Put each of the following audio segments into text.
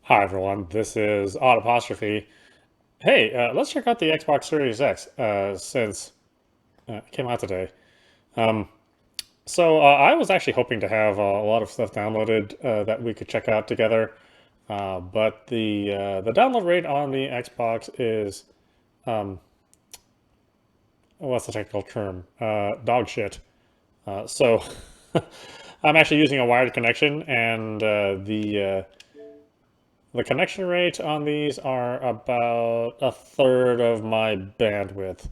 Hi everyone, this is audap. Hey, let's check out the Xbox Series X since it came out today. Um, I was actually hoping to have a lot of stuff downloaded that we could check out together, but the download rate on the Xbox is um, what's the technical term? Dog shit. So I'm actually using a wired connection, and the connection rate on these are about a third of my bandwidth.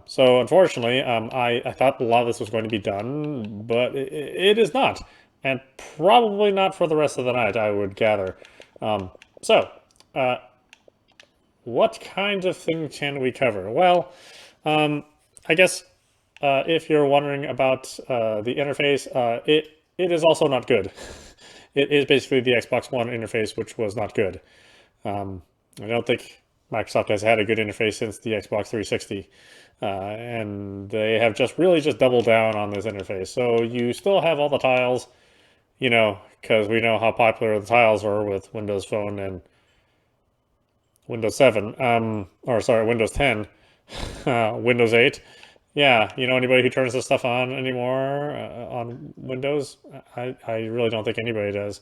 So unfortunately, I thought a lot of this was going to be done, but it is not, and probably not for the rest of the night, I would gather. Um, so, uh, what kind of thing can we cover? Well, I guess if you're wondering about the interface, it is also not good. It is basically the Xbox One interface, which was not good. I don't think Microsoft has had a good interface since the Xbox 360, and they have just doubled down on this interface. So you still have all the tiles, because we know how popular the tiles are with Windows Phone and Windows 7, or sorry, Windows 10, Windows 8. Yeah, anybody who turns this stuff on anymore on Windows, I really don't think anybody does.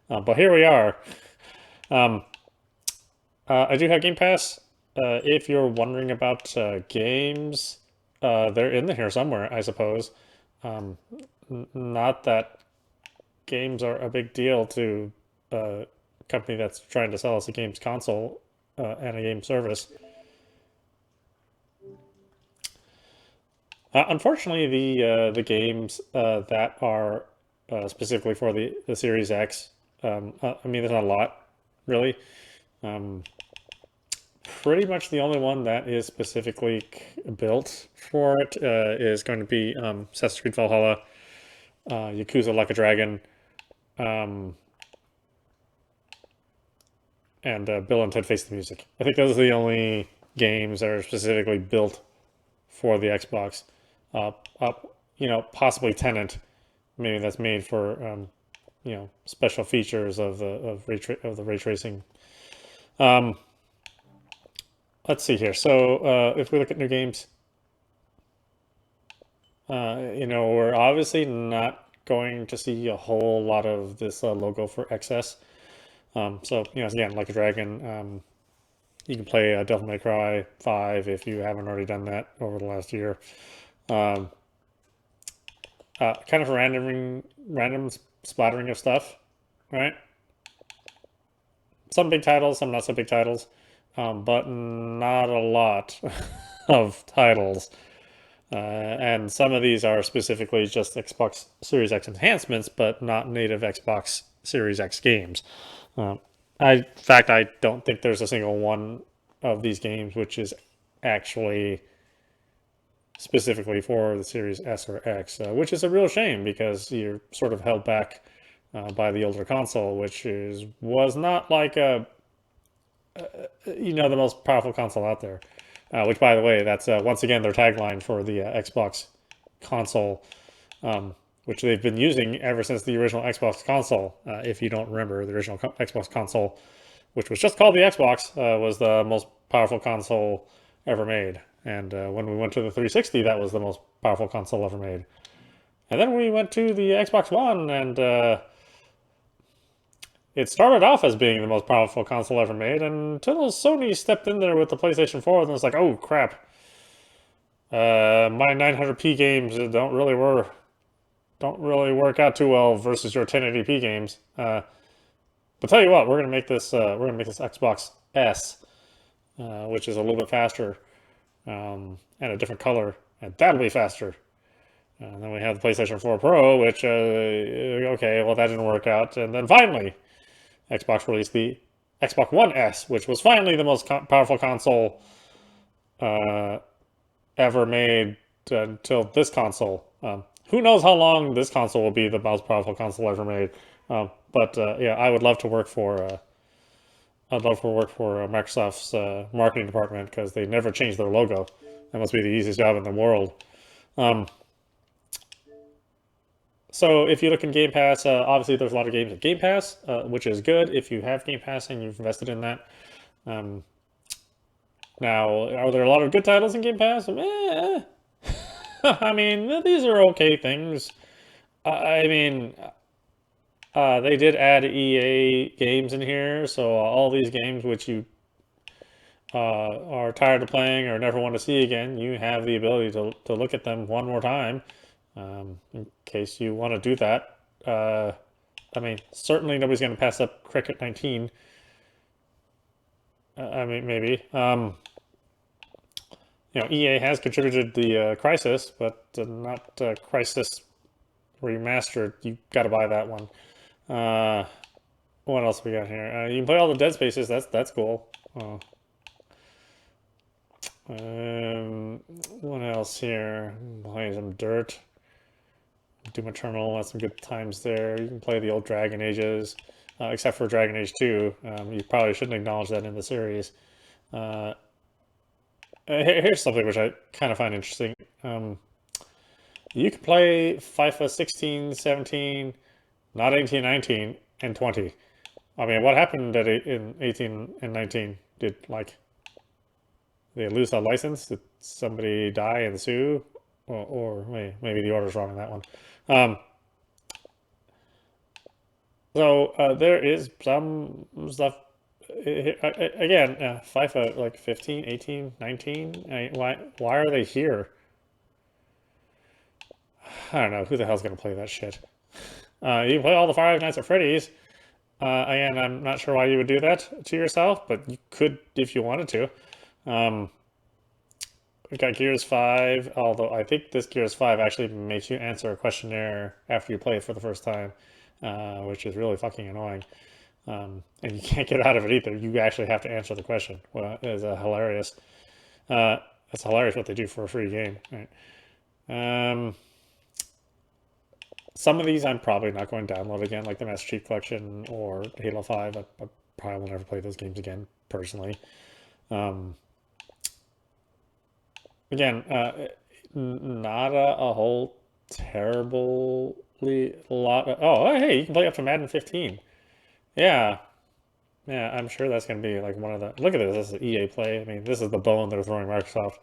But here we are. Um, I do have Game Pass. If you're wondering about games, they're in here somewhere, I suppose. Um, Not that games are a big deal to a company that's trying to sell us a games console and a game service. Unfortunately, the games that are specifically for the Series X, I mean, there's not a lot, really. Um, Pretty much the only one that is specifically built for it is going to be Assassin's Creed Valhalla, Yakuza Like a Dragon, um, and Bill and Ted Face the Music. I think those are the only games that are specifically built for the Xbox. Possibly Tenant, maybe that's made for special features of the ray tracing. Um, let's see here. So if we look at new games, we're obviously not going to see a whole lot of this logo for XS. Again, like a dragon, you can play Devil May Cry 5 if you haven't already done that over the last year. Um, Kind of a random splattering of stuff, right? Some big titles, some not so big titles, but not a lot of titles. And some of these are specifically just Xbox Series X enhancements, but not native Xbox Series X games. Um, in fact, I don't think there's a single one of these games which is actually specifically for the Series S or X, which is a real shame because you're sort of held back by the older console, which was not like the most powerful console out there. Which, by the way, that's once again their tagline for the Xbox console, which they've been using ever since the original Xbox console. If you don't remember, the original Xbox console, which was just called the Xbox, was the most powerful console ever made. And when we went to the 360, that was the most powerful console ever made. And then we went to the Xbox One, and it started off as being the most powerful console ever made until Sony stepped in there with the PlayStation 4 and was like, oh crap, my 900p games don't really work out too well versus your 1080p games. But tell you what, we're gonna make this Xbox S, which is a little bit faster and a different color, and that'll be faster. And then we have the PlayStation 4 Pro, which okay, well that didn't work out, and then finally Xbox released the Xbox One S, which was finally the most powerful console uh, ever made until this console. Who knows how long this console will be the most powerful console ever made? But yeah, I'd love to work for Microsoft's marketing department because they never change their logo. That must be the easiest job in the world. Um, So if you look in Game Pass, obviously there's a lot of games at Game Pass, which is good if you have Game Pass and you've invested in that. Um, Now, are there a lot of good titles in Game Pass? I mean, these are okay things. I mean, they did add EA games in here, so all these games which you are tired of playing or never want to see again, you have the ability to look at them one more time, in case you want to do that. I mean, certainly nobody's going to pass up Cricket 19. I mean, maybe. EA has contributed the Crisis, but not Crisis Remastered. You got to buy that one. Uh, what else we got here? You can play all the Dead Spaces. That's cool. Um, what else here? Play some Dirt. Doom Eternal. That's some good times there. You can play the old Dragon Ages, except for Dragon Age 2. You probably shouldn't acknowledge that in the series. Uh, Here's something which I kind of find interesting. You can play FIFA 16, 17, not 18, 19, and 20. I mean, what happened in 18 and 19? Did, like, they lose that license? Did somebody die and sue? Or maybe the order's wrong on that one. Um, there is some stuff. Again, FIFA like 15, 18, 19. Why are they here? I don't know. Who the hell's going to play that shit? You can play all the Five Nights at Freddy's. Again, I'm not sure why you would do that to yourself, but you could if you wanted to. We've got Gears 5, although I think this Gears 5 actually makes you answer a questionnaire after you play it for the first time, which is really fucking annoying. And you can't get out of it either. You actually have to answer the question. Well, it's hilarious. Uh, it's hilarious what they do for a free game. Right? Some of these I'm probably not going to download again, like the Master Chief Collection or Halo 5. I probably will never play those games again, personally. Um, Again, not a whole terribly lot. Oh, hey, you can play up to Madden 15. Yeah, yeah, I'm sure that's going to be like one of the. Look at this. This is EA Play. I mean, this is the bone they're throwing Microsoft.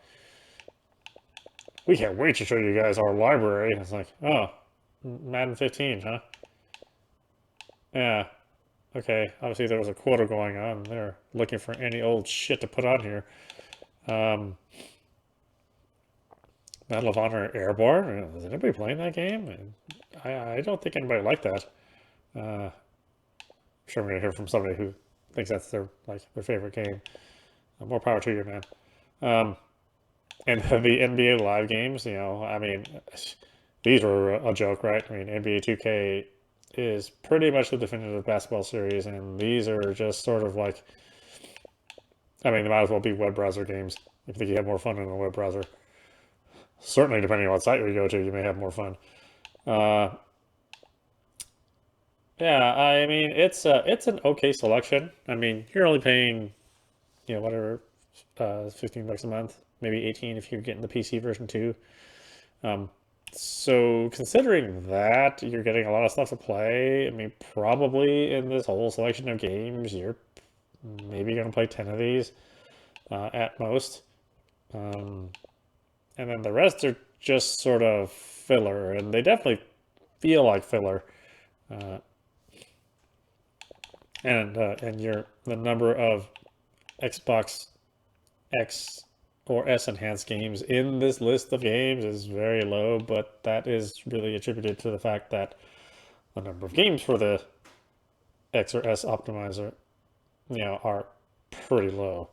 We can't wait to show you guys our library. It's like, oh, Madden 15, huh? Yeah. Okay. Obviously, there was a quota going on. They're looking for any old shit to put on here. Um, Medal of Honor Airborne. Is anybody playing that game? I don't think anybody liked that. I'm sure we're gonna hear from somebody who thinks that's their favorite game. More power to you, man. Um, and the NBA Live games, I mean, these were a joke, right? I mean, NBA 2K is pretty much the definitive basketball series, and these are just sort of like, I mean, they might as well be web browser games. I think you have more fun in a web browser. Certainly, depending on what site you go to, you may have more fun. Uh, yeah, I mean, it's an okay selection. I mean, you're only paying, whatever, $15 a month, maybe 18 if you're getting the PC version too. Um, so considering that you're getting a lot of stuff to play, I mean, probably in this whole selection of games, you're maybe gonna play 10 of these at most. Um, and then the rest are just sort of filler, and they definitely feel like filler. Uh, and the number of Xbox X or S enhanced games in this list of games is very low, but that is really attributed to the fact that the number of games for the X or S optimizer, are pretty low.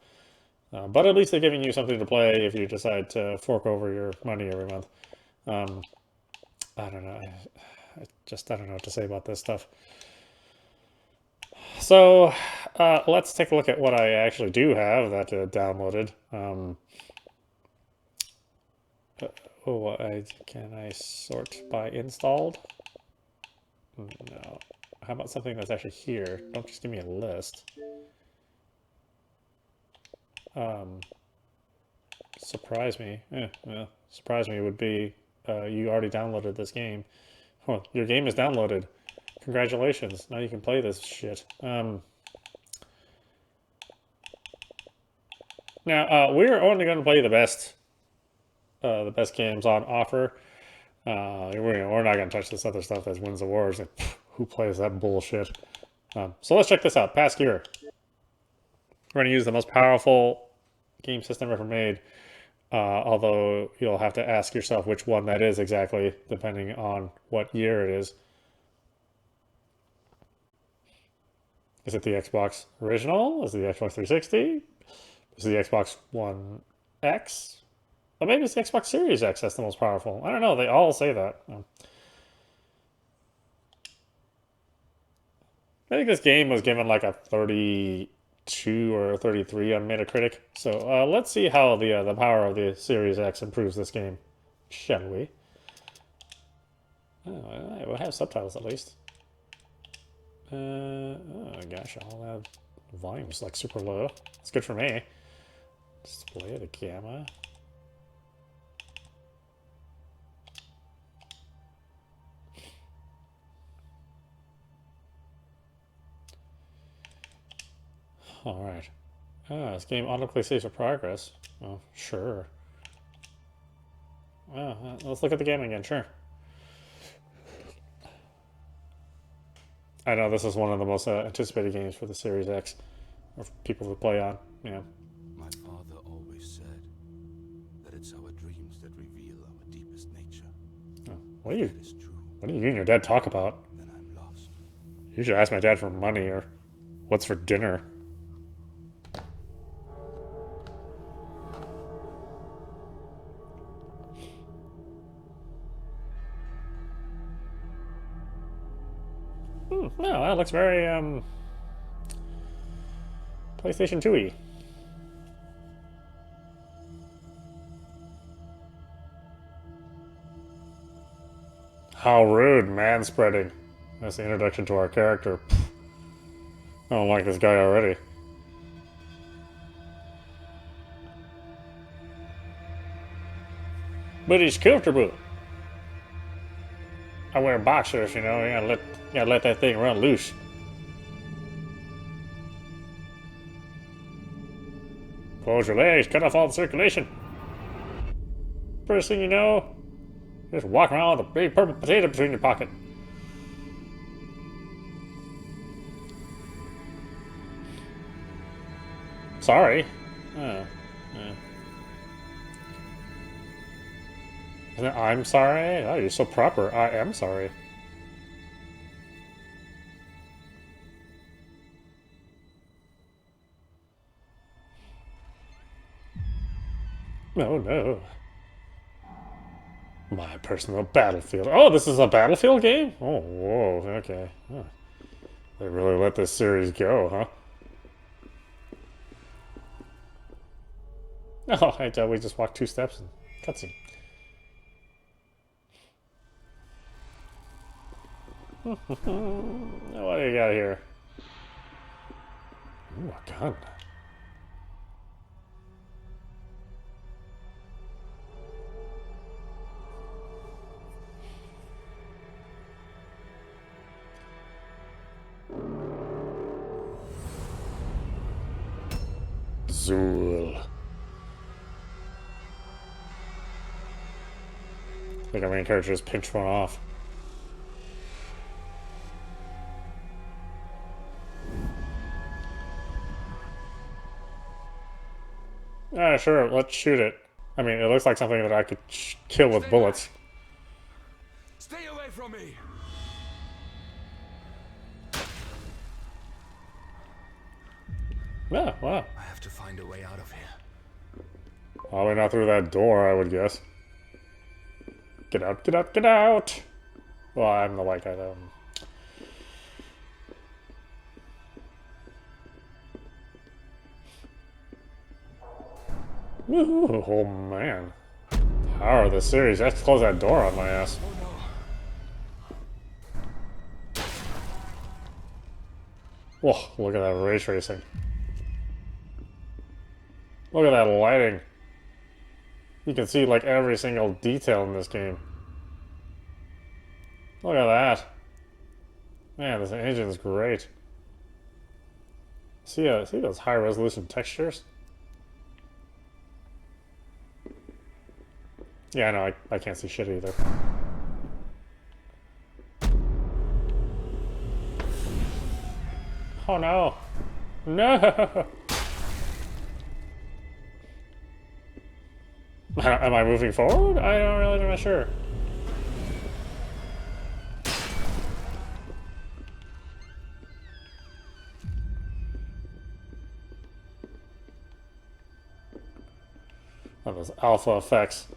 But at least they're giving you something to play if you decide to fork over your money every month. Um, I don't know. I don't know what to say about this stuff. So let's take a look at what I actually do have that downloaded. Can I sort by installed? No. How about something that's actually here? Don't just give me a list. Surprise me. Well, surprise me would be you already downloaded this game. Oh, your game is downloaded. Congratulations. Now you can play this shit. Now, we're only going to play the best games on offer. We're not going to touch this other stuff that wins awards. Like, who plays that bullshit? So let's check this out. Past year. We're going to use the most powerful game system ever made. Although you'll have to ask yourself which one that is exactly, depending on what year it is. Is it the Xbox original? Is it the Xbox 360? Is it the Xbox One X? Or maybe it's the Xbox Series X that's the most powerful. I don't know. They all say that. I think this game was given like a 32 or 33 on Metacritic. So let's see how the power of the Series X improves this game, shall we? Oh, we'll have subtitles at least. Oh gosh, I'll have volumes like super low. It's good for me. Display the gamma. All right. This game automatically saves for progress. Oh, sure. Let's look at the game again. Sure. I know this is one of the most anticipated games for the Series X, or for people to play on. Yeah. My father always said that it's our dreams that reveal our deepest nature. Oh, what do you? That is true. What do you and your dad talk about? Then I'm lost. You should ask my dad for money or what's for dinner. No, that looks very PlayStation 2-y. How rude, man-spreading. That's the introduction to our character. I don't like this guy already. But he's comfortable. I wear boxers, you know. You gotta let that thing run loose. Close your legs, cut off all the circulation. First thing you know, you just walk around with a big purple potato between your pocket. Sorry. Oh, yeah. Isn't it, I'm sorry? Oh, you're so proper. I am sorry. Oh no. My personal battlefield. Oh, this is a battlefield game? Oh, whoa, okay. Oh. They really let this series go, huh? Oh, I thought we just walked 2 steps and cutscene. What do you got here? Ooh, a gun. Zool. I think our main character just pinched one off. Sure, let's shoot it. I mean, it looks like something that I could kill with bullets. Stay away from me! Yeah, wow. I have to find a way out of here. Probably not through that door, I would guess. Get out, get out, get out! Well, I'm the white guy, though. Ooh, oh, man. Power of the series. I have to close that door on my ass. Whoa, look at that ray tracing. Look at that lighting. You can see like every single detail in this game. Look at that. Man, this engine is great. See those high resolution textures? Yeah, no, I can't see shit either. Oh no! No! Am I moving forward? I'm not sure. Oh, those alpha effects.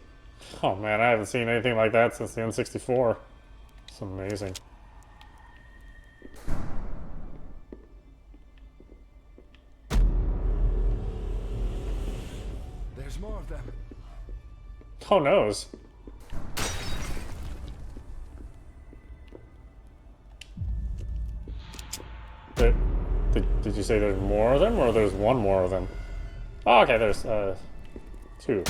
Oh man, I haven't seen anything like that since the N64. It's amazing. There's more of them. Oh noes. There, did you say there's more of them, or there's one more of them? Oh, okay, there's two.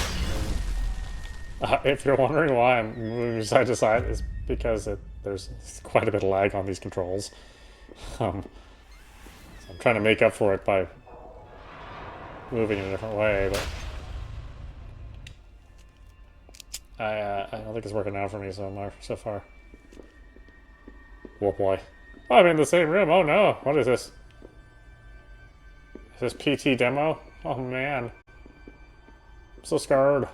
If you're wondering why I'm moving side to side, it's because there's quite a bit of lag on these controls. So I'm trying to make up for it by moving in a different way, but I don't think it's working out for me so far. Oh boy. Oh, I'm in the same room. Oh no. What is this? Is this PT demo? Oh man. I'm so scared.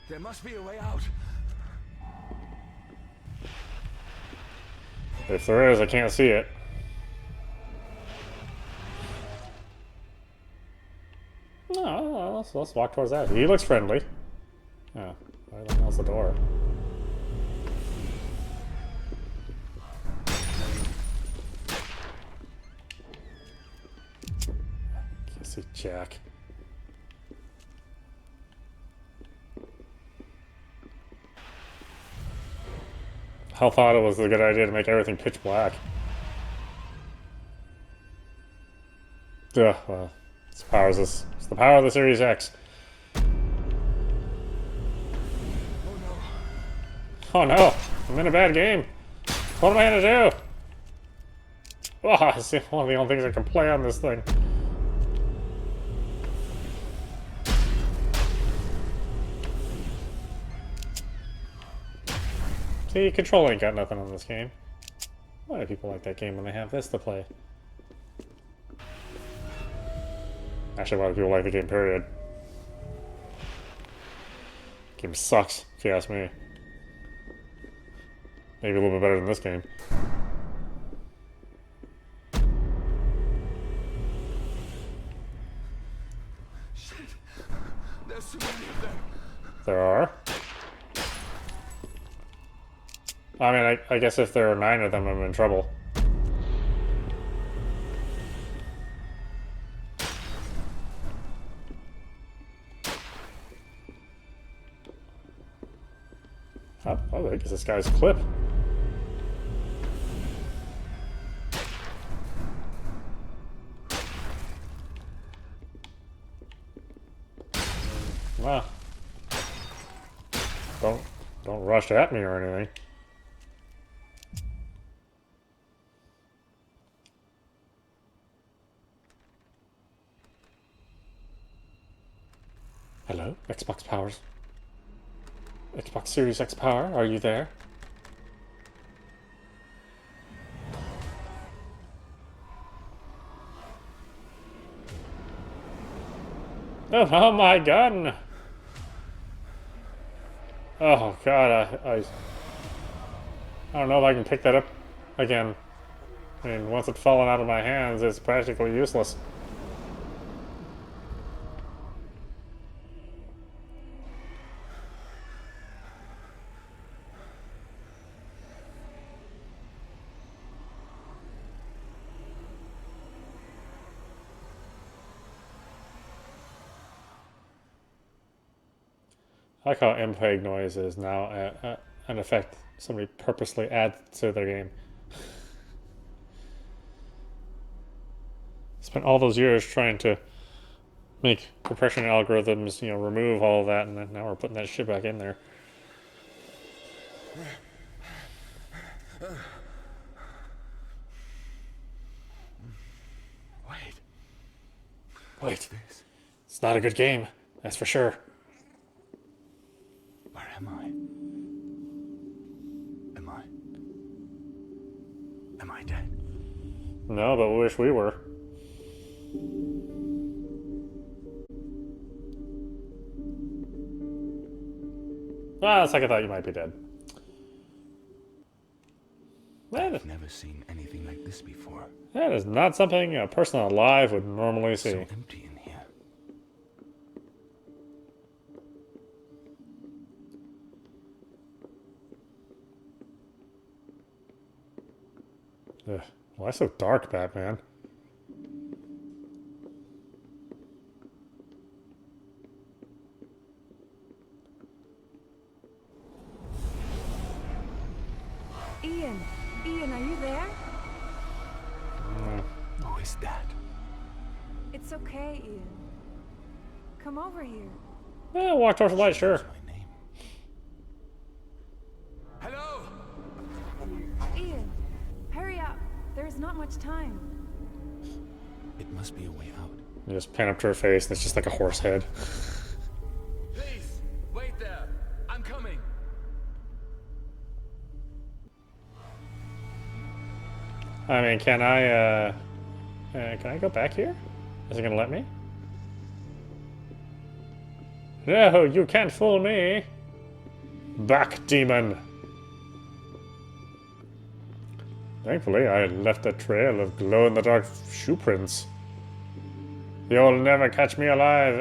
There must be a way out. If there is, I can't see it. No, let's walk towards that. He looks friendly. Oh, where the hell's the door? Can't see Jack. I thought it was a good idea to make everything pitch black. Ugh, well, it's the power of the Series X. Oh no, I'm in a bad game. What am I gonna do? Oh, it's one of the only things I can play on this thing. See, control ain't got nothing on this game. Why do people like that game when they have this to play? Actually, why do people like the game, period? Game sucks, if you ask me. Maybe a little bit better than this game. Shit. There's too many of them. There are. I mean, I guess if there are 9 of them, I'm in trouble. Oh, I think it's this guy's clip. Well, don't rush at me or anything. Hello, Xbox Powers. Xbox Series X Power, are you there? Oh my gun! Oh god, I don't know if I can pick that up again. I mean, once it's fallen out of my hands, it's practically useless. I like how MPEG noise is now an effect somebody purposely adds to their game. Spent all those years trying to make compression algorithms, remove all of that, and then now we're putting that shit back in there. Wait. Wait, This? it's not a good game, that's for sure. Where am I? Am I dead? No, but we wish we were. Ah, it's like I thought you might be dead. I've never seen anything like this before. That is not something a person alive would normally see. So empty in here. Ugh. Why so dark, Batman? Ian, are you there? Who is that? It's okay, Ian. Come over here. Yeah, walk towards the light, sure. What's my name? Hello? Ian, hurry up. There's not much time. It must be a way out. You just pan up to her face, and it's just like a horse head. Please, wait there. I'm coming. I mean, can I go back here? Is it gonna let me? No, you can't fool me. Back, demon. Thankfully, I left a trail of glow-in-the-dark shoe prints. You'll never catch me alive.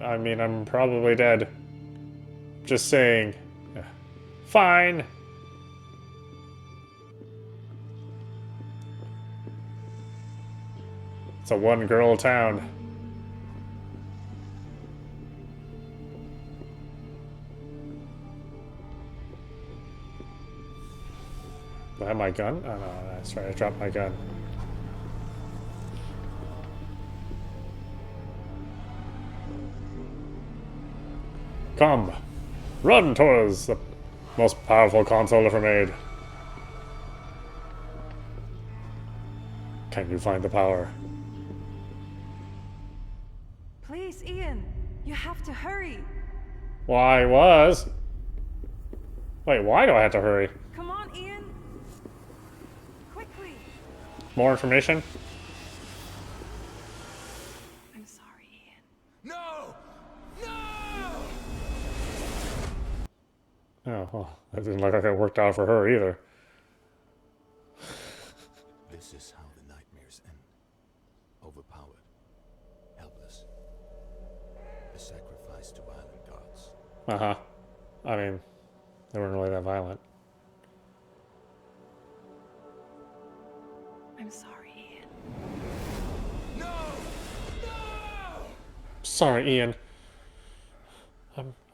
I mean, I'm probably dead. Just saying. Fine. It's a one-girl town. Do I have my gun? Oh no, that's right, I dropped my gun. Come, run towards the most powerful console ever made. Can you find the power? Please, Ian, you have to hurry. Why was? Wait, why do I have to hurry? Come on, Ian. Quickly. More information? I'm sorry, Ian. No! No! Oh, well, that didn't look like it worked out for her either. This is how the nightmares end. Overpowered. Helpless. A sacrifice to violent gods. Uh-huh. I mean, they weren't really that violent. I'm sorry, Ian. No! No! Sorry, Ian.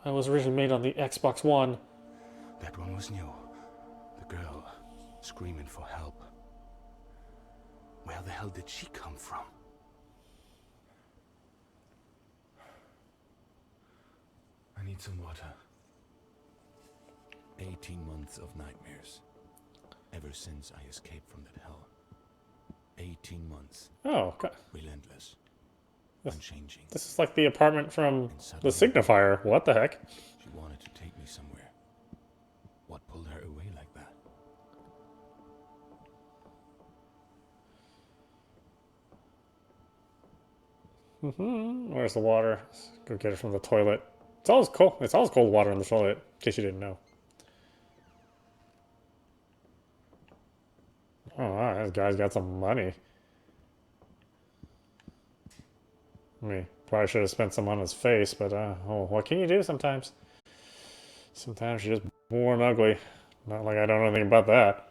I was originally made on the Xbox One. That one was new. The girl screaming for help. Where the hell did she come from? I need some water. 18 months of nightmares. Ever since I escaped from that hell. 18 months. Oh, God. Relentless. This- Unchanging. This is like the apartment from And the suddenly, Signifier. What the heck? she wanted to take me somewhere. What pulled her away like that? Where's the water? Let's go get it from the toilet. It's always cold. It's always cold water in the toilet, in case you didn't know. Oh, wow, this guy's got some money. I mean, probably should have spent some on his face, but oh, what can you do sometimes? Sometimes you're just born ugly. Not like I don't know anything about that.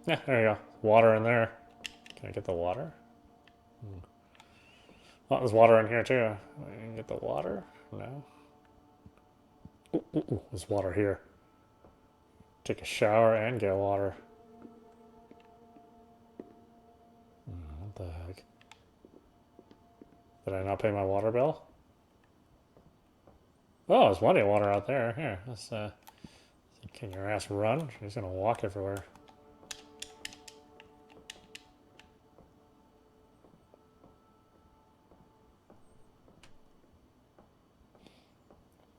Yeah, there you go. Water in there. Can I get the water? Oh, there's water in here too. I can get the water? No. Ooh, there's water here. Take a shower and get water. What the heck? Did I not pay my water bill? Oh, there's plenty of water out there. Here, let's can your ass run? She's gonna walk everywhere.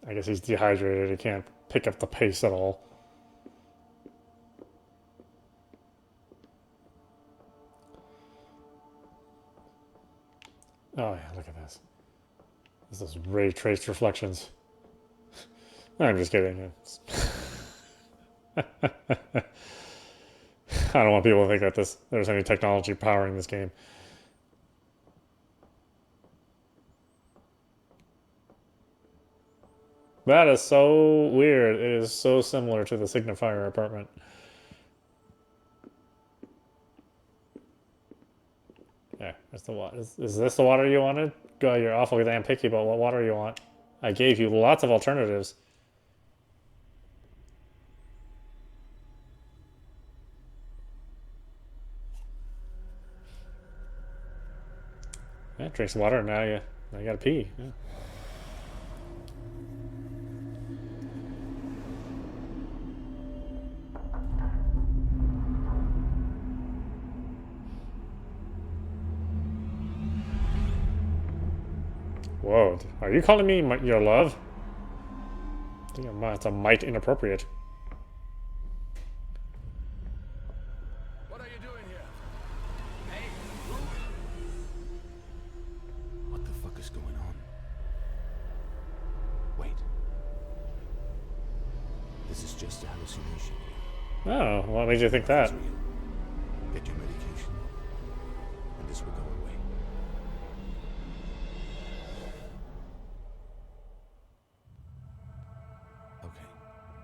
I guess he's dehydrated. He can't pick up the pace at all. Oh yeah, look at this. This is ray traced reflections. I'm just kidding. I don't want people to think that there's any technology powering this game. That is so weird. It is so similar to the signifier apartment. Yeah, there's the water. Is this the water you wanted? Go, you're awfully damn picky about what water you want. I gave you lots of alternatives. Yeah, drink some water. Now you gotta pee. Yeah. Whoa, are you calling me your love? I think it's a mite inappropriate. What are you doing here? Hey, what the fuck is going on? Wait. This is just a hallucination. Oh, what made you think that? It's real. Get your medication, and this will go away. Okay,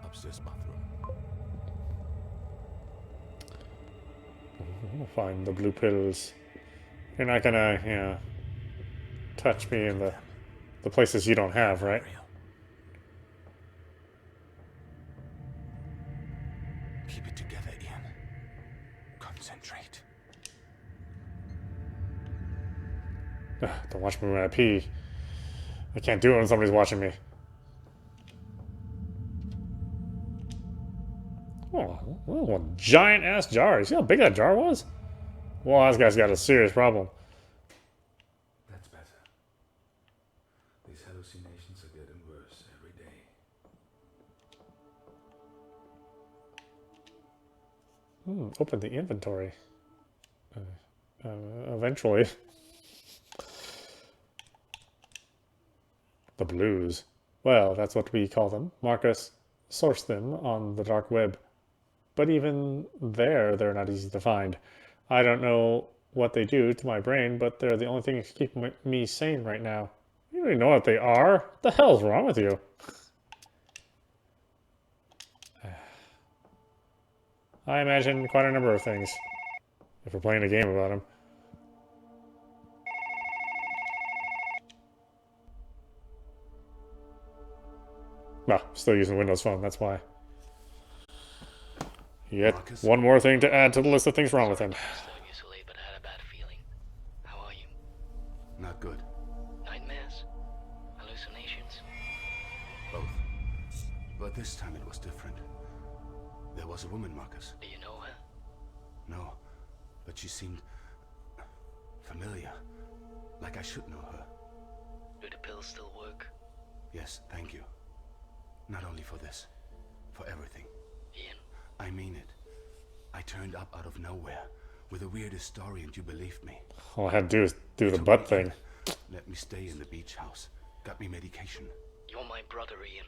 upstairs bathroom. We'll find the blue pills. You're not gonna, touch me in the places you don't have, right? Real. Keep it together, Ian. Concentrate. Don't watch me when I pee. I can't do it when somebody's watching me. Oh, a giant ass jar. You see how big that jar was? Well, this guy's got a serious problem. That's better. These hallucinations are getting worse every day. Open the inventory. Eventually. The blues. Well, that's what we call them. Marcus sourced them on the dark web. But even there, they're not easy to find. I don't know what they do to my brain, but they're the only thing that keep me sane right now. You don't even know what they are. What the hell's wrong with you? I imagine quite a number of things. If we're playing a game about them. No, still using Windows Phone, that's why. Yet Marcus? one more thing to add to the list of things wrong with him. Disturbing you so late, but I had a bad feeling. How are you? Not good. Nightmares? Hallucinations? Both. But this time it was different. There was a woman, Marcus. Do you know her? No, but she seemed familiar. Like I should know her. Do the pills still work? Yes, thank you. Not only for this, for everything. Ian, I mean it. I turned up out of nowhere with the weirdest story and you believed me. All I had to do is do the Took butt me thing. in, let me stay in the beach house. Got me medication. you're my brother, Ian.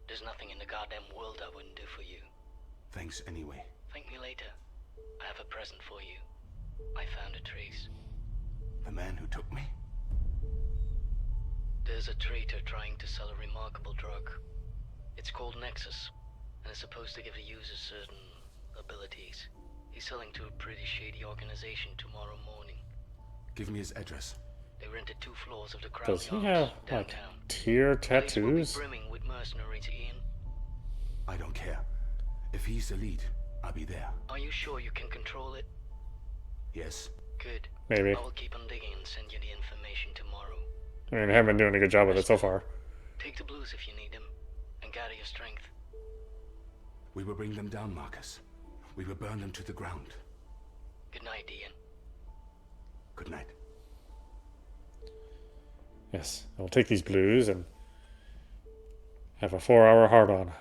There's nothing in the goddamn world I wouldn't do for you. Thanks anyway. Thank me later. I have a present for you. I found a trace. The man who took me? There's a traitor trying to sell a remarkable drug. It's called Nexus, and is supposed to give the user certain abilities. He's selling to a pretty shady organization tomorrow morning. Give me his address. They rented 2 floors of the Crown Does he Yards have, like, downtown. tear The place will be tattoos? brimming with mercenaries, Ian. I don't care. If he's the lead, I'll be there. Are you sure you can control it? Yes. Good. Maybe. I will keep on digging and send you the information tomorrow. I mean, I haven't been doing a good job with it so far. Take the blues if you need them, and gather your strength. We will bring them down, Marcus. We will burn them to the ground. Good night, Ian. Good night. Yes, I'll take these blues and have a 4-hour hard-on.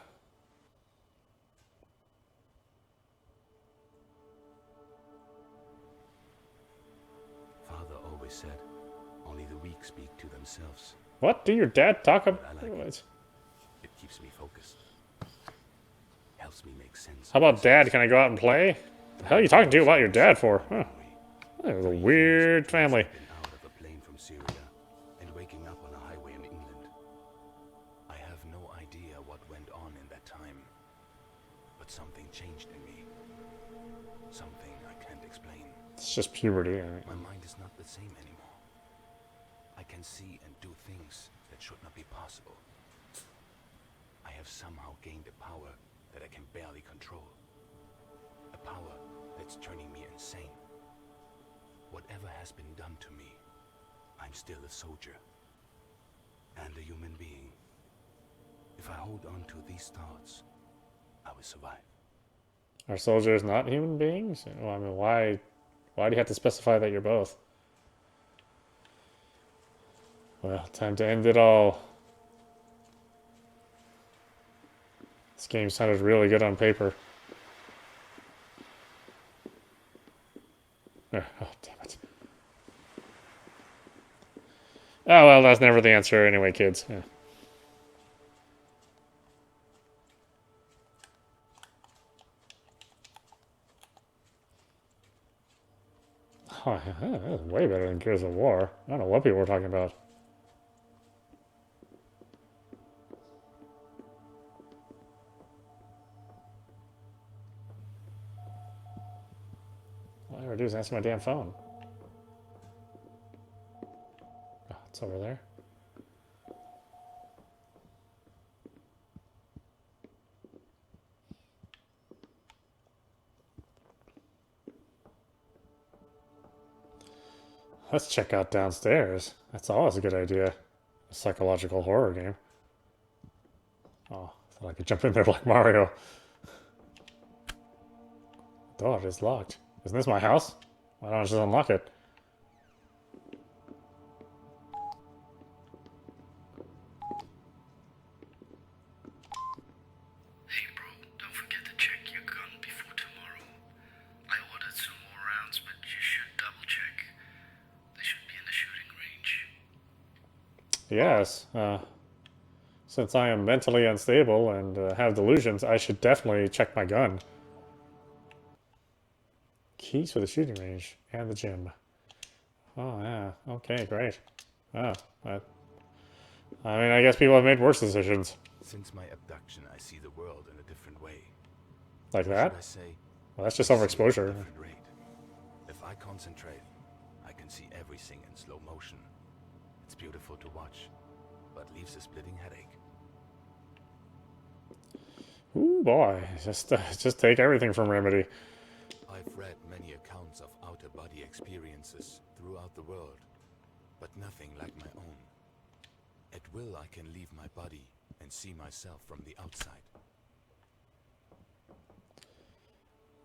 Father always said, only the weak speak to themselves. What? Do your dad talk about? I like it. It keeps me focused. Helps me make sense. How about dad? Can I go out and play? The hell are you talking to about your dad for? Huh. That was a weird family. Been out of a plane from Syria and waking up on a highway in England. I have no idea what went on in that time, but something changed in me. Something I can't explain. It's just puberty. Right? My mind is not the same anymore. I can see and do things that should not be possible. I have somehow gained a power that I can barely control. A power that's turning me insane. Whatever has been done to me, I'm still a soldier and a human being. If I hold on to these thoughts, I will survive. Are soldiers not human beings? Well, I mean, why do you have to specify that you're both? Well, time to end it all. This game sounded really good on paper. Oh, damn it. Oh, well, that's never the answer anyway, kids. Yeah. Oh, yeah, that's way better than Gears of War. I don't know what people were talking about. All I ever do is answer my damn phone. Oh, it's over there. Let's check out downstairs. That's always a good idea. A psychological horror game. Oh, I thought I could jump in there like Mario. The door is locked. Isn't this my house? Why don't I just unlock it? Hey bro, don't forget to check your gun before tomorrow. I ordered some more rounds, but you should double check. They should be in the shooting range. Yes. Since I am mentally unstable and have delusions, I should definitely check my gun. Keys for the shooting range and the gym. Oh, yeah. Okay, great. Oh, I mean, I guess people have made worse decisions. Since my abduction, I see the world in a different way. Like Or that? should I say, Well, that's just I see it at a overexposure. different rate. If I concentrate, I can see everything in slow motion. It's beautiful to watch, but leaves a splitting headache. Ooh, boy. Just take everything from Remedy. I've read many accounts of out-of-body experiences throughout the world, but nothing like my own. At will, I can leave my body and see myself from the outside.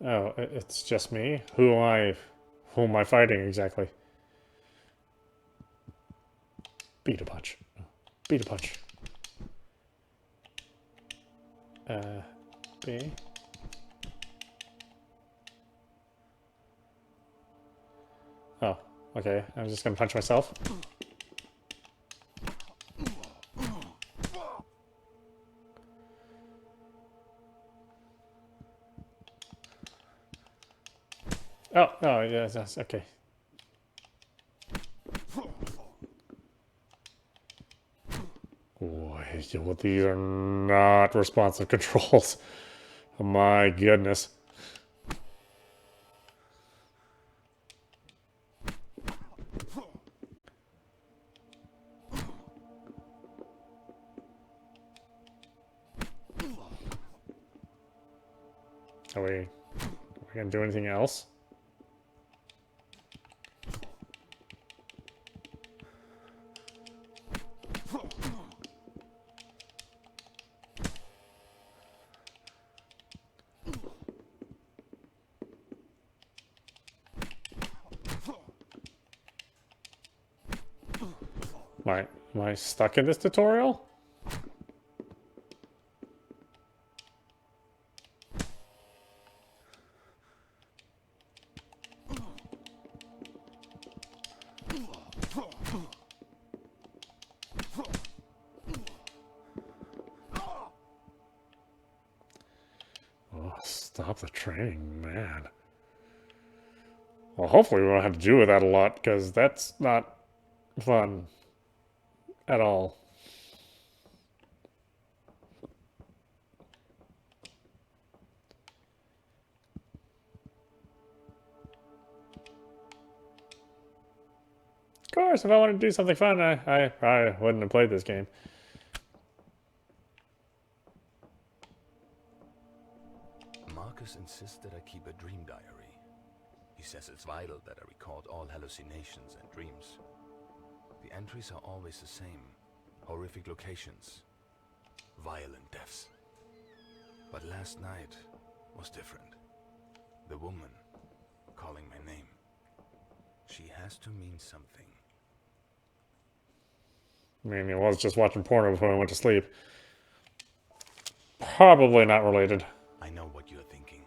Oh, it's just me? Who am I fighting exactly? Beat a punch. Beat a punch. B. Oh, okay. I'm just gonna punch myself. Oh, yes, yes, okay. Boy, these are not responsive controls. Oh my goodness. Are we gonna do anything else? Am I stuck in this tutorial? Oh, stop the train, man. Well, hopefully we won't have to do with that a lot, because that's not fun at all. Of course, if I wanted to do something fun, I probably wouldn't have played this game. Marcus insists that I keep a dream diary. He says it's vital that I record all hallucinations and dreams. The entries are always the same. Horrific locations. Violent deaths. But last night was different. The woman calling my name. She has to mean something. I mean, it was just watching porno before I went to sleep. Probably not related. I know what you're thinking.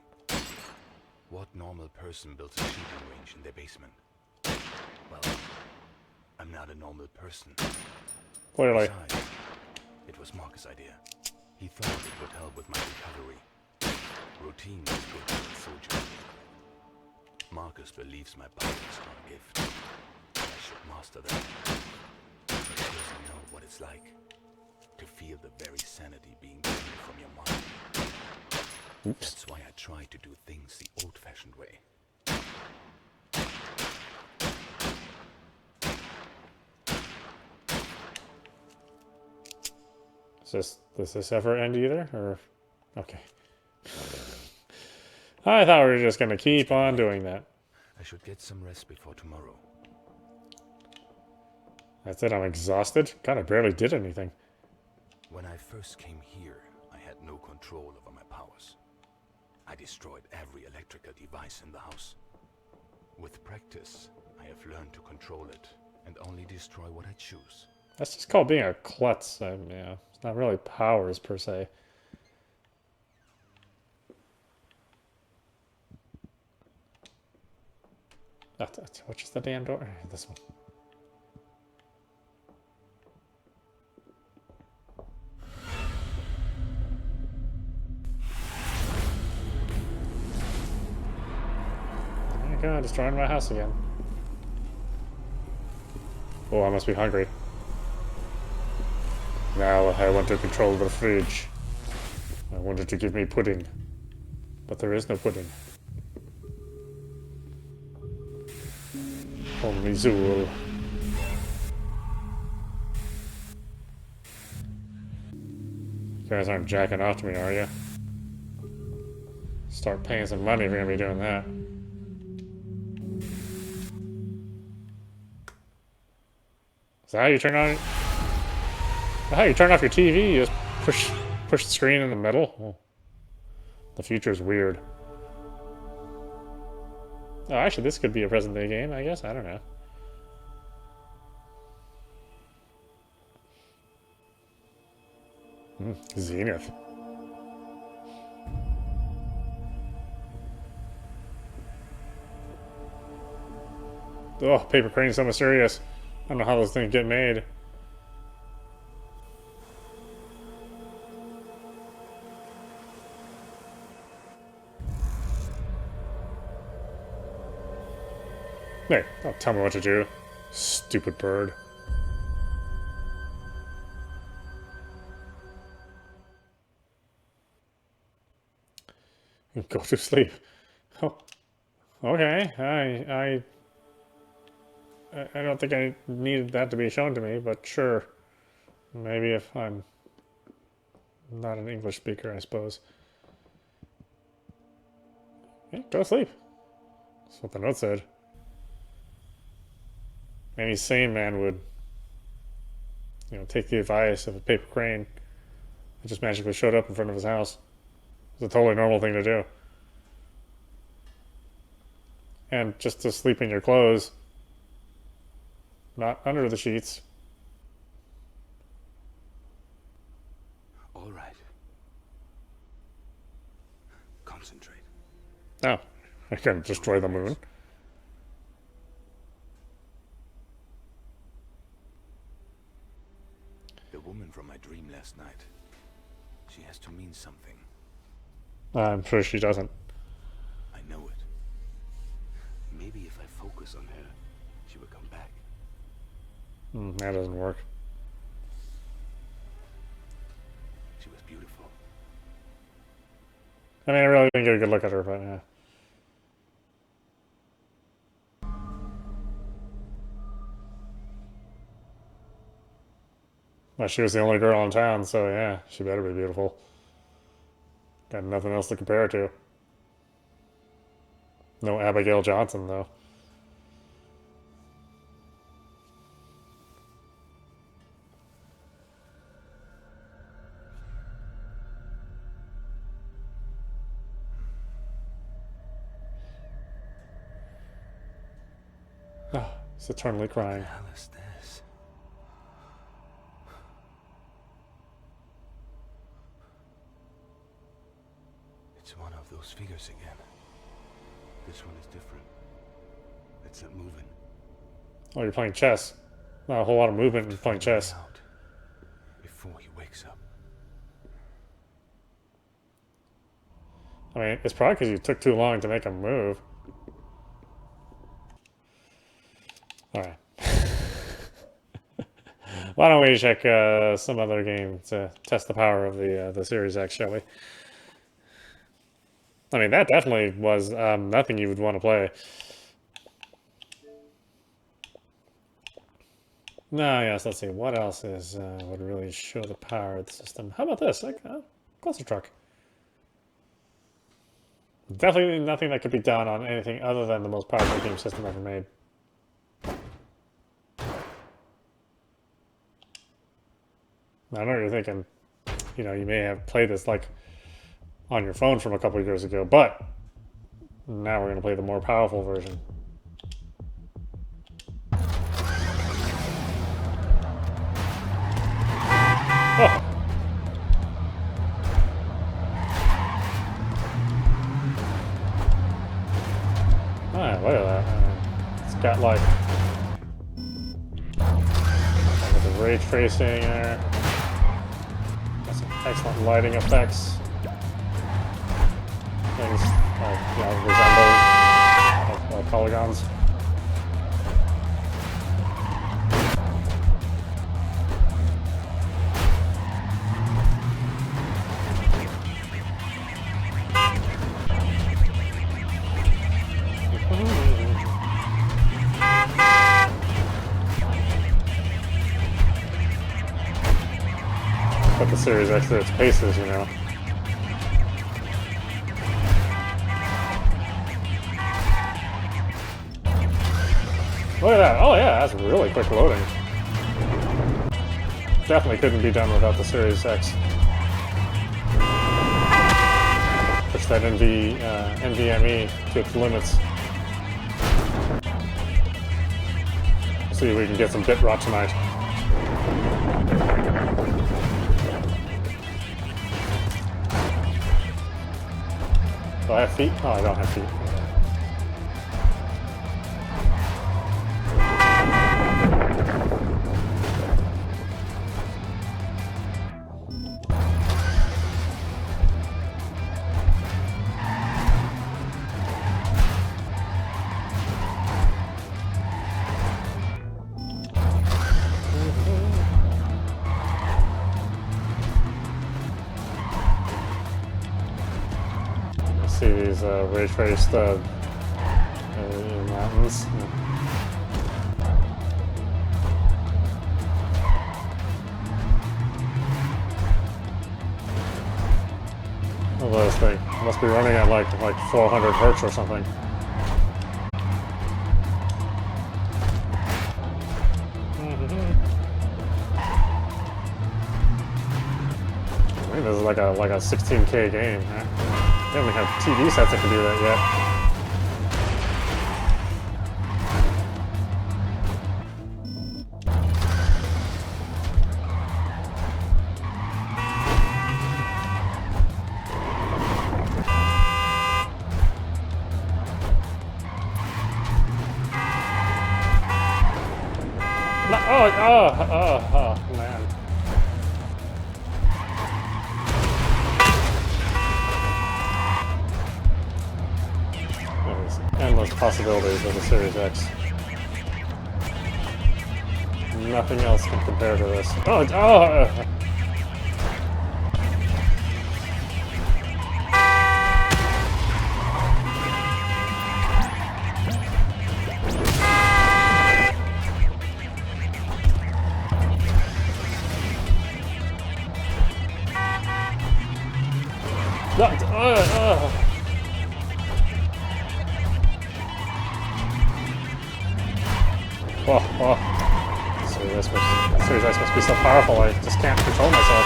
What normal person builds a shooting range in their basement? Well, I'm not a normal person. Clearly. Besides, it was Marcus' idea. He thought it would help with my recovery. Routine is good for a soldier. Marcus believes my powers are a gift. I should master them. But he doesn't know what it's like to feel the very sanity being drained from your mind. Oops. That's why I try to do things the old-fashioned way. Does this ever end either? Or okay. I thought we were just gonna keep on doing that. I should get some rest before tomorrow. That's it, I'm exhausted. God, I barely did anything. When I first came here, I had no control over my powers. I destroyed every electrical device in the house. With practice, I have learned to control it and only destroy what I choose. That's just called being a klutz. Yeah, it's not really powers per se. Which is the damn door? This one. Oh my god, destroying my house again. Oh, I must be hungry. Now I want to control the fridge. I wanted to give me pudding. But there is no pudding. Only Zool. You guys aren't jacking off to me, are you? Start paying some money if you're gonna be doing that. Is that how you turn on? How you turn off your TV? You just push the screen in the middle. Oh. The future is weird. Oh, actually, this could be a present day game. I guess I don't know. Zenith. Oh, paper crane is so mysterious. I don't know how those things get made. Hey, don't tell me what to do. Stupid bird. Go to sleep. Oh, okay. I don't think I needed that to be shown to me, but sure. Maybe if I'm not an English speaker, I suppose. Yeah, go to sleep. That's what the note said. Any sane man would, take the advice of a paper crane that just magically showed up in front of his house. It's a totally normal thing to do. And just to sleep in your clothes, not under the sheets. All right. Concentrate. No, I can destroy the moon. The woman from my dream last night. She has to mean something. I'm sure she doesn't. I know it. Maybe if I focus on her, she will come back. That doesn't work. She was beautiful. I mean, I really didn't get a good look at her, but yeah. Well, she was the only girl in town, so yeah, she better be beautiful. Got nothing else to compare it to. No Abigail Johnson, though. Ah, he's eternally crying. What the hell is this? It's one of those figures again. This one is different. It's not moving. Oh, you're playing chess. Not a whole lot of movement in playing chess. Out before he wakes up. I mean, it's probably because you took too long to make him move. Alright. Why don't we check some other game to test the power of the Series X, shall we? I mean, that definitely was nothing you would want to play. No, yes, let's see. What else is would really show the power of the system? How about this? Like, cluster truck. Definitely nothing that could be done on anything other than the most powerful game system ever made. I know what you're thinking. You may have played this like on your phone from a couple of years ago, but now we're going to play the more powerful version. Oh. Ah, look at that. It's got like the ray tracing there. Got some excellent lighting effects. Things resemble polygons. Put the Series X through its paces, Look at that. Oh yeah, that's really quick loading. Definitely couldn't be done without the Series X. Push that NVMe to its limits. See if we can get some bit rot tonight. Do I have feet? Oh, I don't have feet. See these ray-traced mountains. this thing. It must be running at like 400 hertz or something. I think this is like a 16K game. They only have TV sets that can do that yet. Oh, man. There's endless possibilities of the Series X. Nothing else can compare to this. Oh. Series X must be so powerful, I just can't control myself.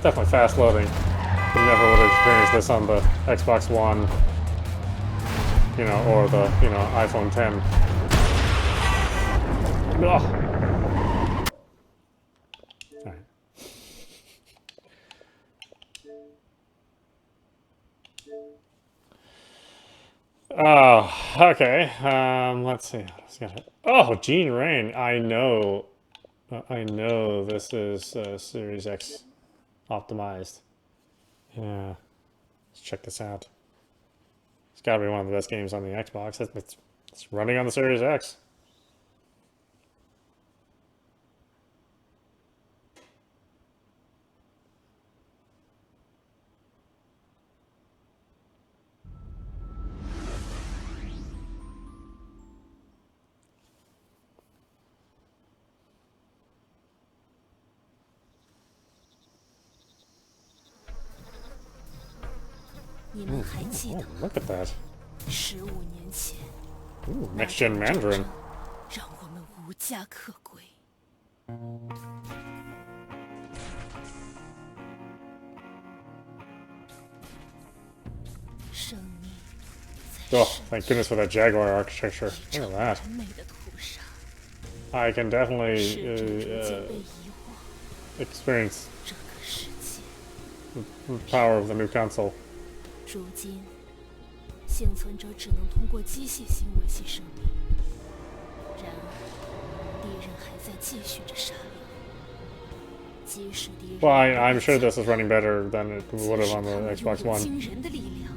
Definitely fast loading. You never would have experienced this on the Xbox One, or the, iPhone 10. Ugh. Alright. Oh, okay. Let's see. Oh, Gene Rain. I know this is Series X optimized. Yeah. Let's check this out. It's gotta be one of the best games on the Xbox. It's running on the Series X. Look at that. Ooh, next gen Mandarin. Oh, thank goodness for that Jaguar architecture. Look at that. I can definitely experience the power of the new console. 如今，幸存者只能通过机械行为牺牲命，然而敌人还在继续着杀戮。即使敌人 Well, I'm sure this is running better than it would have on the Xbox One. 惊人的力量，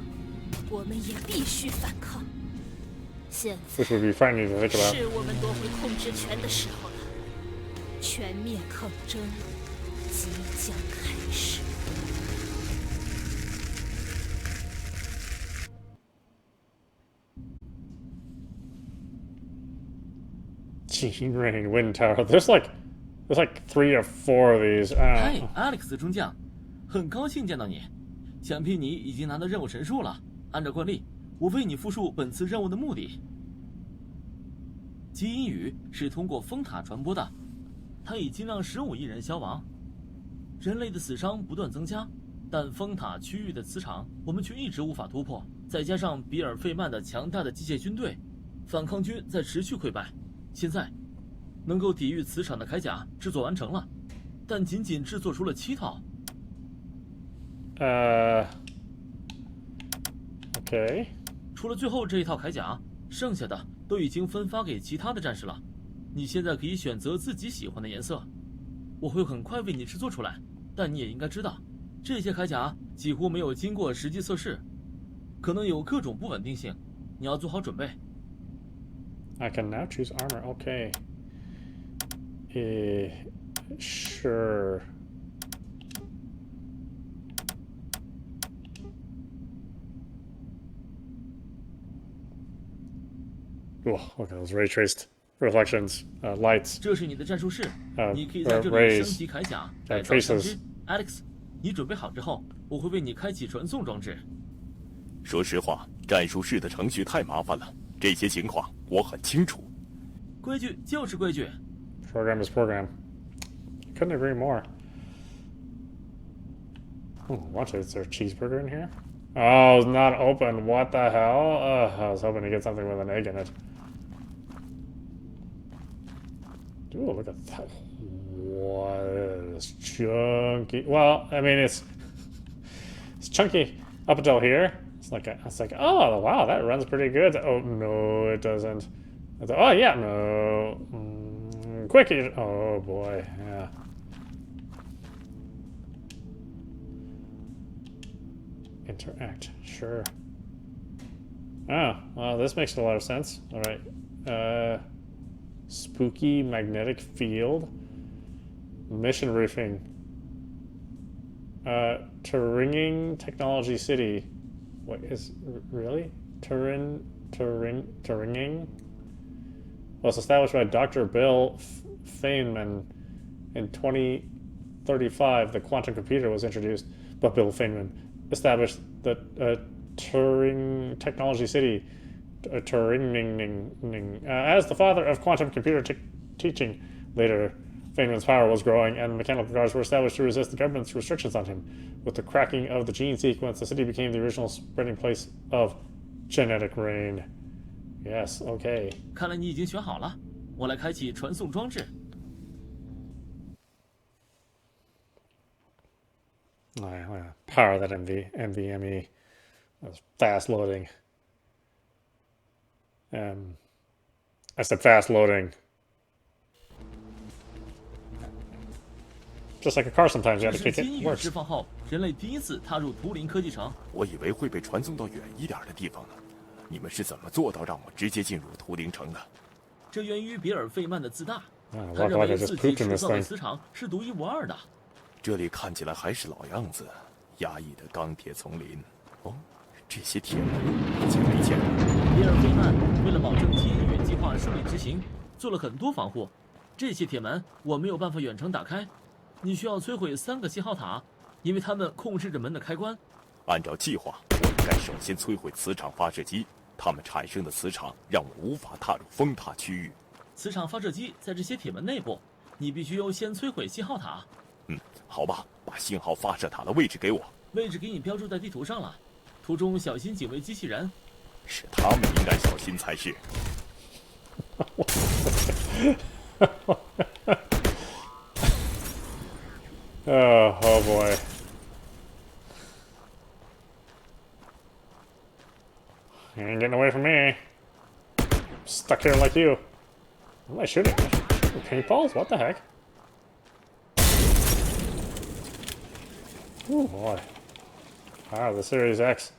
我们也必须反抗。现在 Which would be frightening to think about. 是我们夺回控制权的时候了，全面抗争即将开始。 Gene Rain Wind Tower. There's like 3 or 4 of these. 嗨 ，Alex 中将，很高兴见到你。想必你已经拿到任务神树了。按照惯例，我为你复述本次任务的目的。基因语是通过风塔传播的，它已经让15亿人消亡，人类的死伤不断增加。但风塔区域的磁场，我们却一直无法突破。再加上比尔费曼的强大的机械军队，反抗军在持续溃败。 现在，能够抵御磁场的铠甲制作完成了，但仅仅制作出了7套。Okay. 除了最后这一套铠甲，剩下的都已经分发给其他的战士了。你现在可以选择自己喜欢的颜色。我会很快为你制作出来。但你也应该知道，这些铠甲几乎没有经过实际测试，可能有各种不稳定性，你要做好准备。I can now choose armor. Okay. Sure. Oh, look at those ray traced reflections, lights. 这是你的战术室，你可以在这里 rays, 升级铠甲、改造 traces. 枪支。Alex，你准备好之后，我会为你开启传送装置。说实话，战术室的程序太麻烦了，这些情况我很清楚。规矩就是规矩。Program is program. Couldn't agree more. What is there? Cheeseburger in here? Oh, it's not open. What the hell? I was hoping to get something with an egg in it. Ooh, look at that. What is chunky? Well, I mean, it's chunky up until here. It's like, oh, wow, that runs pretty good. Oh, no, it doesn't. Oh, yeah, no. Quickie. Oh, boy, yeah. Interact, sure. Oh, well, this makes a lot of sense. All right. Spooky magnetic field. Mission roofing. Turinging Technology City. What is really? Turinging? Was established by Dr. Bill Feynman in 2035. The quantum computer was introduced, but Bill Feynman established the Turing Technology City, Turinging, as the father of quantum computer teaching. Later, Feynman's power was growing, and mechanical cars were established to resist the government's restrictions on him. With the cracking of the gene sequence, the city became the original spreading place of genetic rain. Yes, okay. 看来你已经选好了，我来开启传送装置。Power that NVMe. That's fast loading. I said fast loading. Just like a car, sometimes you 这 have to 是 kick it. 基因 It 陨释 works. 放后，人类第一次踏入图灵科技城。我以为会被传送到远一点的地方呢。你们是怎么做到让我直接进入图灵城的？这源于比尔·费曼的自大， Oh, 他 look 认 like I 为 just 自己 pooped in 制 this 造的 thing. 磁场是独一无二的。这里看起来还是老样子，压抑的钢铁丛林。哦，这些铁门以前没见过。比尔·费曼为了保证基因远计划顺利执行，做了很多防护。这些铁门我没有办法远程打开，你需要摧毁3个信号塔，因为它们控制着门的开关。按照计划，我应该首先摧毁磁场发射机，它们产生的磁场让我无法踏入风塔区域。磁场发射机在这些铁门内部，你必须优先摧毁信号塔。好吧，把信号发射塔的位置给我。位置给你标注在地图上了，图中小心警卫机器人。是他们应该小心才是。Oh boy. You ain't getting away from me. I'm stuck here like you. What am I shooting? Shooting paintballs? What the heck? Oh boy. Wow, the Series X.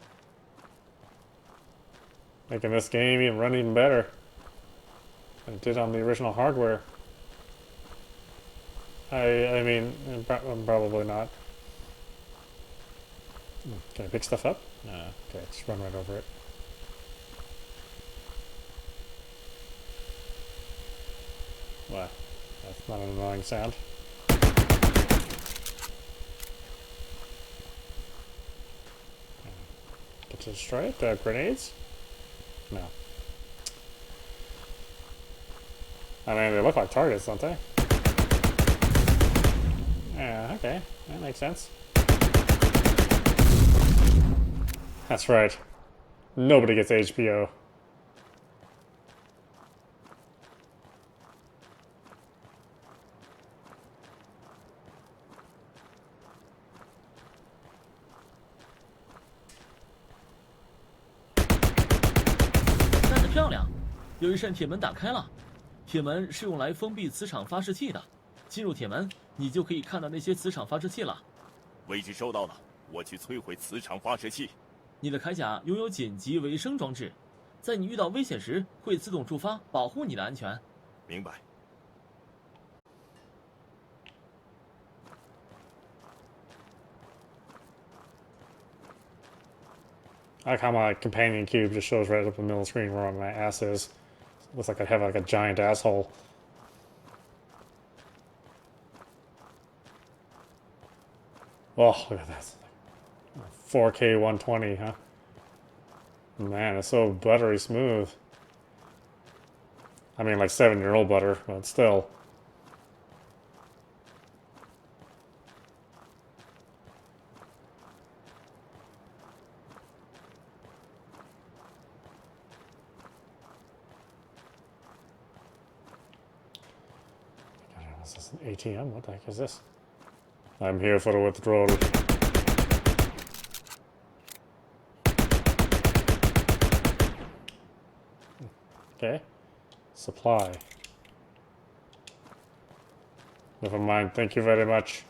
Making this game even run even better than it did on the original hardware. I mean, probably not. Can I pick stuff up? No. Okay, just run right over it. What? That's not an annoying sound. Get to destroy it? Grenades? No. I mean, they look like targets, don't they? Yeah, okay. That makes sense. That's right. Nobody gets HBO.「干得漂亮！有一扇铁门打开了，铁门是用来封闭磁场发射器的。进入铁门，你就可以看到那些磁场发射器了。位置收到了，我去摧毁磁场发射器。你的铠甲拥有紧急维生装置，在你遇到危险时会自动触发，保护你的安全。明白。I like how my companion cube just shows right up in the middle of the screen where my ass is. Looks like I have like a giant asshole. Oh, look at that. 4K 120, huh? Man, it's so buttery smooth. I mean, like 7-year-old butter, but still. Is this an ATM? What the heck is this? I'm here for the withdrawal. Okay. Supply. Never mind, thank you very much.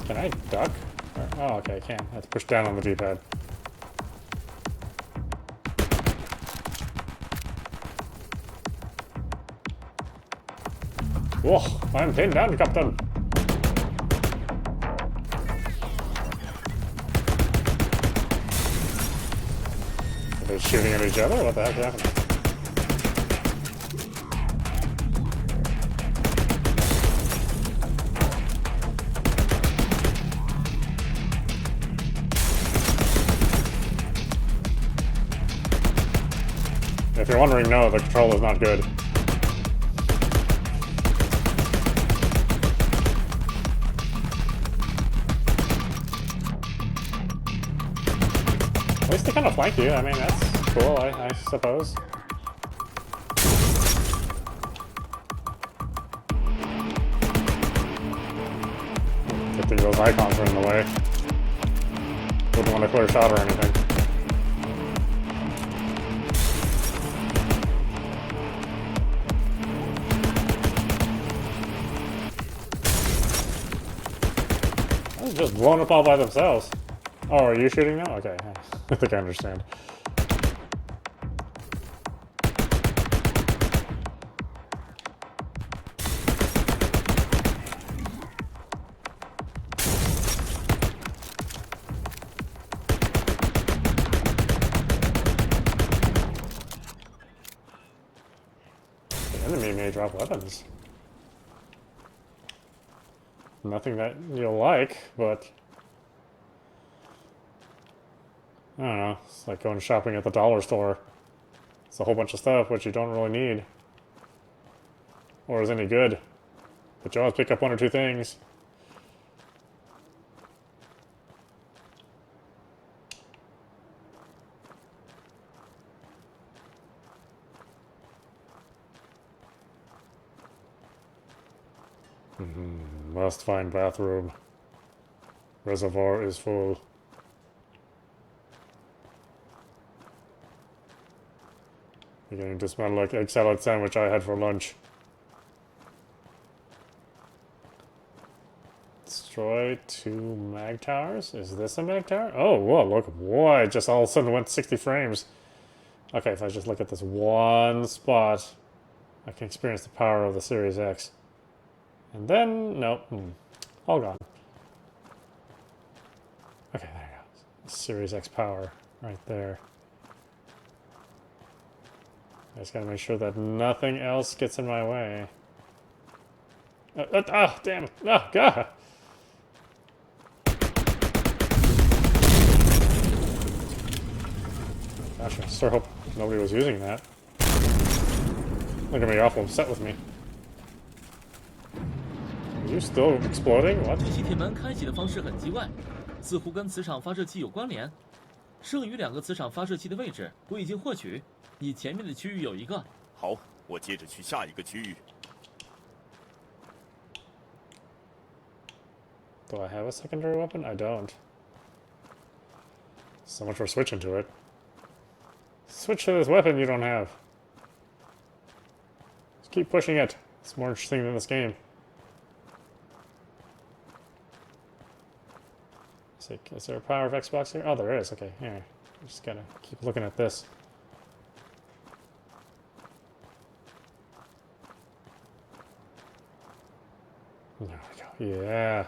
Can I duck? Oh, okay, I can. I have to push down on the D-pad. Whoa, I'm pinned down, Captain. Are they shooting at each other? What the heck happened? If you're wondering, no, the control is not good. At least they kind of flank you. I mean, that's cool, I suppose. Good thing those icons are in the way. Wouldn't want a clear shot or anything. Just blown up all by themselves. Oh, are you shooting now? Okay, I think I understand. The enemy may drop weapons. Nothing that you'll like, but I don't know. It's like going shopping at the dollar store. It's a whole bunch of stuff which you don't really need or is any good, but you always pick up one or two things. Must find bathroom. Reservoir is full. Beginning to smell like egg salad sandwich I had for lunch. Destroy 2 mag towers? Is this a mag tower? Oh, whoa, look. Whoa, it just all of a sudden went 60 frames. Okay, if I just look at this one spot, I can experience the power of the Series X. And then, nope, all gone. Okay, there you go. Series X power right there. I just gotta make sure that nothing else gets in my way. Damn it. Oh, God. Gosh, I sure hope nobody was using that. They're gonna be awful upset with me. Are you still exploding? What? 这些铁门开启的方式很奇怪，似乎跟磁场发射器有关联。剩余2个磁场发射器的位置我已经获取，你前面的区域有一个。好，我接着去下一个区域。Do I have a secondary weapon? I don't. So much for switching to it. Switch to this weapon you don't have. Just keep pushing it. It's more interesting than this game. Is there a power of Xbox here? Oh, there is. Okay, here. Just gotta keep looking at this. There we go. Yeah.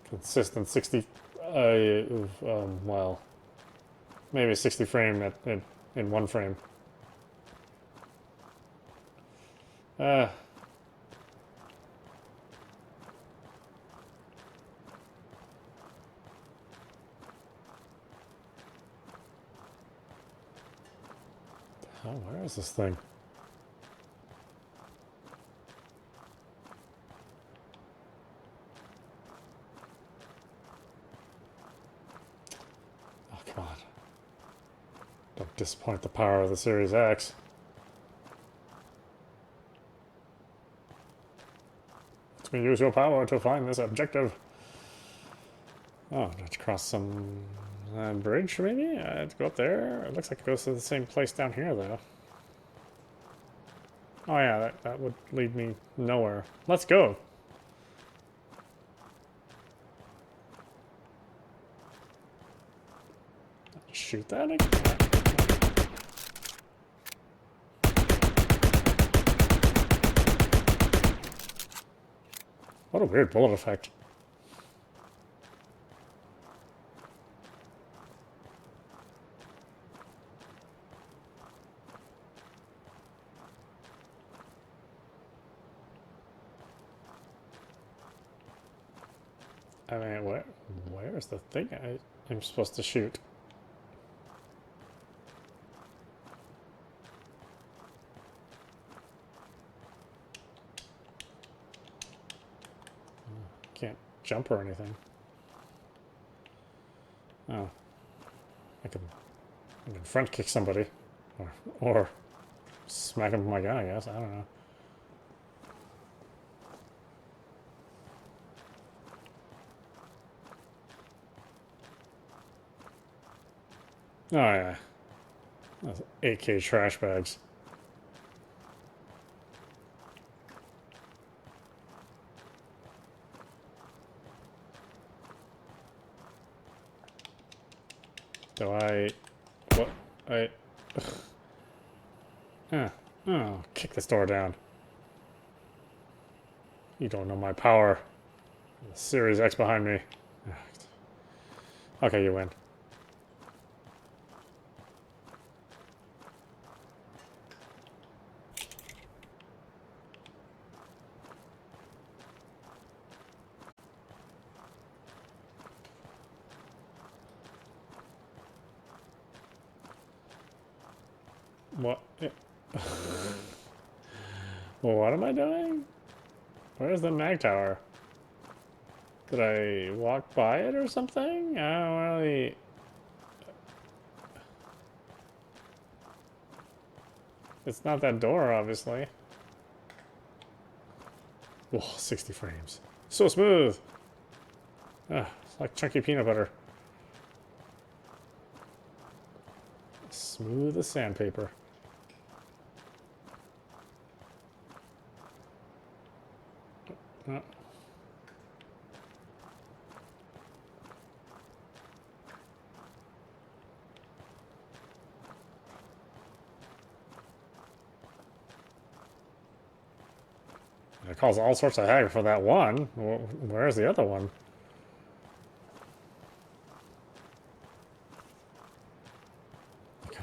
Consistent 60. Well, maybe 60 frame in one frame. Oh, where is this thing? Oh, come on. Don't disappoint the power of the Series X. Let me use your power to find this objective. Oh, let's cross some bridge, maybe? To go up there? It looks like it goes to the same place down here, though. Oh yeah, that would lead me nowhere. Let's go. Shoot that again? What a weird bullet effect. I mean, where's the thing I'm supposed to shoot? Can't jump or anything. Oh. I can front kick somebody. Or smack him with my gun, I guess. I don't know. Oh yeah. Those AK trash bags. Oh, kick this door down. You don't know my power. The Series X behind me. Okay, you win. What? Well, what am I doing? Where's the mag tower? Did I walk by it or something? I don't really... It's not that door, obviously. Whoa, 60 frames. So smooth! It's like chunky peanut butter. Smooth as sandpaper. It calls all sorts of heck for that one. Where's the other one?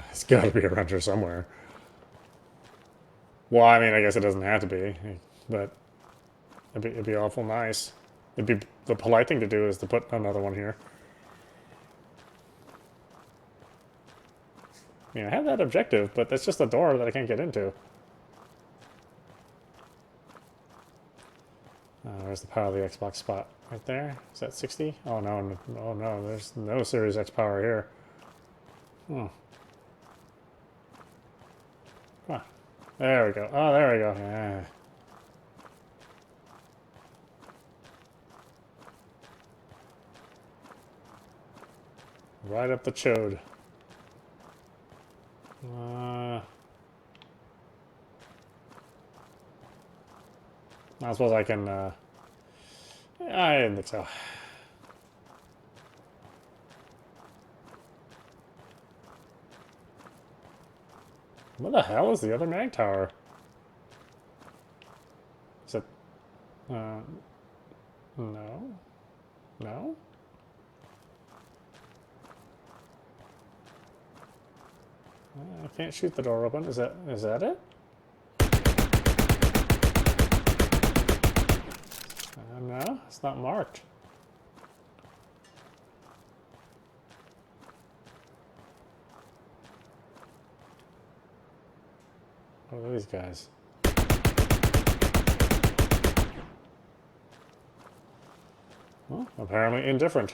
It's got to be around here somewhere. Well, I mean, I guess it doesn't have to be, but it'd be awful nice. The polite thing to do is to put another one here. I mean, I have that objective, but that's just a door that I can't get into. There's the power of the Xbox spot right there. Is that 60? Oh no, oh no, there's no Series X power here. Oh. Come on. There we go. Oh, there we go. Yeah. Right up the chode. I suppose I can, I didn't think so. What the hell is the other mag tower? Is it, no? No? I can't shoot the door open. Is that it? No, it's not marked. What are these guys? Well, apparently indifferent.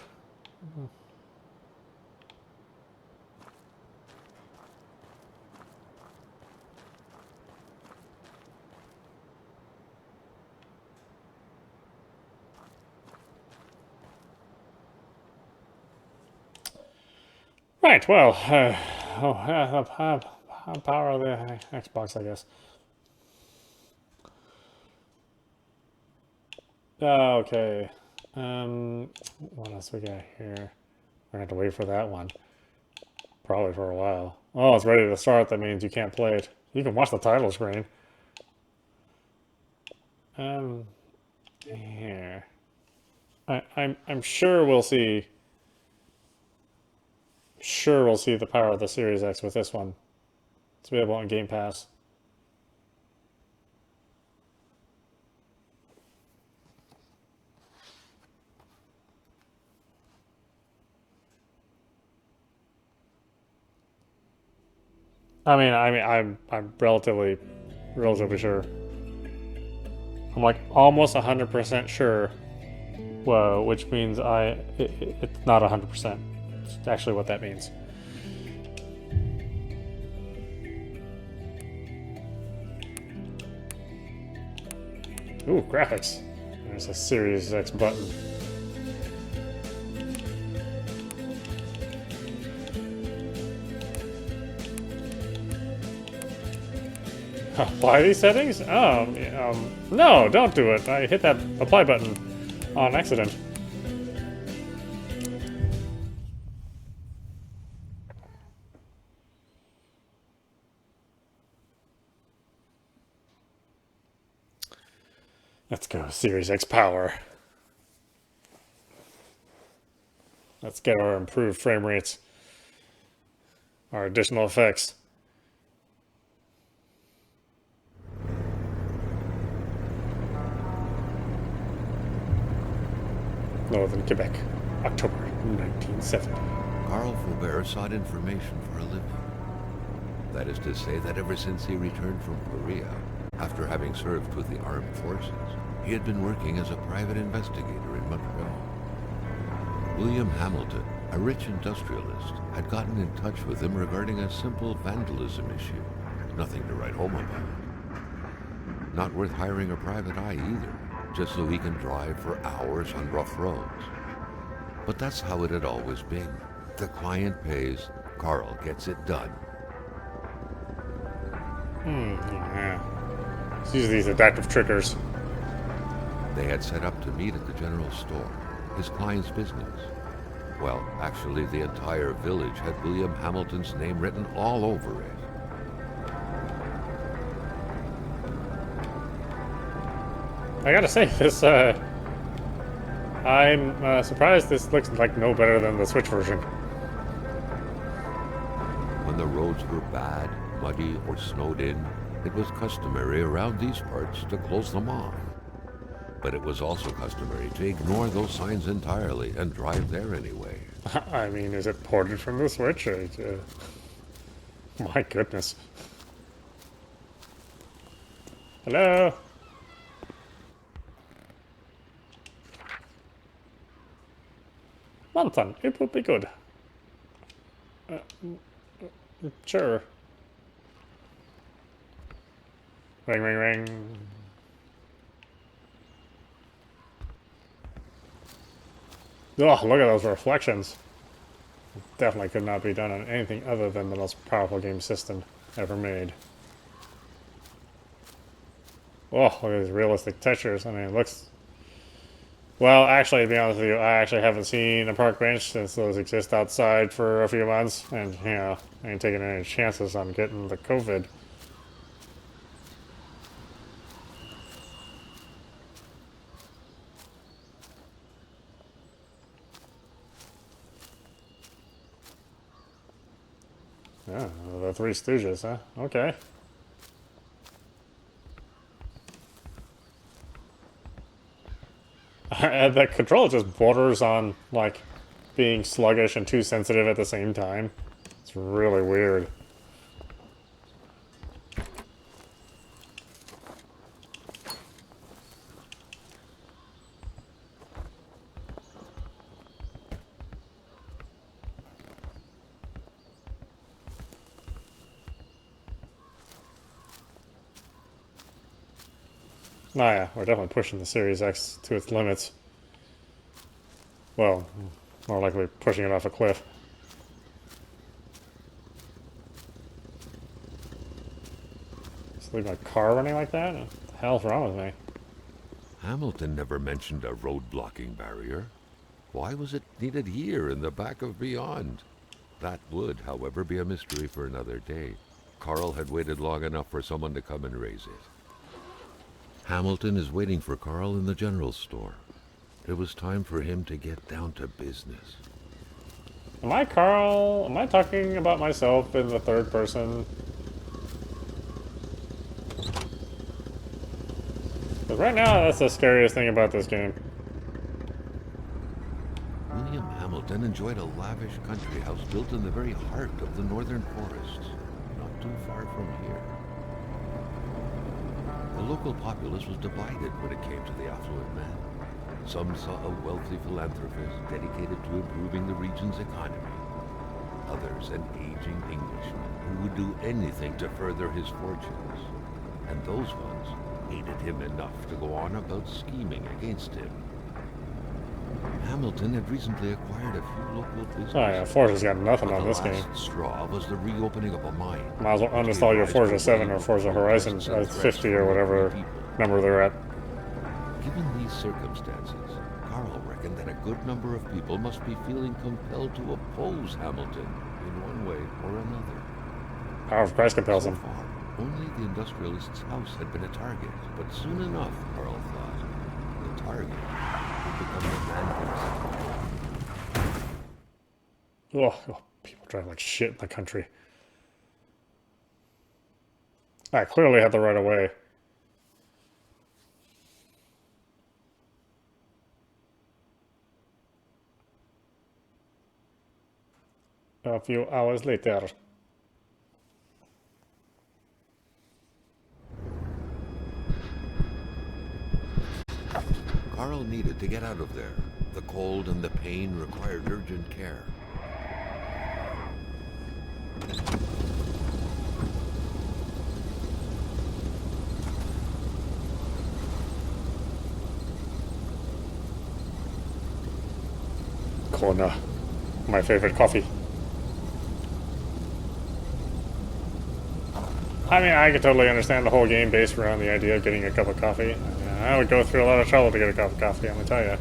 Right, well, power the Xbox, I guess. Okay. What else we got here? We're gonna have to wait for that one. Probably for a while. Oh, it's ready to start. That means you can't play it. You can watch the title screen. Here. I'm sure we'll see. Sure, we'll see the power of the Series X with this one. It's available on Game Pass. I'm relatively sure. I'm like almost 100% sure. Whoa, which means it's not 100%. It's actually what that means. Ooh, graphics. There's a Series X button. Apply these settings? No, don't do it. I hit that apply button on accident. Let's go, Series X power. Let's get our improved frame rates. Our additional effects. Northern Quebec, October 1970. Carl Faubert sought information for a living. That is to say that ever since he returned from Korea, after having served with the armed forces, he had been working as a private investigator in Montreal. William Hamilton, a rich industrialist, had gotten in touch with him regarding a simple vandalism issue. Nothing to write home about. Not worth hiring a private eye either, just so he can drive for hours on rough roads. But that's how it had always been. The client pays, Carl gets it done. Yeah. It's usually these adaptive triggers. They had set up to meet at the general store, his client's business. Well, actually, the entire village had William Hamilton's name written all over it. I gotta say, this, I'm surprised this looks like no better than the Switch version. When the roads were bad, muddy, or snowed in, it was customary around these parts to close them off. But it was also customary to ignore those signs entirely and drive there anyway. I mean, is it ported from the Switch? My goodness. Hello? Mountain, it would be good. Sure. Ring, ring, ring. Oh, look at those reflections. definitely could not be done on anything other than the most powerful game system ever made. Oh, look at these realistic textures. I mean, it looks... Well, actually, to be honest with you, I actually haven't seen a park bench since those exist outside for a few months. And, you know, I ain't taking any chances on getting the COVID. Yeah, the Three Stooges, huh? Okay. And the control just borders on, like, being sluggish and too sensitive at the same time. It's really weird. Oh yeah, we're definitely pushing the Series X to its limits. Well, more likely pushing it off a cliff. Just leave my car running like that? What the hell's wrong with me? Hamilton never mentioned a road-blocking barrier. Why was it needed here in the back of Beyond? That would, however, be a mystery for another day. Carl had waited long enough for someone to come and raise it. Hamilton is waiting for Carl in the general store. It was time for him to get down to business. Am I Carl? Am I talking about myself in the third person? Because right now, that's the scariest thing about this game. William Hamilton enjoyed a lavish country house built in the very heart of the northern forests, not too far from here. The local populace was divided when it came to the affluent man. Some saw a wealthy philanthropist dedicated to improving the region's economy. Others an aging Englishman who would do anything to further his fortunes. And those ones hated him enough to go on about scheming against him. Hamilton had recently acquired a few local businesses. Oh yeah, Forza's got nothing But on this the game. last straw was the reopening of a mine. Might as well uninstall your Forza 7 or Forza Horizon 50 or whatever number they're at. Given these circumstances, Carl reckoned that a good number of people must be feeling compelled to oppose Hamilton in one way or another. Power of Christ compels So him. far, only the industrialist's house had been a target, but soon enough, Carl thought, the target would become the man himself. Oh, people drive like shit in the country. I clearly had the right of way. A few hours later. Carl needed to get out of there. The cold and the pain required urgent care. Kona. My favorite coffee. I mean, I could totally understand the whole game based around the idea of getting a cup of coffee. I would go through a lot of trouble to get a cup of coffee, I'm gonna tell you.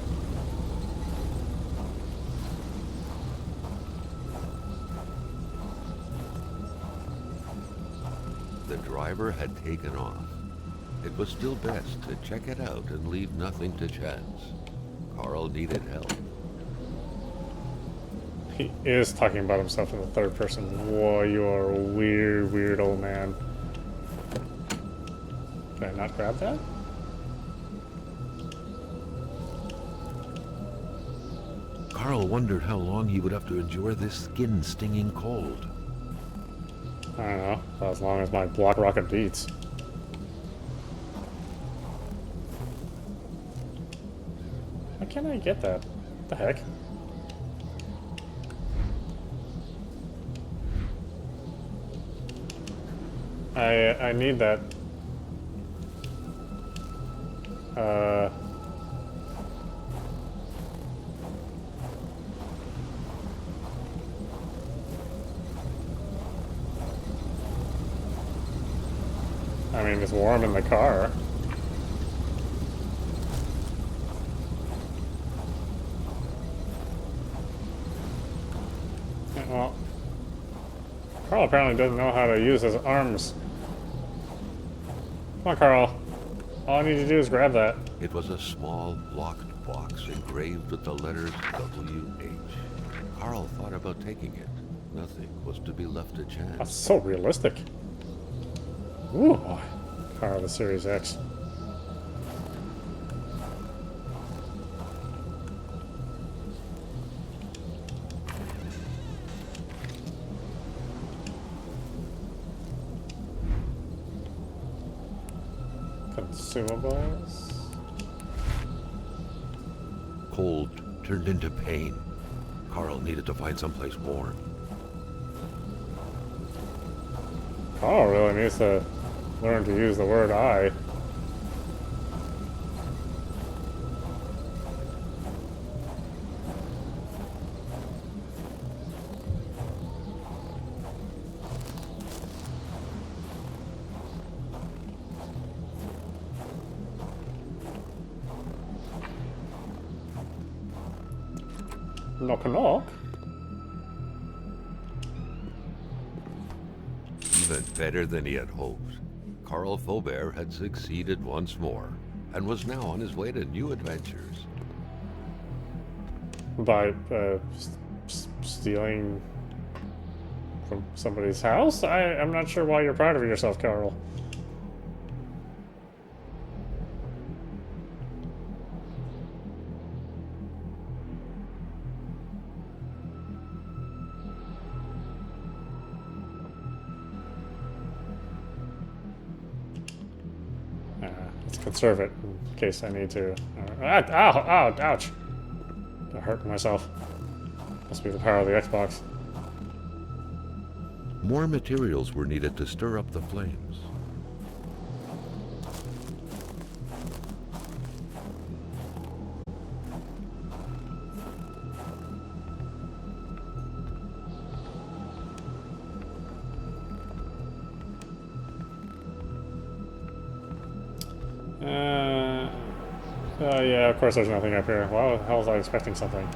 The driver had taken off. It was still best to check it out and leave nothing to chance. Carl needed help. He is talking about himself in the third person. Whoa, you are a weird, weird old man. Did I not grab that? Carl wondered how long he would have to endure this skin-stinging cold. I don't know. As long as my block rocket beats. How can I get that? What the heck? I need that. I mean, it's warm in the car. Yeah, well, Carl apparently doesn't know how to use his arms. Come on, Carl. All I need to do is grab that. It was a small, locked box engraved with the letters WH. Carl thought about taking it. Nothing was to be left to That's chance. so realistic. Ooh, boy. Carl the Series X. Consumables. Cold turned into pain. Carl needed to find someplace warm. Carl really needs to learn to use the word I. Knock knock. Even better than he had hoped. Carl Faubert had succeeded once more and was now on his way to new adventures. By stealing from somebody's house? I'm not sure why you're proud of yourself, Carl. Let's conserve it in case I need to. Ow, ouch. I hurt myself. Must be the power of the Xbox. More materials were needed to stir up the flames. Yeah, of course there's nothing up here. Why the hell was I expecting something?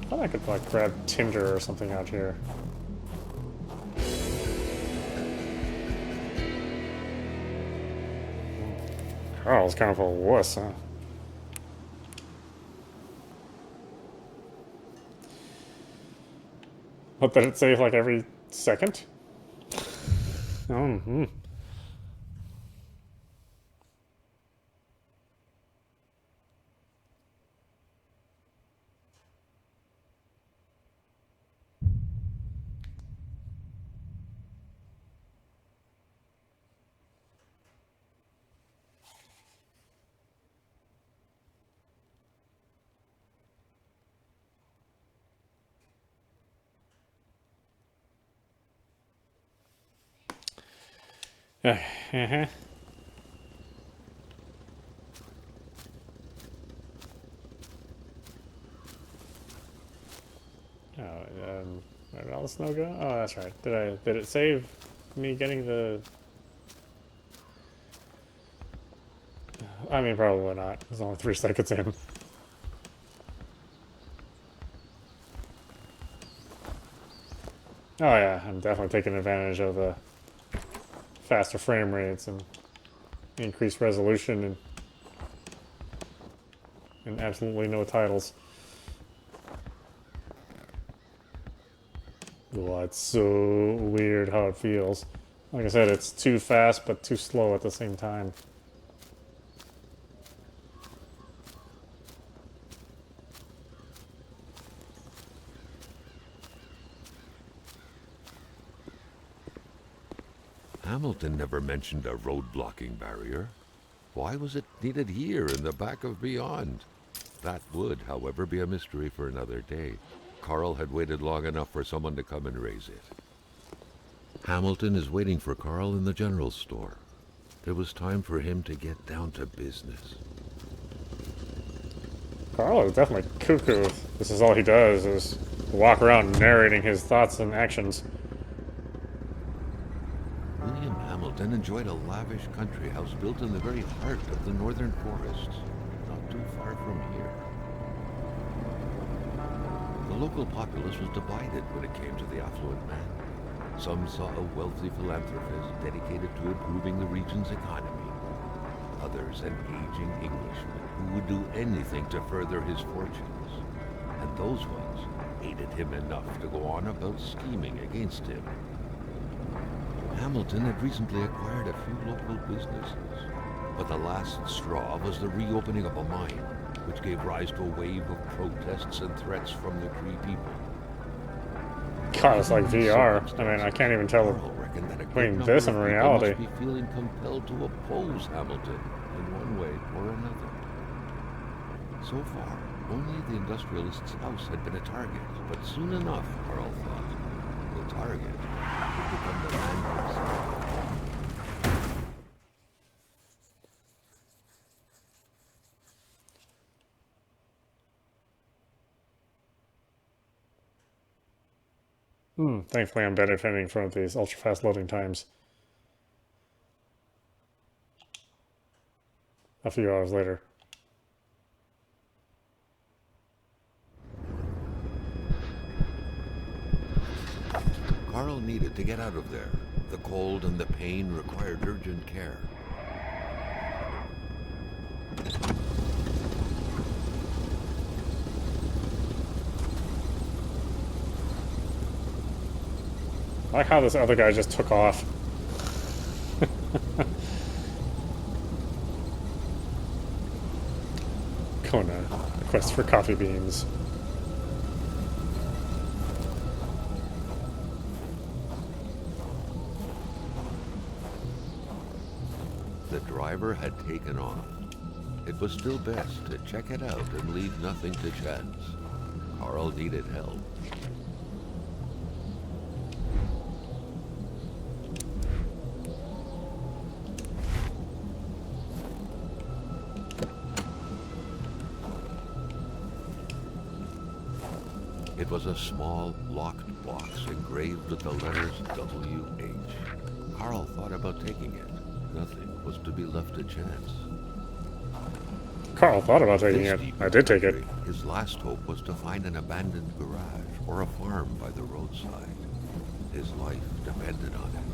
I thought I could, like, grab tinder or something out here. Carl's kind of a wuss, huh? Hope that it saves like every second. Oh, uh-huh. Where did all the snow go? Oh, that's right. Did it save me getting the... I mean, probably not. It was only 3 seconds in. Oh yeah, I'm definitely taking advantage of the faster frame rates and increased resolution and absolutely no titles. Oh, it's so weird how it feels. Like I said, it's too fast but too slow at the same time. Hamilton never mentioned a road blocking barrier. Why was it needed here in the back of Beyond? That would, however, be a mystery for another day. Carl had waited long enough for someone to come and raise it. Hamilton is waiting for Carl in the general store. It was time for him to get down to business. Carl is definitely cuckoo. This is all he does, is walk around narrating his thoughts and actions. William Hamilton enjoyed a lavish country house built in the very heart of the northern forests, not too far from here. The local populace was divided when it came to the affluent man. Some saw a wealthy philanthropist dedicated to improving the region's economy. Others an aging Englishman who would do anything to further his fortunes. And those ones hated him enough to go on about scheming against him. Hamilton had recently acquired a few local businesses, but the last straw was the reopening of a mine, which gave rise to a wave of protests and threats from the Cree people. God, it's like VR. I mean, I can't even tell between this and reality. Must be feeling compelled to oppose Hamilton in one way or another. So far, only the industrialist's house had been a target, but soon enough, Carl thought, the target would become the man himself. Thankfully I'm benefiting from these ultra-fast loading times. A few hours later. Carl needed to get out of there. The cold and the pain required urgent care. I like how this other guy just took off. Kona, quest for coffee beans. The driver had taken off. It was still best to check it out and leave nothing to chance. Carl needed help. It was a small, locked box engraved with the letters W.H. Carl thought about taking it. Nothing was to be left to chance. Carl thought about taking it. I did take it. His last hope was to find an abandoned garage or a farm by the roadside. His life depended on it.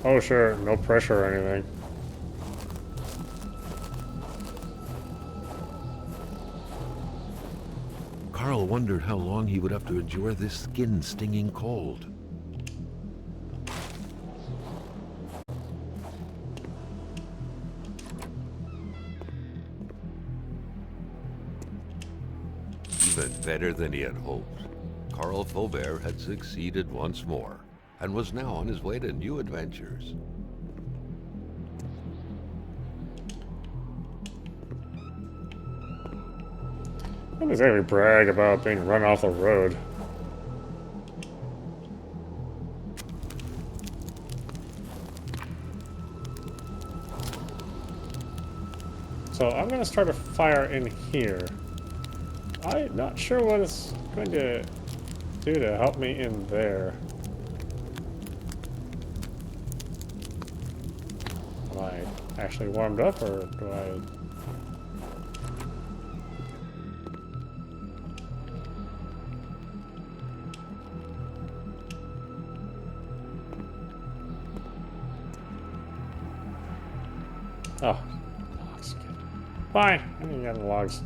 Oh sure, no pressure or anything. Carl wondered how long he would have to endure this skin-stinging cold. Even better than he had hoped. Carl Faubert had succeeded once more, and was now on his way to new adventures. I don't exactly brag about being run off the road. So I'm going to start a fire in here. I'm not sure what it's going to do to help me in there. Am I actually warmed up, or do I... Oh, logs. Fine, I didn't get the logs.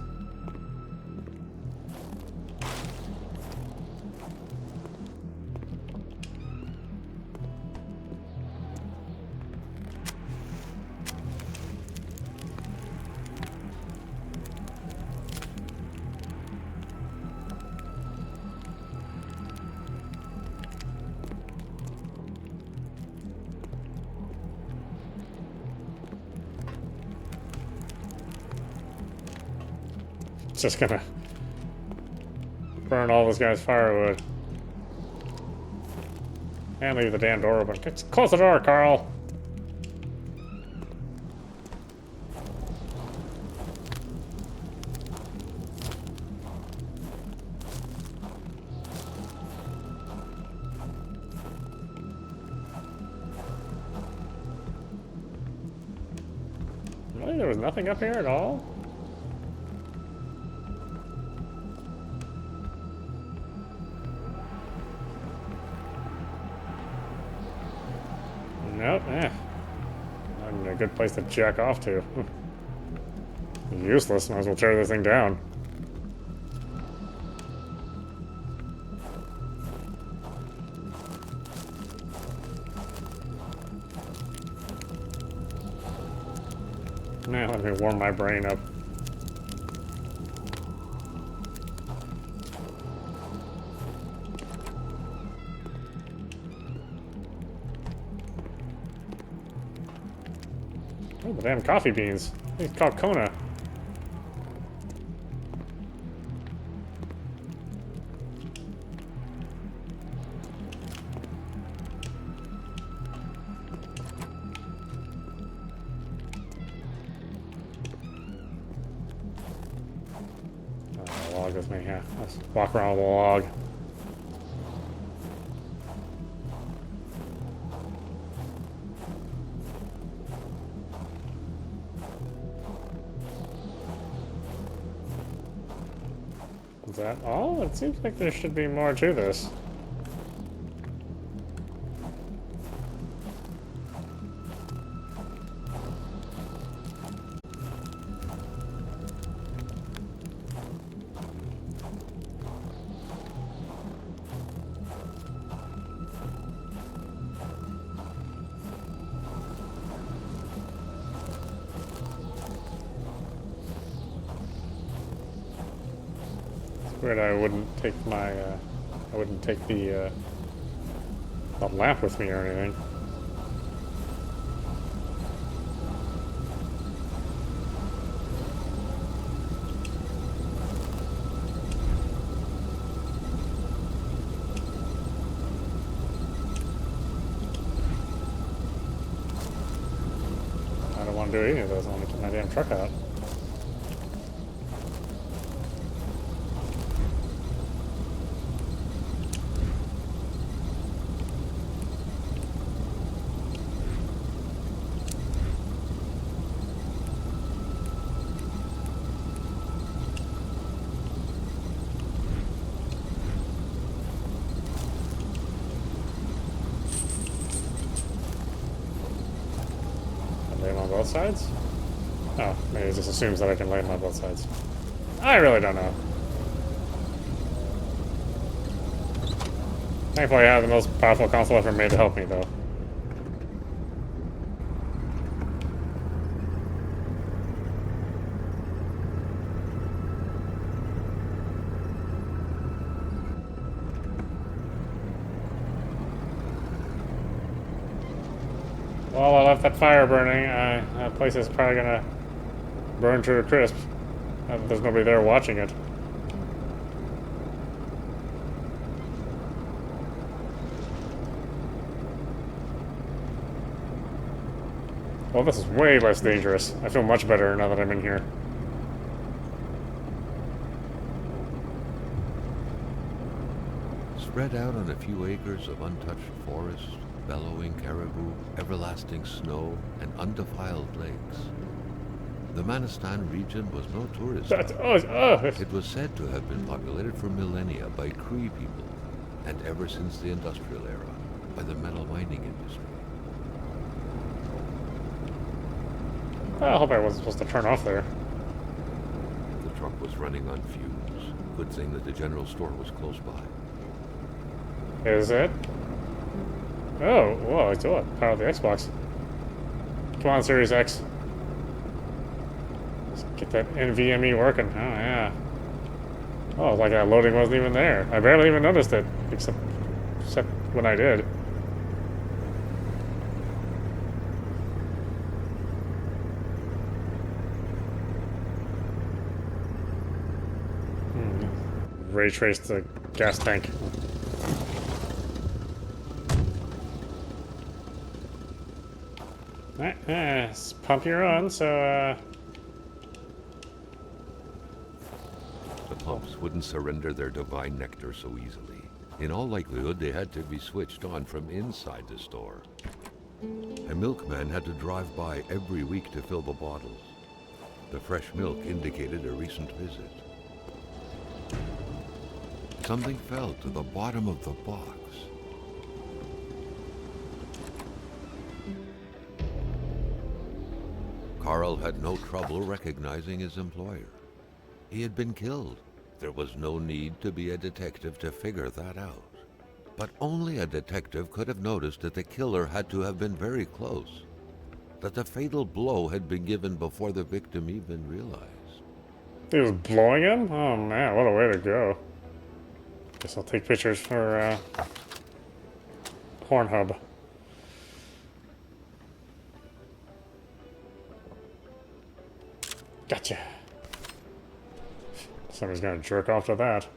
just gonna burn all this guy's firewood. And leave the damn door open. Close the door, Carl! Really? There was nothing up here at all? Nope, not even a good place to jack off to. Useless, might as well tear this thing down. Nah, let me warm my brain up. Oh, the damn coffee beans. It's called Kona. Oh, log with me, yeah. Let's walk around with the log. Is that all? It seems like there should be more to this. Weird, I wouldn't take my, I wouldn't take the lamp with me or anything. I don't want to do any of those. I want to get my damn truck out. Lay them on both sides? Oh, maybe it just assumes that I can lay them on both sides. I really don't know. Thankfully, I have the most powerful console ever made to help me, though. Well, I left that fire burning. That place is probably gonna burn to a crisp. There's nobody there watching it. Well, this is way less dangerous. I feel much better now that I'm in here. Spread out on a few acres of untouched forest, bellowing caribou, everlasting snow, and undefiled lakes. The Manistan region was no tourist hub. It was said to have been populated for millennia by Cree people, and ever since the industrial era, by the metal mining industry. I hope I wasn't supposed to turn off there. The truck was running on fumes. Good thing that the general store was close by. Is it? Oh, whoa, it's what? Power of the Xbox. Come on, Series X. Let's get that NVMe working. Oh, yeah. Oh, like that loading wasn't even there. I barely even noticed it, except when I did. ray trace the gas tank. Alright, let's pump your own, so, The pumps wouldn't surrender their divine nectar so easily. In all likelihood, they had to be switched on from inside the store. A milkman had to drive by every week to fill the bottles. The fresh milk indicated a recent visit. Something fell to the bottom of the box. Carl had no trouble recognizing his employer. He had been killed. There was no need to be a detective to figure that out. But only a detective could have noticed that the killer had to have been very close, that the fatal blow had been given before the victim even realized. he was blowing him? Oh man, what a way to go. Guess I'll take pictures for, Pornhub. Gotcha. Somebody's gonna jerk off to that.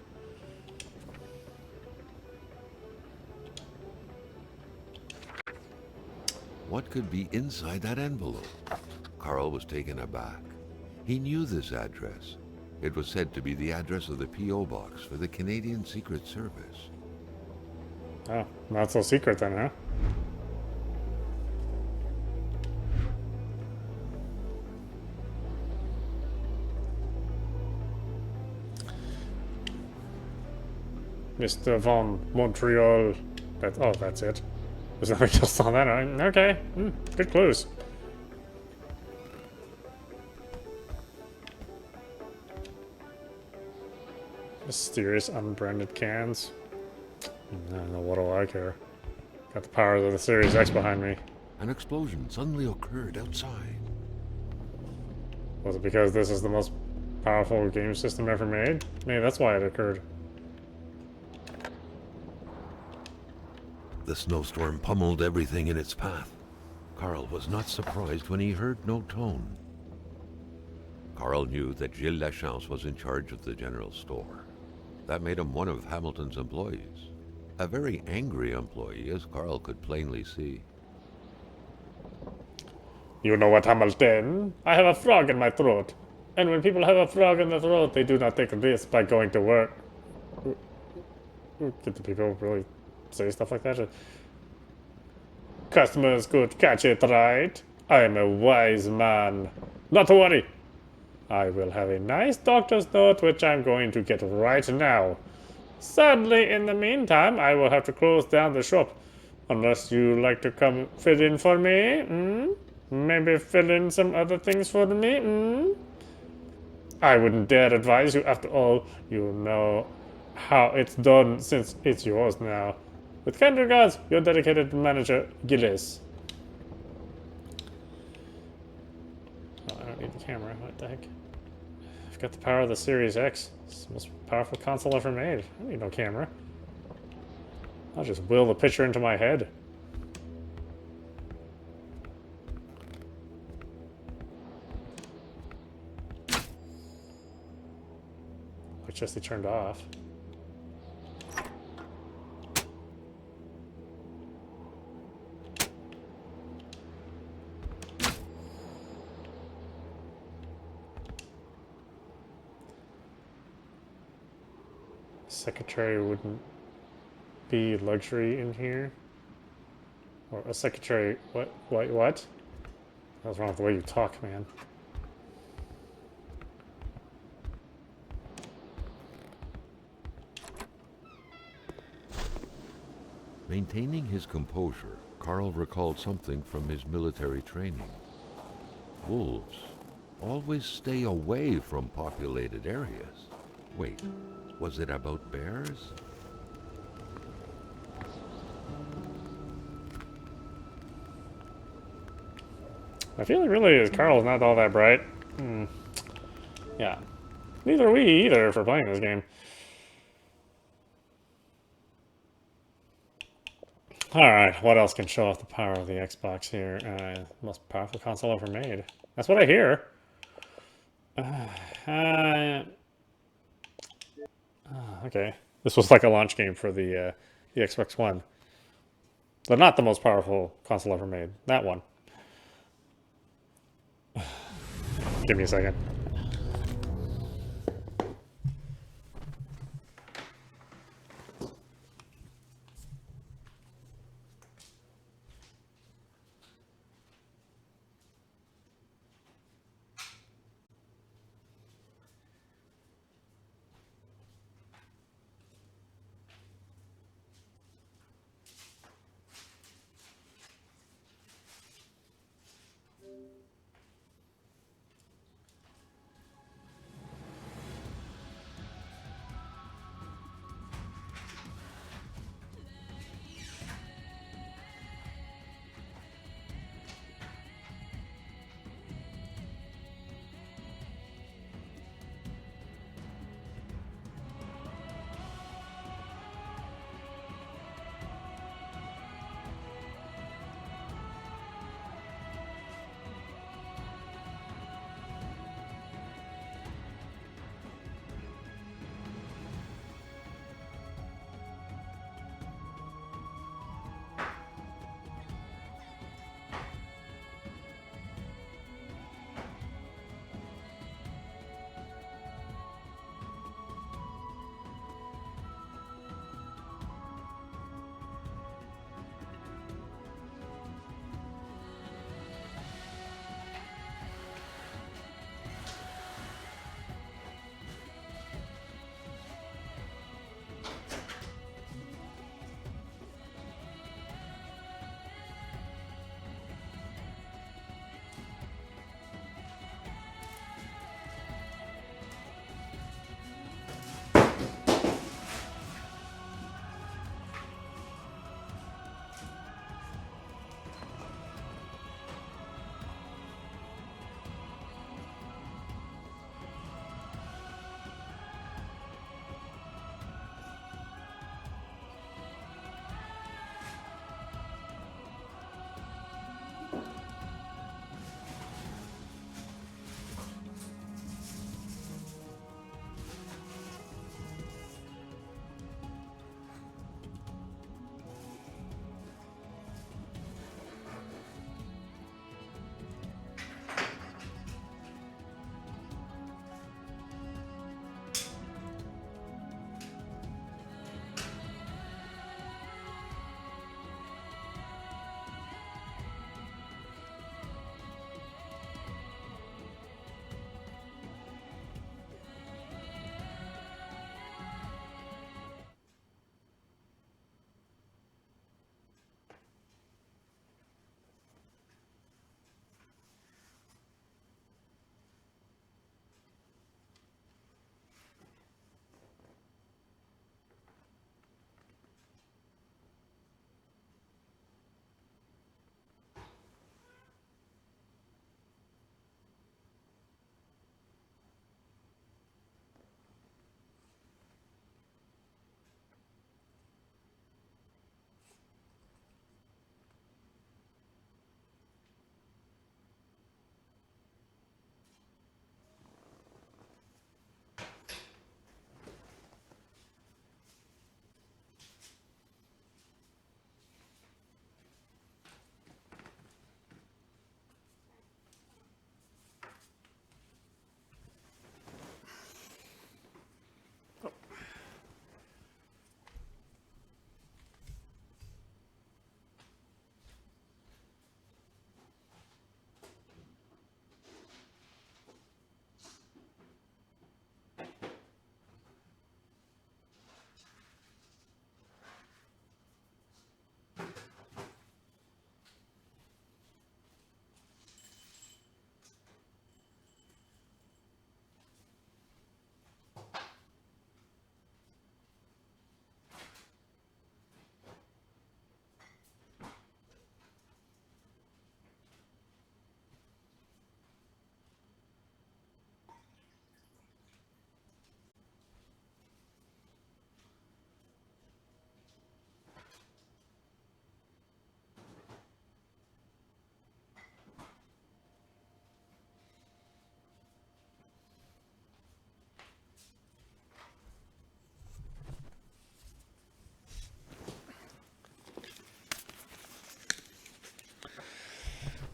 What could be inside that envelope? Carl was taken aback. He knew this address. It was said to be the address of the P.O. box for the Canadian Secret Service. Oh, not so secret then, huh? Mr. Von Montreal. Oh, that's it. There's nothing else on that. Okay, good clues. Mysterious unbranded cans. I don't know, what do I care? Got the powers of the Series X behind me. An explosion suddenly occurred outside. Was it because this is the most powerful game system ever made? Maybe that's why it occurred. The snowstorm pummeled everything in its path. Carl was not surprised when he heard no tone. Carl knew that Gilles Lachance was in charge of the general store. That made him one of Hamilton's employees. A very angry employee, as Carl could plainly see. You know what, Hamilton? I have a frog in my throat. And when people have a frog in their throat, they do not take a risk by going to work. Did the people really say stuff like that? Customers could catch it, right? I am a wise man. Not to worry. I will have a nice doctor's note, which I'm going to get right now. Sadly, in the meantime, I will have to close down the shop. Unless you like to come fill in for me, Maybe fill in some other things for me, I wouldn't dare advise you. After all, you know how it's done since it's yours now. With kind regards, your dedicated manager, Gilles. Oh, I don't need the camera. What the heck? I've got the power of the Series X. It's the most powerful console ever made. I don't need no camera. I'll just will the picture into my head. Which just they turned off. Secretary wouldn't be luxury in here. Or a secretary, what? What's wrong with the way you talk, man? Maintaining his composure, Carl recalled something from his military training. Wolves always stay away from populated areas. Wait, was it about bears? I feel like really Carl's not all that bright. Yeah. Neither are we either for playing this game. Alright, what else can show off the power of the Xbox here? Most powerful console ever made. That's what I hear. Okay, this was like a launch game for the Xbox One. But not the most powerful console ever made. That one. Give me a second.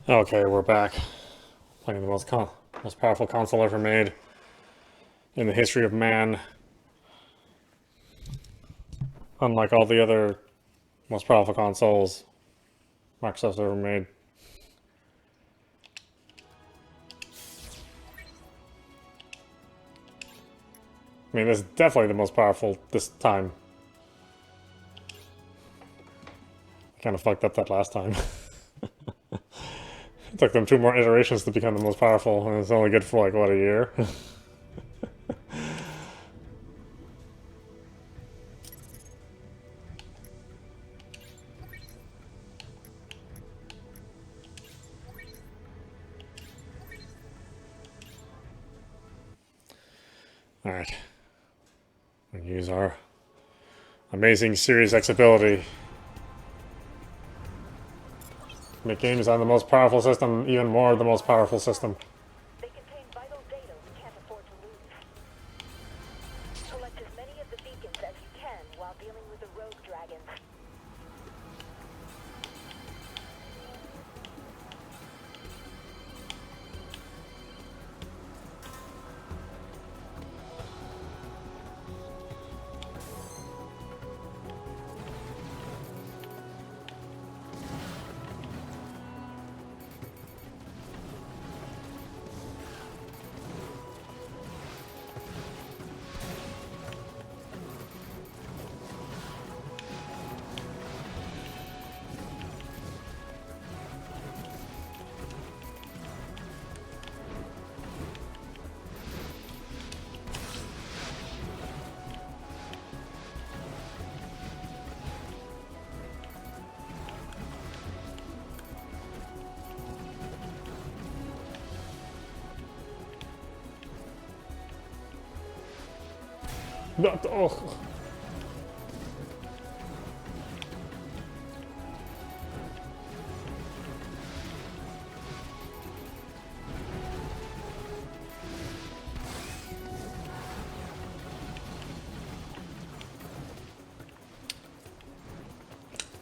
Okay, we're back. Playing the most powerful console ever made in the history of man. Unlike all the other most powerful consoles Microsoft's ever made. I mean, this is definitely the most powerful this time. I kind of fucked up that last time. It took them 2 more iterations to become the most powerful, and it's only good for like, what, a year? Alright. We'll use our amazing Series X ability. Make games on the most powerful system even more the most powerful system. They contain vital data we can't afford to lose. Select as many of the beacons as you can while dealing with the rogue dragons. Oh.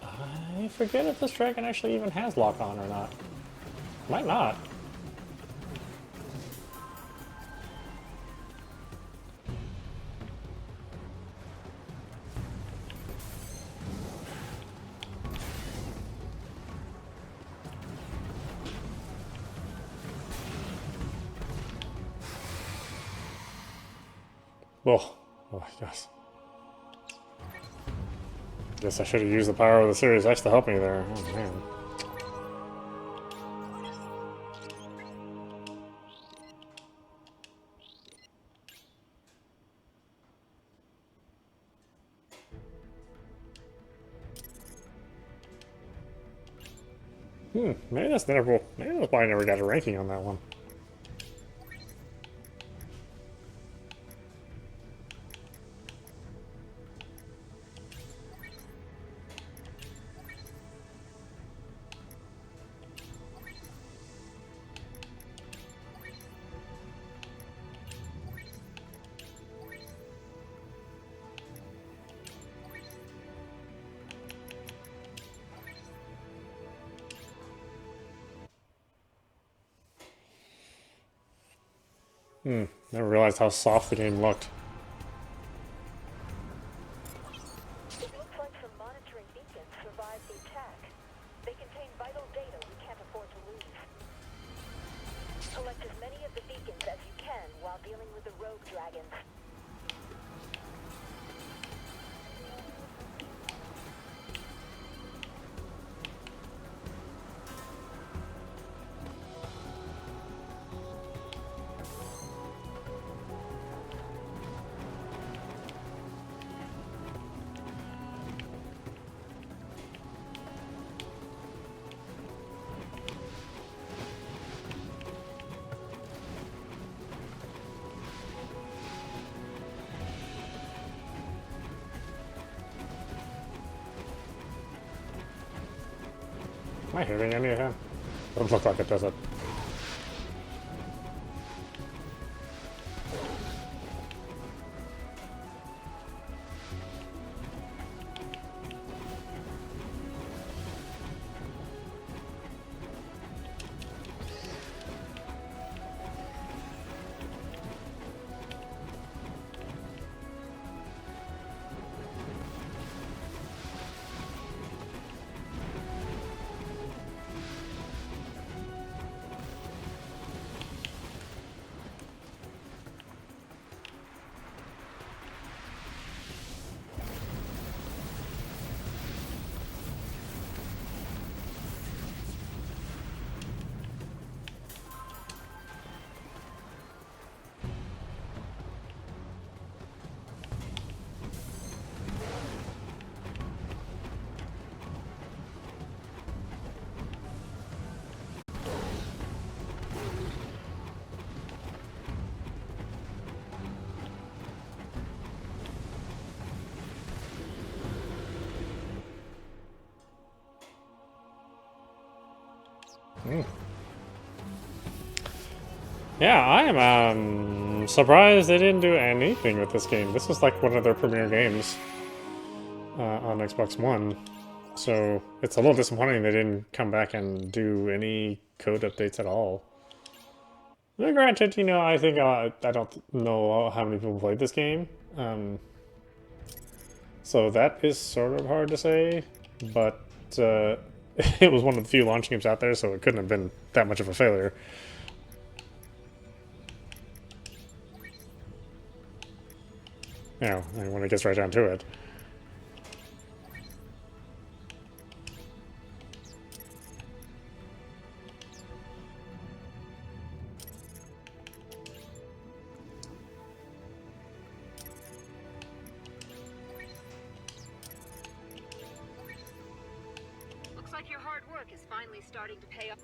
I forget if this dragon actually even has lock on or not. Might not. Oh, yes. Guess I should have used the power of the Series X to help me there. Oh, man. Maybe that's why I never got a ranking on that one. Never realized how soft the game looked. It looks like some monitoring beacons survived the attack. They contain vital data we can't afford to lose. Select as many of the beacons as you can while dealing with the rogue dragons. Am I hitting any of him? Doesn't look like it, does it? Yeah, I am surprised they didn't do anything with this game. This is like one of their premier games on Xbox One. So it's a little disappointing they didn't come back and do any code updates at all. Now, granted, you know, I think I don't know how many people played this game. So that is sort of hard to say, but it was one of the few launch games out there, so it couldn't have been that much of a failure. You know, when it gets right down to it. Looks like your hard work is finally starting to pay off.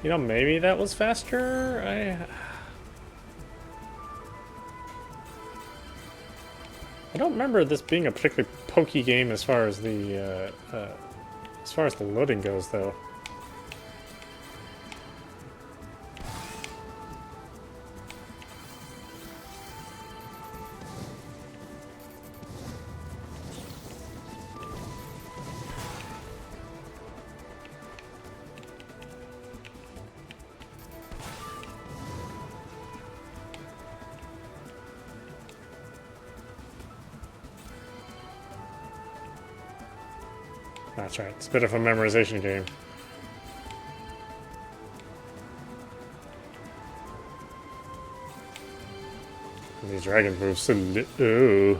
You know, maybe that was faster? I don't remember this being a particularly pokey game as far as the loading goes, though. That's right. It's a bit of a memorization game. And these dragons move so oh.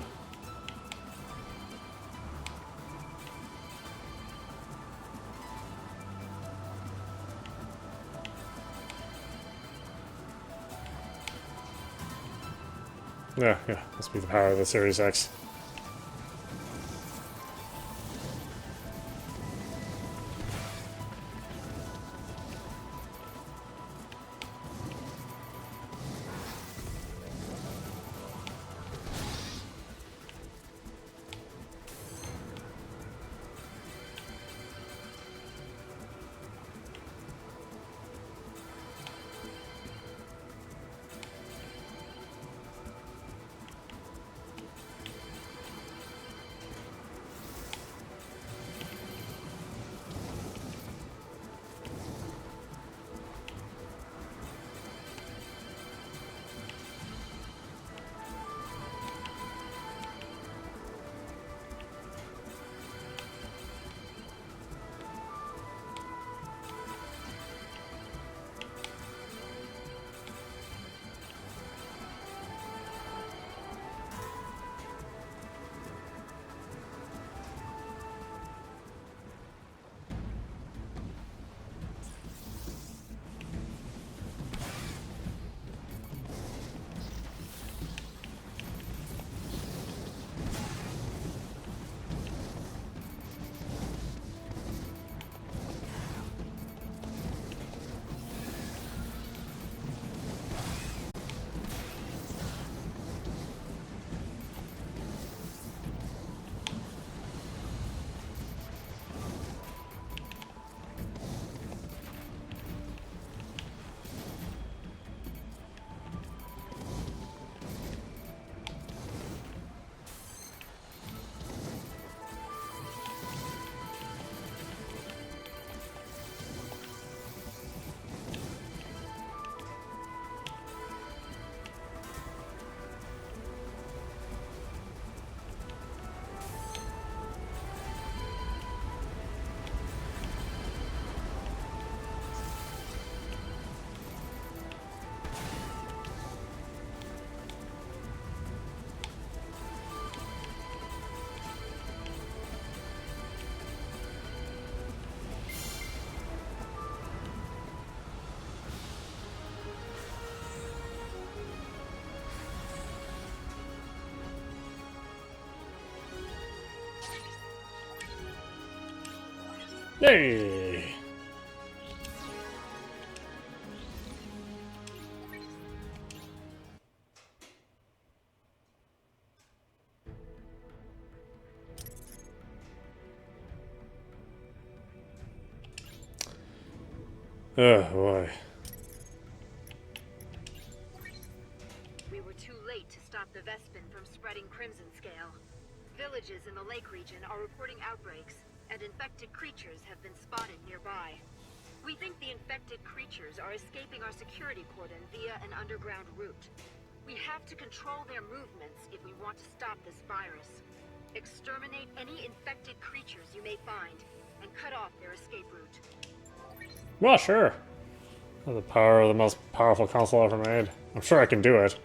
Yeah, must be the power of the Series X. Hey! Oh boy. We were too late to stop the Vespin from spreading Crimson Scale. Villages in the lake region are reporting outbreaks, and infected creatures have been spotted nearby. We think the infected creatures are escaping our security cordon via an underground route. We have to control their movements if we want to stop this virus. Exterminate any infected creatures you may find, and cut off their escape route. Well, sure. The power of the most powerful console ever made. I'm sure I can do it.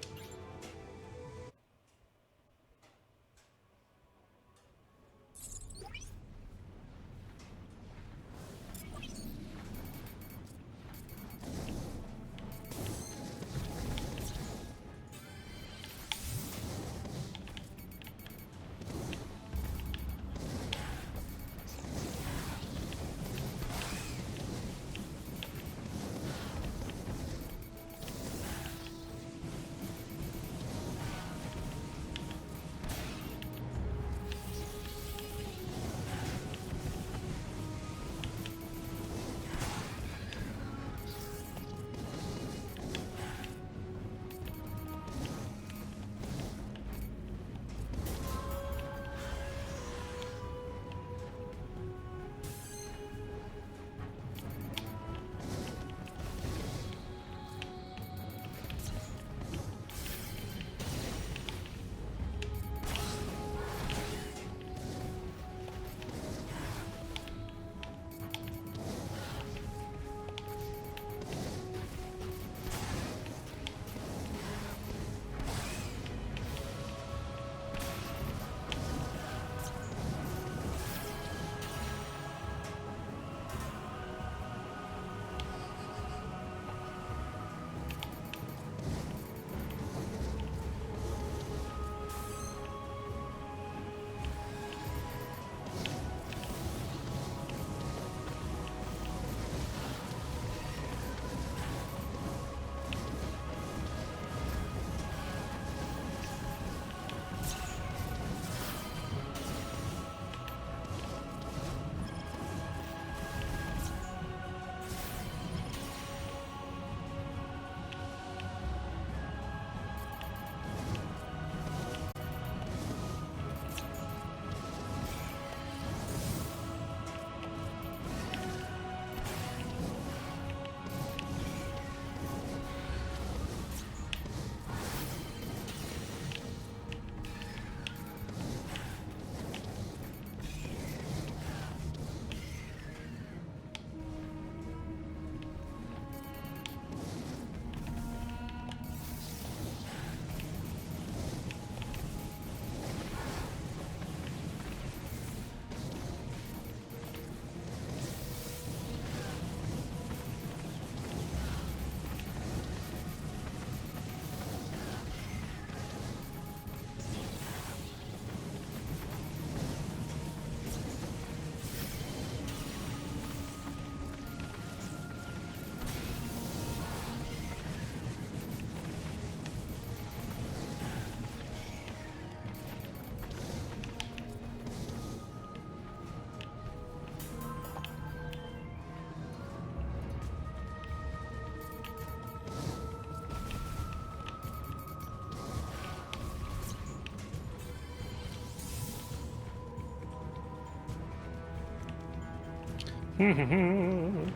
The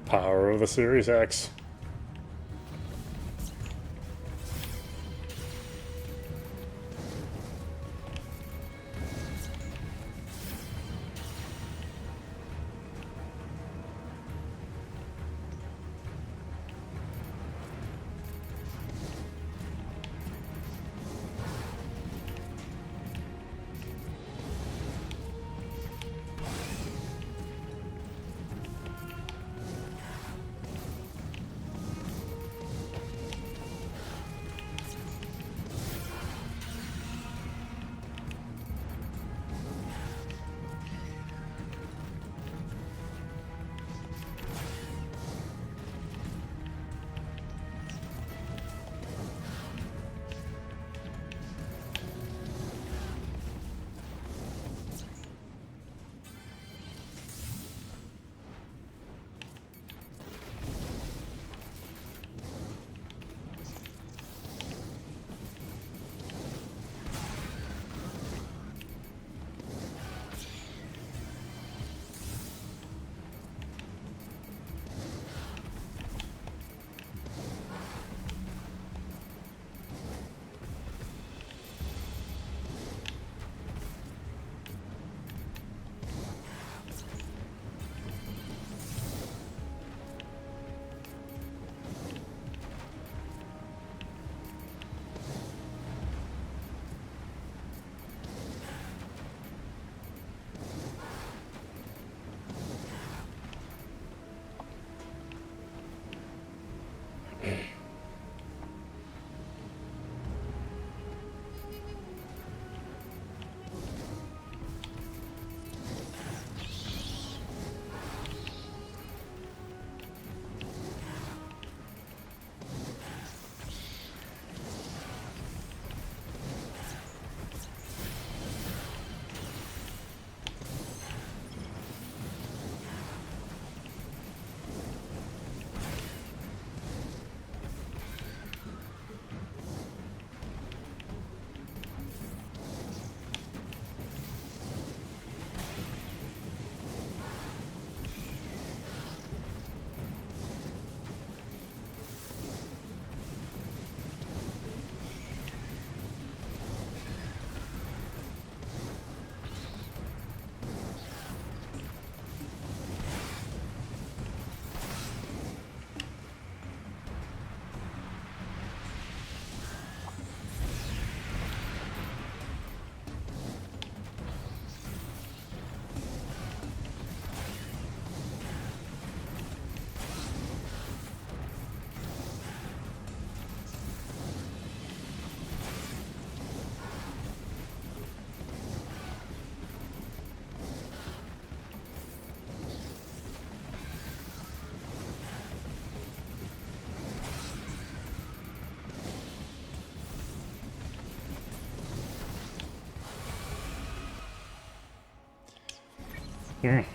power of the Series X.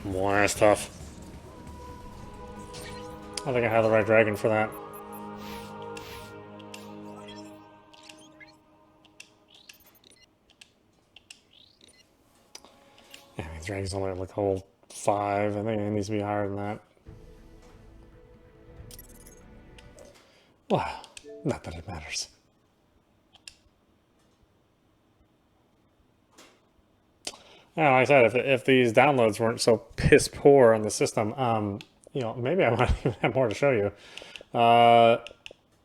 More stuff. I think I have the right dragon for that. Yeah, these dragons only have like level 5. I think it needs to be higher than that. Well, not that it matters. Yeah, like I said, if these downloads weren't so piss poor on the system, you know, maybe I might even have more to show you.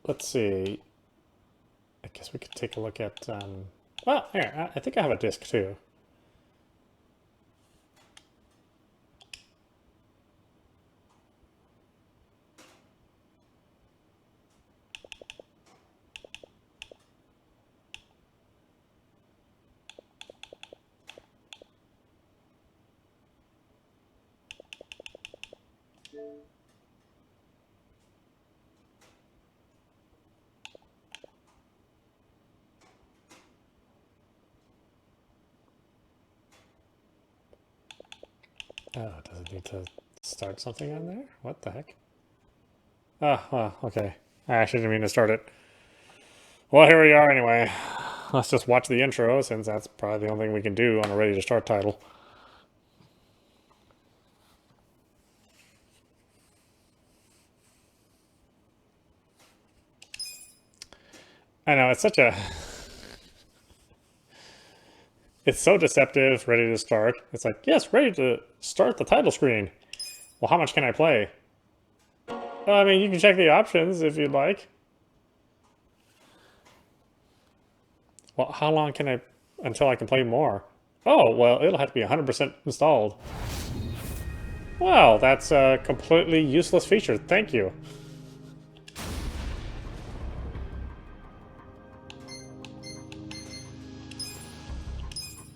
Let's see. I guess we could take a look at. Well, here, I think I have a disc too. Oh, does it need to start something on there? What the heck? Oh, well, okay. I actually didn't mean to start it. Well, here we are anyway. Let's just watch the intro, since that's probably the only thing we can do on a ready to start title. I know, it's such a... It's so deceptive, ready to start. It's like, yes, ready to start the title screen. Well, how much can I play? Well, I mean, you can check the options if you'd like. Well, how long can I... until I can play more? Oh, well, it'll have to be 100% installed. Well, that's a completely useless feature. Thank you.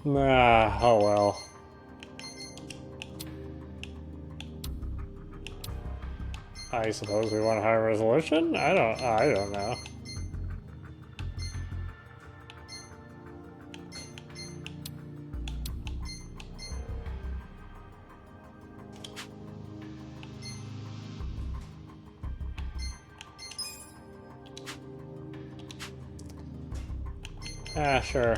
Nah, oh well. I suppose we want a higher resolution? I don't know. Ah, sure.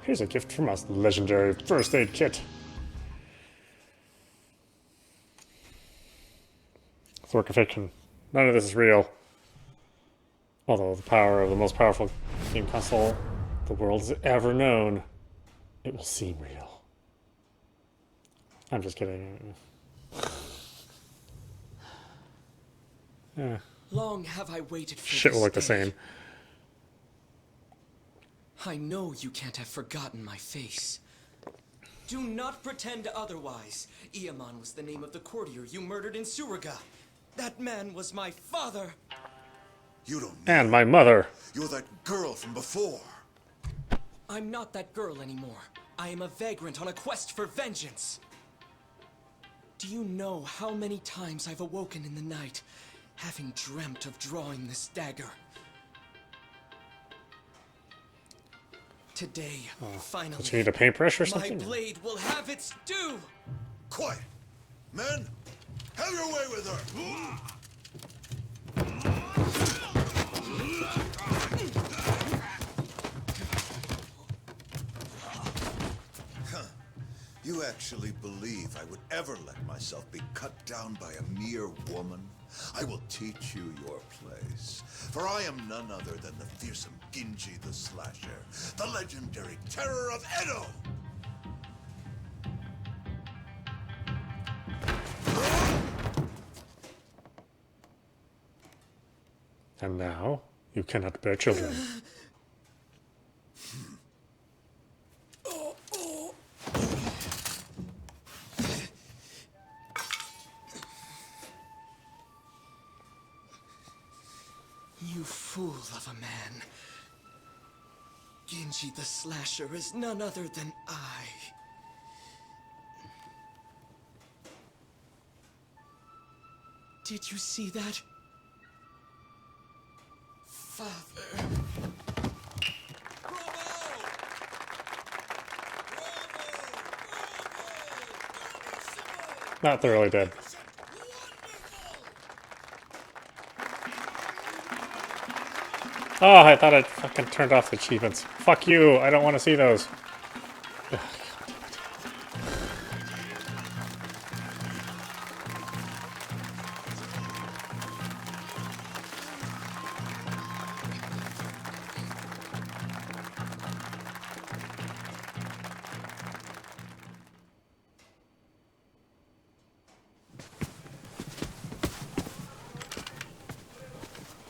Here's a gift from us, legendary first aid kit. It's a work of fiction. None of this is real. Although the power of the most powerful game console the world has ever known, it will seem real. I'm just kidding. Yeah. Long have I waited for Shit will this look the day. same. I know you can't have forgotten my face. Do not pretend otherwise. Iaman was the name of the courtier you murdered in Suriga. That man was my father. You don't And my mother. You're that girl from before. I'm not that girl anymore. I am a vagrant on a quest for vengeance. Do you know how many times I've awoken in the night, having dreamt of drawing this dagger? Today, finally, Did you need a paintbrush or my something? blade will have its due! Quiet! Men, have your way with her! You actually believe I would ever let myself be cut down by a mere woman? I will teach you your place, for I am none other than the fearsome Genji the Slasher, the legendary terror of Edo! And now, you cannot bear children. You fool of a man. Genji the Slasher is none other than I. Did you see that? Father. Not thoroughly dead. Oh, I thought I'd fucking turned off the achievements. Fuck you, I don't want to see those. Ugh.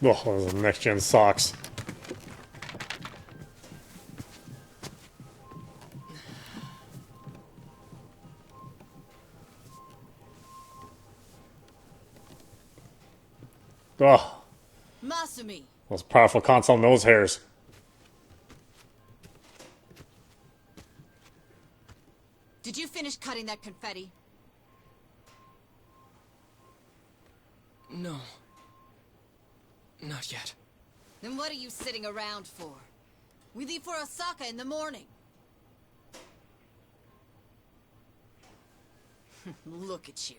Oh, those are next-gen socks. Oh, Masumi. those powerful console nose hairs. Did you finish cutting that confetti? No. Not yet. Then what are you sitting around for? We leave for Osaka in the morning. Look at you.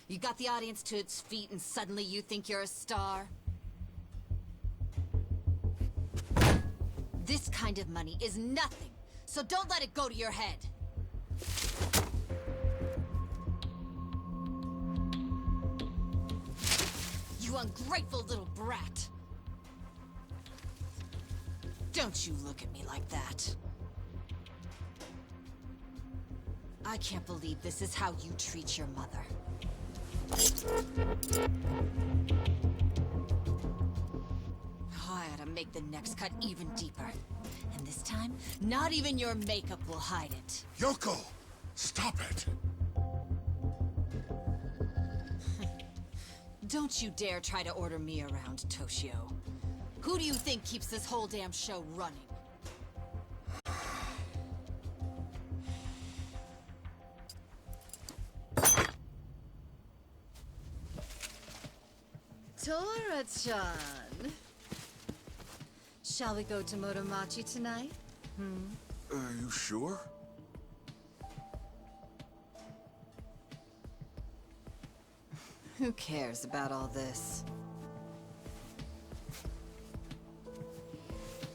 You got the audience to its feet and suddenly you think you're a star? This kind of money is nothing, so don't let it go to your head. You ungrateful little brat. Don't you look at me like that. I can't believe this is how you treat your mother. I ought to make the next cut even deeper. And this time, not even your makeup will hide it. Yoko! Stop it! Don't you dare try to order me around, Toshio. Who do you think keeps this whole damn show running? Tora-chan. Shall we go to Motomachi tonight? Are you sure? Who cares about all this?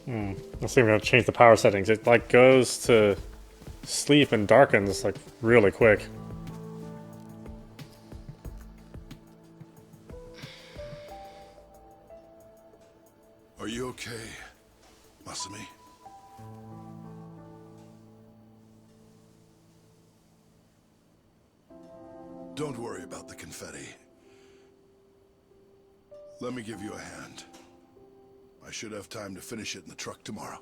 Let's see if we're gonna change the power settings. It like goes to sleep and darkens like really quick. Are you okay, Masumi? Don't worry about the confetti. Let me give you a hand. I should have time to finish it in the truck tomorrow.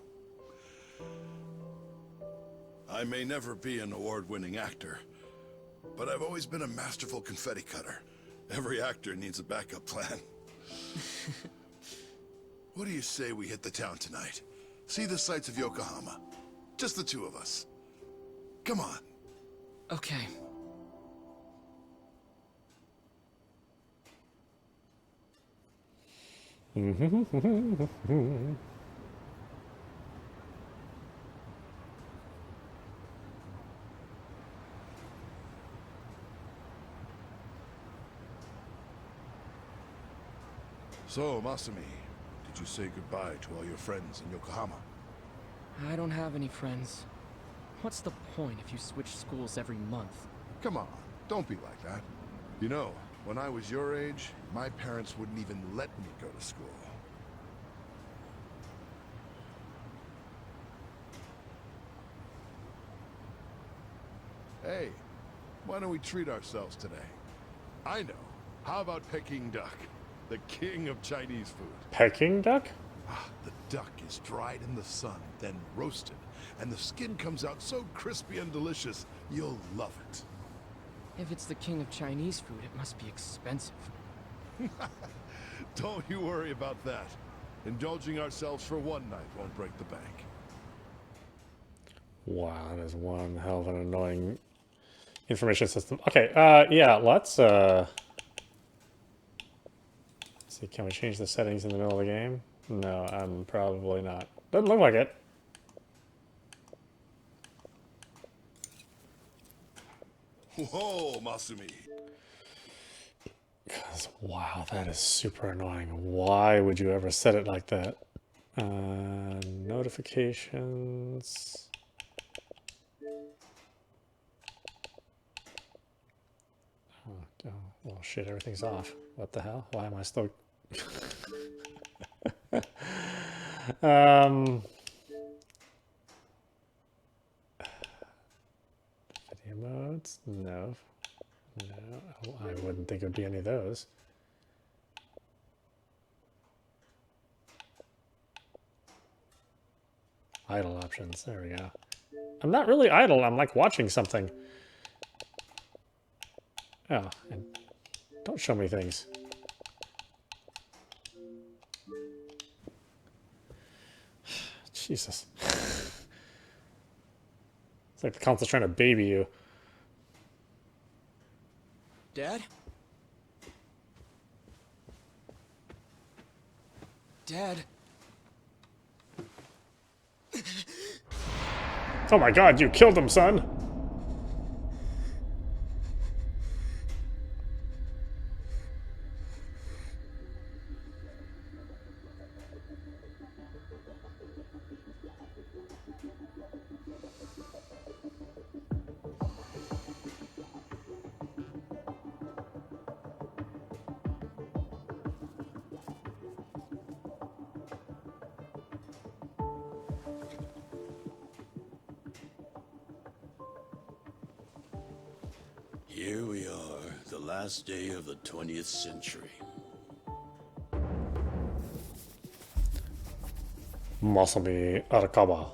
I may never be an award-winning actor, but I've always been a masterful confetti cutter. Every actor needs a backup plan. What do you say we hit the town tonight? See the sights of Yokohama. Just the two of us. Come on. Okay. So, Masumi, did you say goodbye to all your friends in Yokohama? I don't have any friends. What's the point if you switch schools every month? Come on, don't be like that. You know, when I was your age, my parents wouldn't even let me go to school. Hey, why don't we treat ourselves today? I know. How about Peking duck? The king of Chinese food. Peking duck? The duck is dried in the sun, then roasted, and the skin comes out so crispy and delicious, you'll love it. If it's the king of Chinese food, it must be expensive. Don't you worry about that. Indulging ourselves for one night won't break the bank. Wow, that is one hell of an annoying information system. Okay, yeah, let's see, can we change the settings in the middle of the game? No, I'm probably not. Doesn't look like it. Whoa, Masumi. Wow, that is super annoying. Why would you ever set it like that? Notifications. Oh, well, shit, everything's off. What the hell? Why am I still... Video modes? No. No, I wouldn't think it would be any of those. Idle options. There we go. I'm not really idle. I'm like watching something. Oh, and don't show me things. Jesus. It's like the console's trying to baby you. Dad? Dad? Oh my god, you killed him, son! Here we are, the last day of the 20th century. Masumi Arakawa.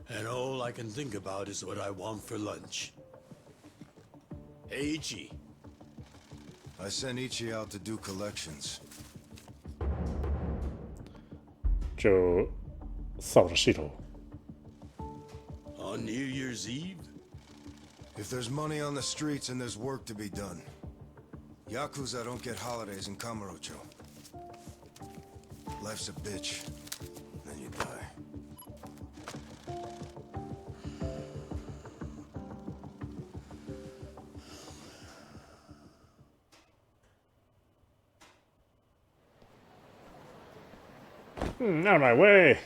And all I can think about is what I want for lunch. Hey, Ichi. I sent Ichi out to do collections. Joe Saurashiro. On New Year's Eve? If there's money on the streets and there's work to be done. Yakuza don't get holidays in Kamurocho. Life's a bitch. Then you die. Out of my way!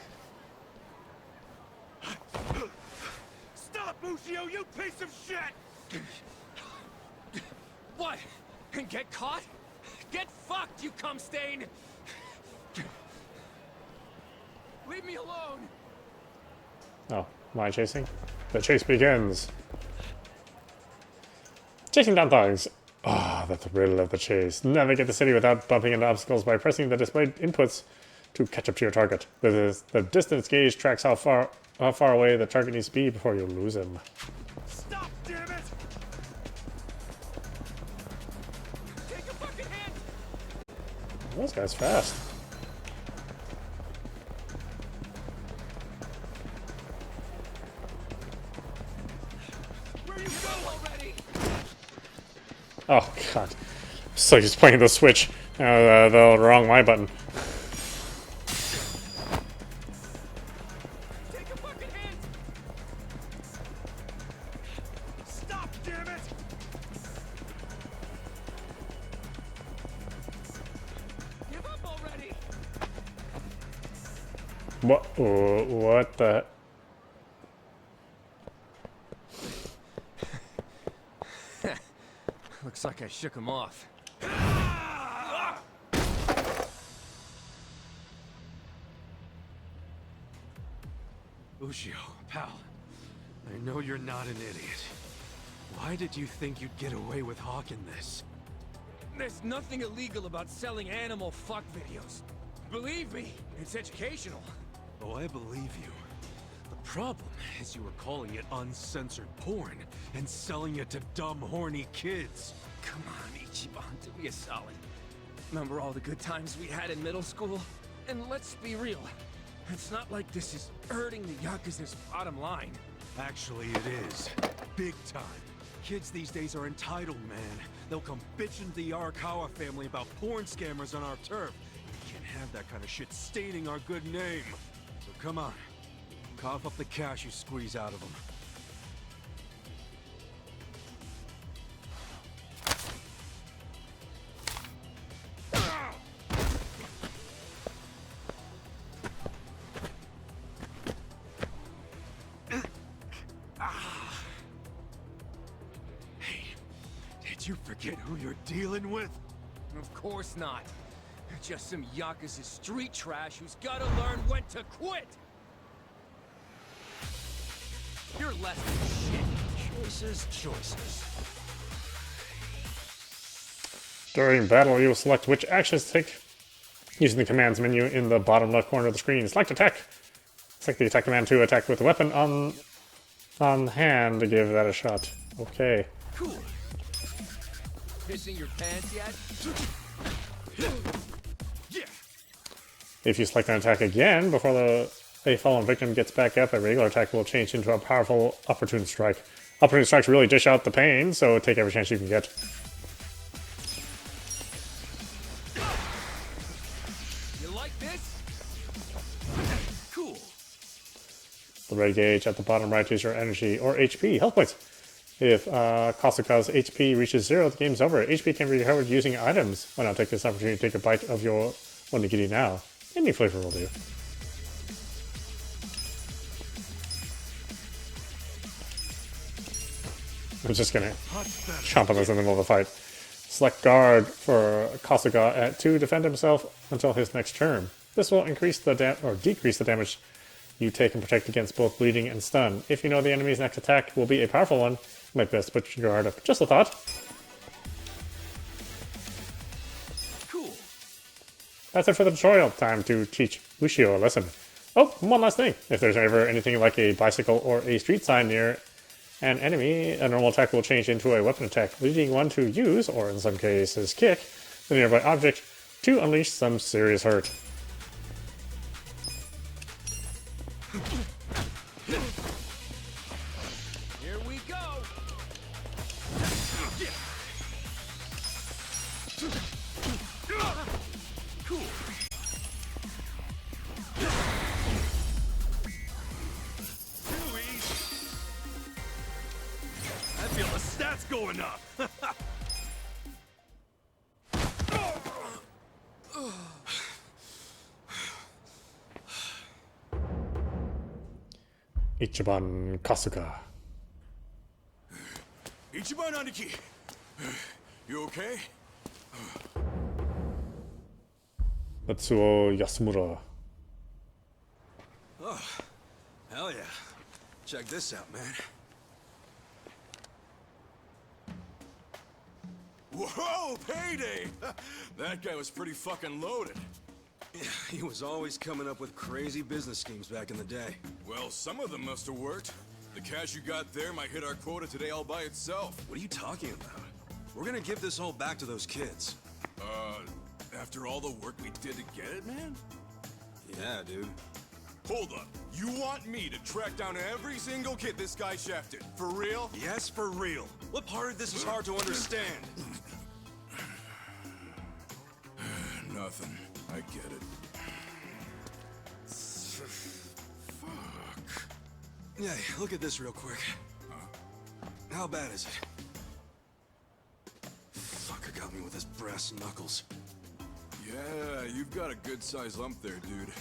Stop, Mushio, you piece of shit! What? Get caught? Get fucked, you cum stain! Leave me alone! Oh, am I chasing? The chase begins! Chasing down thugs! Ah, the thrill of the chase. Navigate the city without bumping into obstacles by pressing the displayed inputs to catch up to your target. The distance gauge tracks how far away the target needs to be before you lose him. Stop, damn it! Take a fucking hit! This guy's fast. Where you go already? Oh god. So he's playing the Switch. The wrong Y button. Take a fucking hit! Stop, damn it! Give up already! What the... Looks like I shook him off. Ushio, pal, I know you're not an idiot. Why did you think you'd get away with hawking this? There's nothing illegal about selling animal fuck videos. Believe me, it's educational. Oh, I believe you. The problem is you were calling it uncensored porn and selling it to dumb, horny kids. Come on, Ichiban, do me a solid. Remember all the good times we had in middle school? And let's be real, it's not like this is hurting the Yakuza's bottom line. Actually, it is. Big time. Kids these days are entitled, man. They'll come bitching to the Arakawa family about porn scammers on our turf. We can't have that kind of shit staining our good name. So come on, cough up the cash you squeeze out of them. You forget who you're dealing with? Of course not. Just some Yakuza street trash who's gotta learn when to quit! You're less than shit. Choices. During battle, you will select which actions to take using the commands menu in the bottom left corner of the screen. Select attack. Select the attack command to attack with a weapon on hand to give that a shot. Okay. Cool. Pissing your pants yet? Yeah. If you select an attack again before a fallen victim gets back up, a regular attack will change into a powerful opportune strike. Opportune strikes really dish out the pain, so take every chance you can get. You like this? Cool. The red gauge at the bottom right is your energy or HP health points. If Kasuka's HP reaches 0, the game's over. HP can be recovered using items. Why not take this opportunity to take a bite of your onigiri now? Any flavor will do. I'm just gonna chomp on this in the middle of the fight. Select guard for Kasuga to defend himself until his next turn. This will increase the decrease the damage you take and protect against both bleeding and stun. If you know the enemy's next attack will be a powerful one, you might best put your guard up. Just a thought. Cool. That's it for the tutorial. Time to teach Ushio a lesson. Oh, one last thing. If there's ever anything like a bicycle or a street sign near an enemy, a normal attack will change into a weapon attack, leading one to use, or in some cases kick, the nearby object to unleash some serious hurt. Here we go. Cool. I feel the stats going up. Ichiban Kasuga. Ichiban Aniki. You okay? Natsuo Yasumura. Oh, hell yeah. Check this out, man. Whoa, payday! That guy was pretty fucking loaded. Yeah, he was always coming up with crazy business schemes back in the day. Well, some of them must have worked. The cash you got there might hit our quota today all by itself. What are you talking about? We're gonna give this all back to those kids. After all the work we did to get it, man? Yeah, dude. Hold up. You want me to track down every single kid this guy shafted? For real? Yes, for real. What part of this is hard to understand? Nothing. I get it. Fuck. Yeah, look at this real quick. How bad is it? Fucker got me with his brass knuckles. Yeah, you've got a good-sized lump there, dude.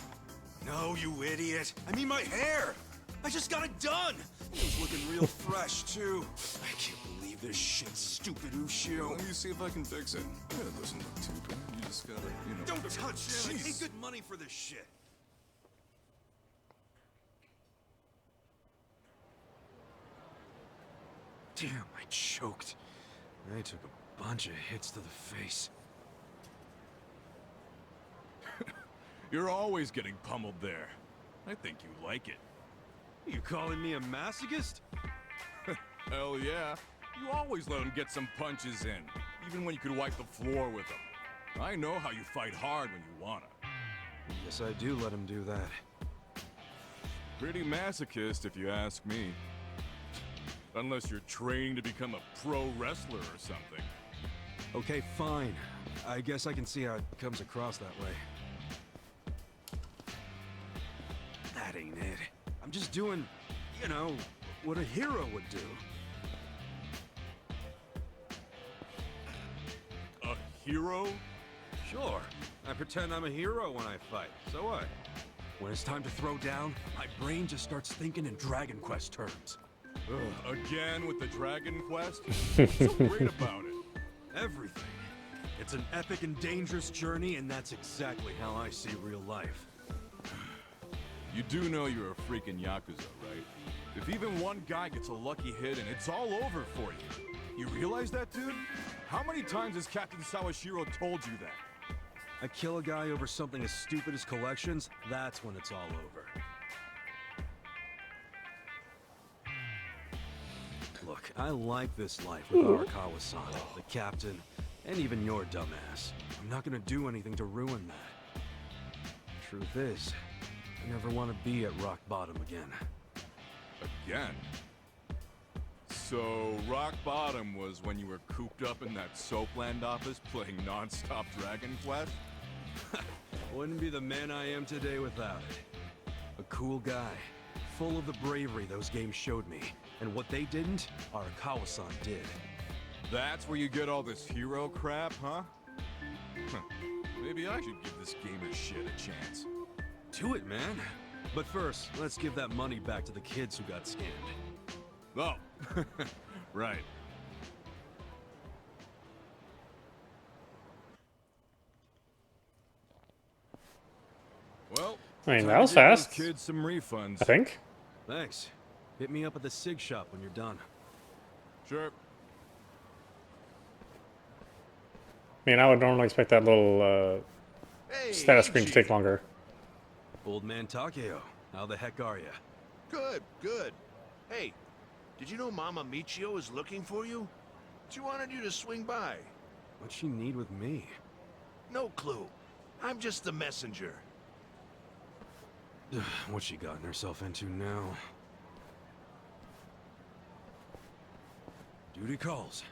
No, you idiot. I mean my hair! I just got it done! It was looking real fresh, too. I can't believe this shit, stupid Ushio. Let me see if I can fix it. Yeah, it doesn't look too bad. You just gotta, Don't touch it! I pay good money for this shit. Damn, I choked. I took a bunch of hits to the face. You're always getting pummeled there. I think you like it. You calling me a masochist? Hell yeah. You always let him get some punches in, even when you could wipe the floor with him. I know how you fight hard when you wanna. Guess I do let him do that. Pretty masochist, if you ask me. Unless you're training to become a pro wrestler or something. Okay, fine. I guess I can see how it comes across that way. That ain't it. I'm just doing, you know, what a hero would do. A hero? Sure. I pretend I'm a hero when I fight. So what? When it's time to throw down, my brain just starts thinking in Dragon Quest terms. Ugh, again with the Dragon Quest? What's so great about it? Everything. It's an epic and dangerous journey, and that's exactly how I see real life. You do know you're a freaking Yakuza, right? If even one guy gets a lucky hit and it's all over for you. You realize that, dude? How many times has Captain Sawashiro told you that? I kill a guy over something as stupid as collections, that's when it's all over. Look, I like this life with Arakawa-san, the captain, and even your dumbass. I'm not gonna do anything to ruin that. Truth is, I never want to be at rock bottom again. Again? So, rock bottom was when you were cooped up in that Soapland office playing non-stop Dragon Quest? Wouldn't be the man I am today without it. A cool guy, full of the bravery those games showed me. And what they didn't, Arakawa-san did. That's where you get all this hero crap, huh? Maybe I should give this gamer shit a chance. Do it, man. But first, let's give that money back to the kids who got scammed. Oh, right. Well, I mean, time that to was give those fast. kids some refunds. I think. Thanks. Hit me up at the SIG shop when you're done. Sure. I mean, I would normally expect that little status screen to take longer. Old man Takeo, how the heck are you? Good, good. Hey, did you know Mama Michio is looking for you? She wanted you to swing by. What'd she need with me? No clue. I'm just the messenger. What's she gotten herself into now? Duty calls.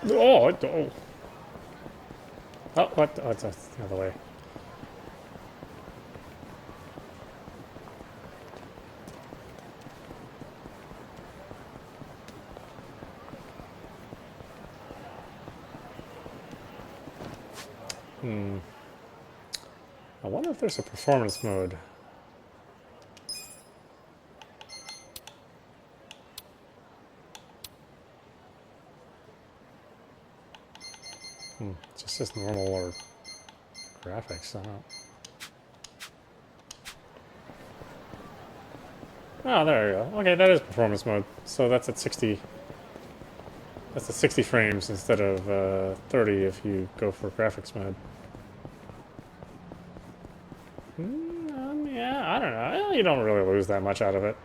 Oh, oh. Oh, what? Oh, it's the other way. I wonder if there's a performance mode. Just as normal or graphics. I don't know. Oh, there you go. Okay, that is performance mode. So that's at 60. That's at 60 frames instead of 30 if you go for graphics mode. Yeah, I don't know. You don't really lose that much out of it.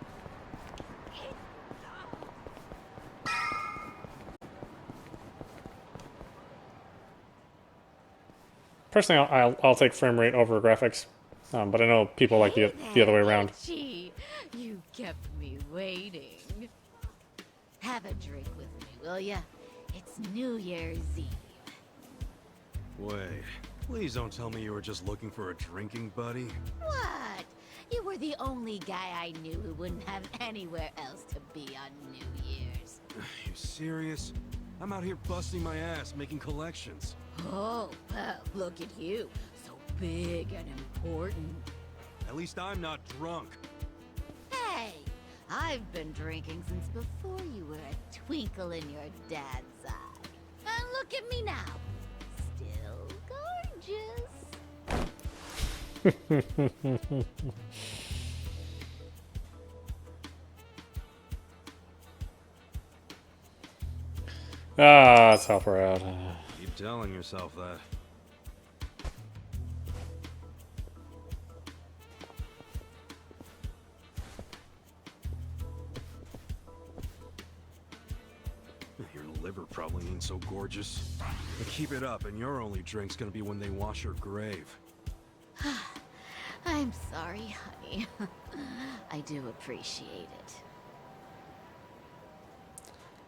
Personally, I'll take frame rate over graphics, but I know people like the other way around. Gee, you kept me waiting. Have a drink with me, will ya? It's New Year's Eve. Wait, please don't tell me you were just looking for a drinking buddy. What? You were the only guy I knew who wouldn't have anywhere else to be on New Year's. You serious? I'm out here busting my ass making collections. Oh, well, look at you. So big and important. At least I'm not drunk. Hey, I've been drinking since before you were a twinkle in your dad's eye. And look at me now. Still gorgeous. Let's help her out. Keep telling yourself that. You're liver probably ain't so gorgeous. But keep it up, and your only drink's gonna be when they wash her grave. I'm sorry, honey. I do appreciate it.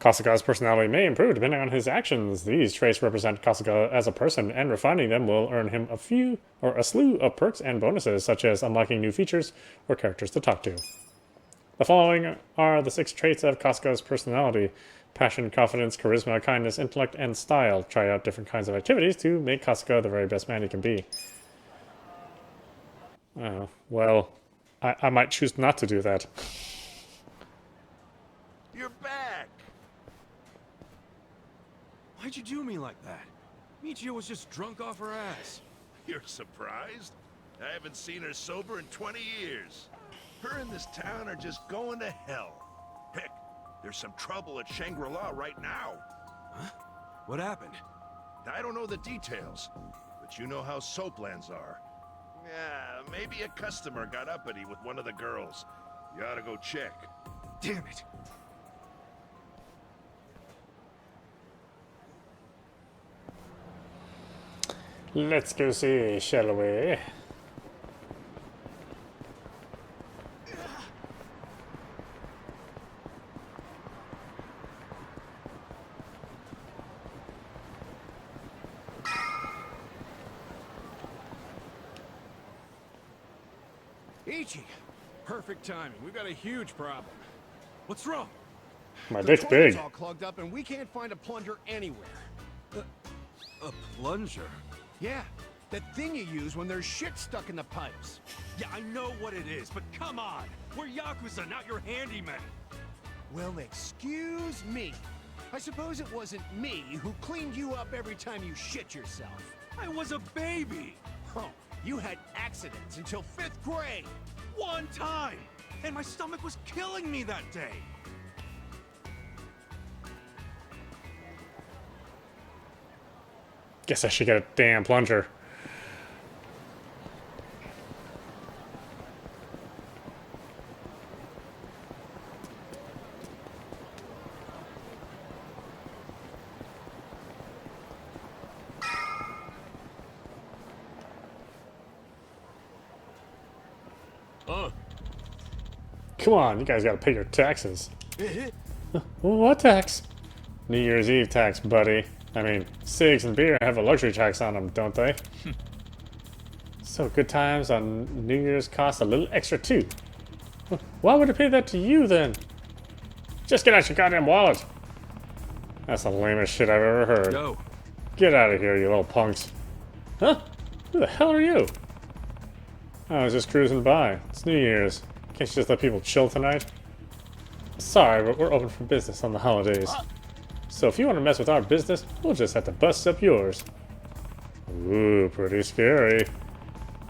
Kasuga's personality may improve depending on his actions. These traits represent Kasuga as a person, and refining them will earn him a slew of perks and bonuses, such as unlocking new features or characters to talk to. The following are the 6 traits of Kasuga's personality: passion, confidence, charisma, kindness, intellect, and style. Try out different kinds of activities to make Kasuga the very best man he can be. Well, I might choose not to do that. You're back! Why'd you do me like that? Michio was just drunk off her ass. You're surprised? I haven't seen her sober in 20 years. Her and this town are just going to hell. Heck, there's some trouble at Shangri-La right now. Huh? What happened? I don't know the details, but you know how soaplands are. Yeah, maybe a customer got uppity with one of the girls. You ought to go check. Damn it! Let's go see, shall we? Ichi! Perfect timing. We've got a huge problem. What's wrong? My The dick's toilet's big. all clogged up and we can't find a plunger anywhere. A plunger? Yeah, that thing you use when there's shit stuck in the pipes. Yeah, I know what it is, but come on! We're Yakuza, not your handyman! Well, excuse me. I suppose it wasn't me who cleaned you up every time you shit yourself. I was a baby! Oh, you had accidents until 5th grade. One time! And my stomach was killing me that day! Guess I should get a damn plunger. Come on, you guys gotta pay your taxes. What tax? New Year's Eve tax, buddy. I mean, cigs and beer have a luxury tax on them, don't they? So good times on New Year's cost a little extra too. Why would I pay that to you then? Just get out your goddamn wallet. That's the lamest shit I've ever heard. Go. Get out of here, you little punks. Huh? Who the hell are you? I was just cruising by. It's New Year's. Can't you just let people chill tonight? Sorry, but we're open for business on the holidays. So if you want to mess with our business, we'll just have to bust up yours. Ooh, pretty scary.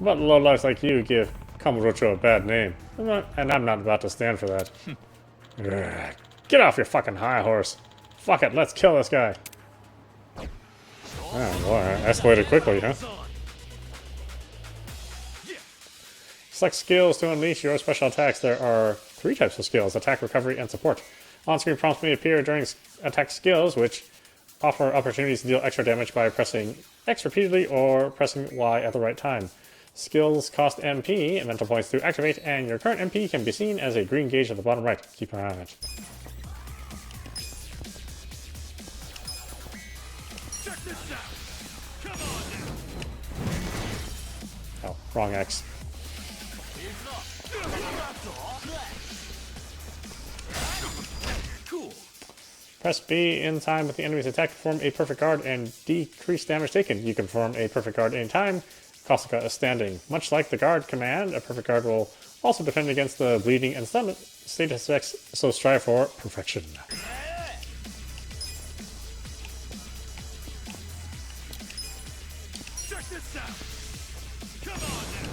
But lowlifes like you give Kamurocho a bad name. And I'm not about to stand for that. Ugh. Get off your fucking high horse. Fuck it, let's kill this guy. Oh boy, escalated quickly, huh? Select skills to unleash your special attacks. There are 3 types of skills: attack, recovery, and support. On-screen prompts may appear during attack skills, which offer opportunities to deal extra damage by pressing X repeatedly or pressing Y at the right time. Skills cost MP and mental points to activate, and your current MP can be seen as a green gauge at the bottom right. Keep an eye on it. Check this out! Come on now! Oh, wrong X. Cool. Press B in time with the enemy's attack to perform a perfect guard and decrease damage taken. You can perform a perfect guard anytime Kasuga is standing. Much like the guard command, a perfect guard will also defend against the bleeding and stun status effects, so strive for perfection. Check this out! Come on now!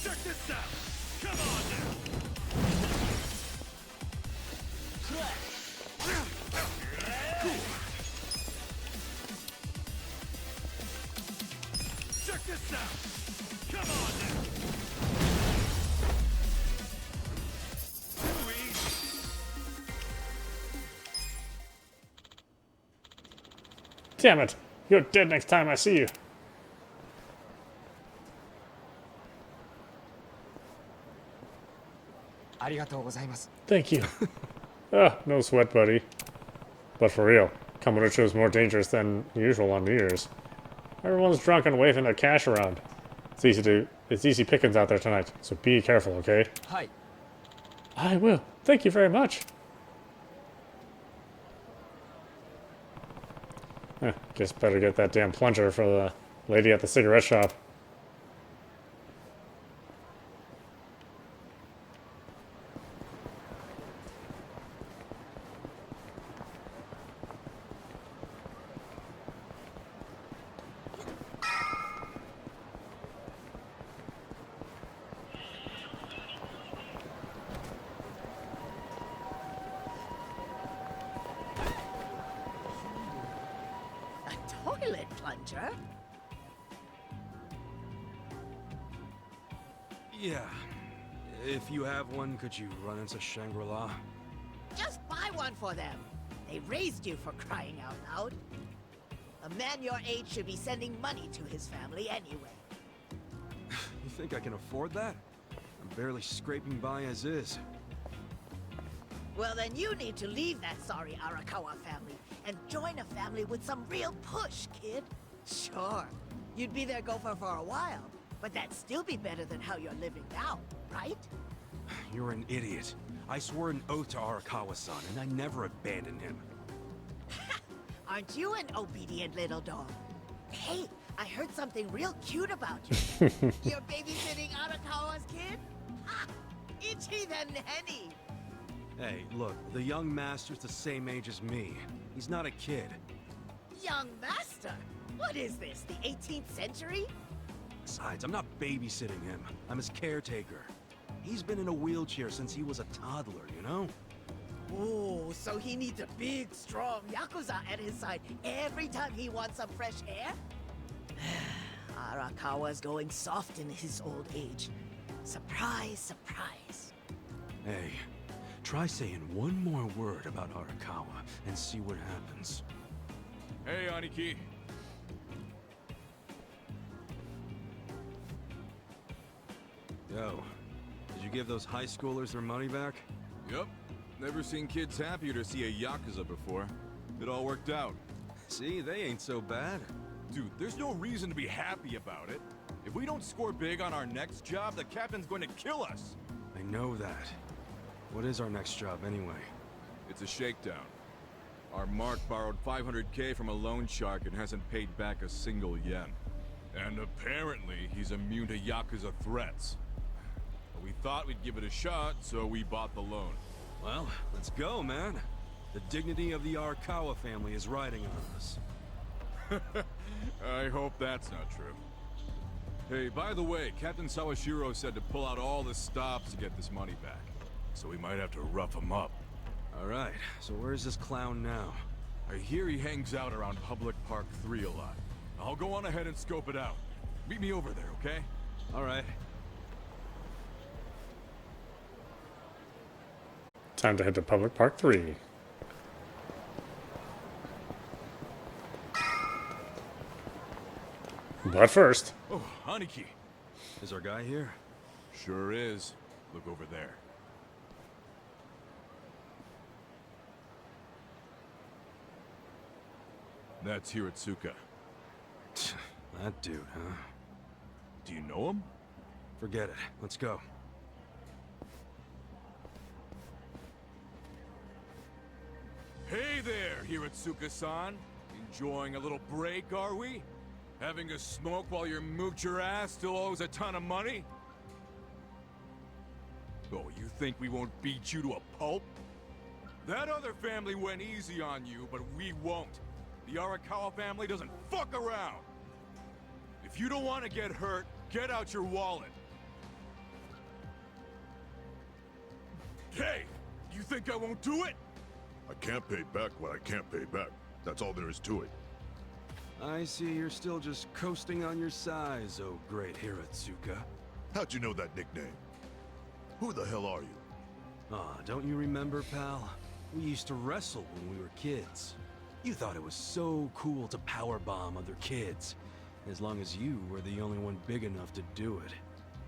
Check this out! Come on now! Cool. Check this out! Come on now! Too easy. Damn it! You're dead next time I see you. Thank you. Ah, no sweat, buddy. But for real, Kamurocho is more dangerous than usual on New Year's. Everyone's drunk and waving their cash around. It's easy pickings out there tonight, so be careful, okay? Hi. I will. Thank you very much. Guess better get that damn plunger for the lady at the cigarette shop. Toilet plunger? Yeah. If you have one, could you run into Shangri-La? Just buy one for them. They raised you for crying out loud. A man your age should be sending money to his family anyway. You think I can afford that? I'm barely scraping by as is. Well, then you need to leave that sorry Arakawa family and join a family with some real push, kid. Sure, you'd be their gopher for a while, but that'd still be better than how you're living now, right? You're an idiot. I swore an oath to Arakawa-san, and I never abandoned him. Aren't you an obedient little dog? Hey, I heard something real cute about you. You're babysitting Arakawa's kid? Ha! Itchy the nanny! Hey, look, the young master's the same age as me. He's not a kid. Young master? What is this, the 18th century? Besides, I'm not babysitting him. I'm his caretaker. He's been in a wheelchair since he was a toddler, you know? Oh, so he needs a big, strong Yakuza at his side every time he wants some fresh air? Arakawa's going soft in his old age. Surprise, surprise. Hey, try saying one more word about Arakawa and see what happens. Hey, Aniki. Yo, did you give those high schoolers their money back? Yep. Never seen kids happier to see a Yakuza before. It all worked out. See, they ain't so bad. Dude, there's no reason to be happy about it. If we don't score big on our next job, the captain's going to kill us. I know that. What is our next job, anyway? It's a shakedown. Our Mark borrowed 500K from a loan shark and hasn't paid back a single yen. And apparently, he's immune to Yakuza threats. But we thought we'd give it a shot, so we bought the loan. Well, let's go, man. The dignity of the Arakawa family is riding on us. I hope that's not true. Hey, by the way, Captain Sawashiro said to pull out all the stops to get this money back. So we might have to rough him up. Alright, so where's this clown now? I hear he hangs out around Public Park 3 a lot. I'll go on ahead and scope it out. Meet me over there, okay? Alright. Time to head to Public Park 3. But first... Oh, Aniki. Is our guy here? Sure is. Look over there. That's Hiratsuka. That dude, huh? Do you know him? Forget it. Let's go. Hey there, Hiratsuka-san. Enjoying a little break, are we? Having a smoke while your moocher ass still owes a ton of money? Oh, you think we won't beat you to a pulp? That other family went easy on you, but we won't. The Arakawa family doesn't fuck around. If you don't want to get hurt, get out your wallet. Hey, you think I won't do it? I can't pay back what I can't pay back. That's all there is to it. I see you're still just coasting on your size, oh great Hiratsuka. How'd you know that nickname? Who the hell are you? Ah, don't you remember, pal? We used to wrestle when we were kids. You thought it was so cool to powerbomb other kids, as long as you were the only one big enough to do it.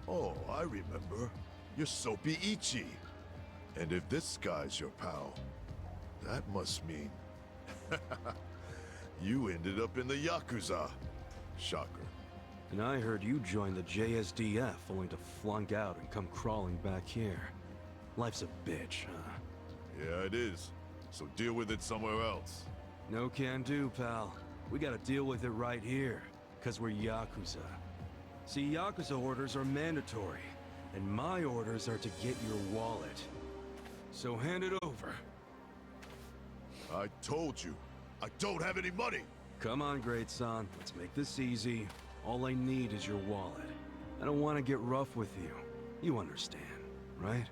Oh, I remember. You're Soapy Ichi. And if this guy's your pal, that must mean... you ended up in the Yakuza. Shocker. And I heard you joined the JSDF only to flunk out and come crawling back here. Life's a bitch, huh? Yeah, it is. So deal with it somewhere else. No can do, pal. We gotta deal with it right here, 'cause we're Yakuza. See, Yakuza orders are mandatory, and my orders are to get your wallet. So hand it over. I told you, I don't have any money! Come on, great son. Let's make this easy. All I need is your wallet. I don't want to get rough with you. You understand, right?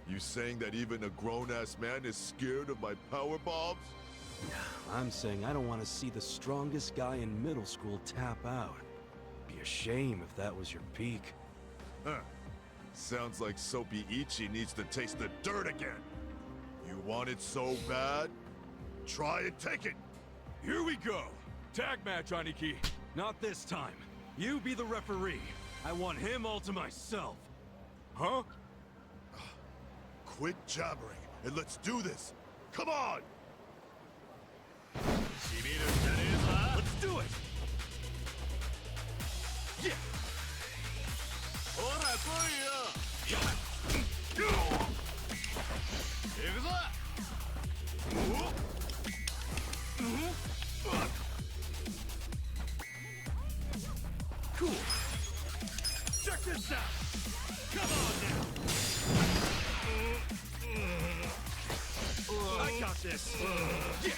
You saying that even a grown-ass man is scared of my power bombs? I'm saying I don't want to see the strongest guy in middle school tap out. Be a shame if that was your peak. Huh. Sounds like Soapy Ichi needs to taste the dirt again. You want it so bad? Try and take it! Here we go! Tag match, Aniki! Not this time. You be the referee. I want him all to myself. Huh? Quit jabbering and let's do this! Come on! Let's do it! Yeah! Cool. Check this out. Come on now. I got this. Yeah.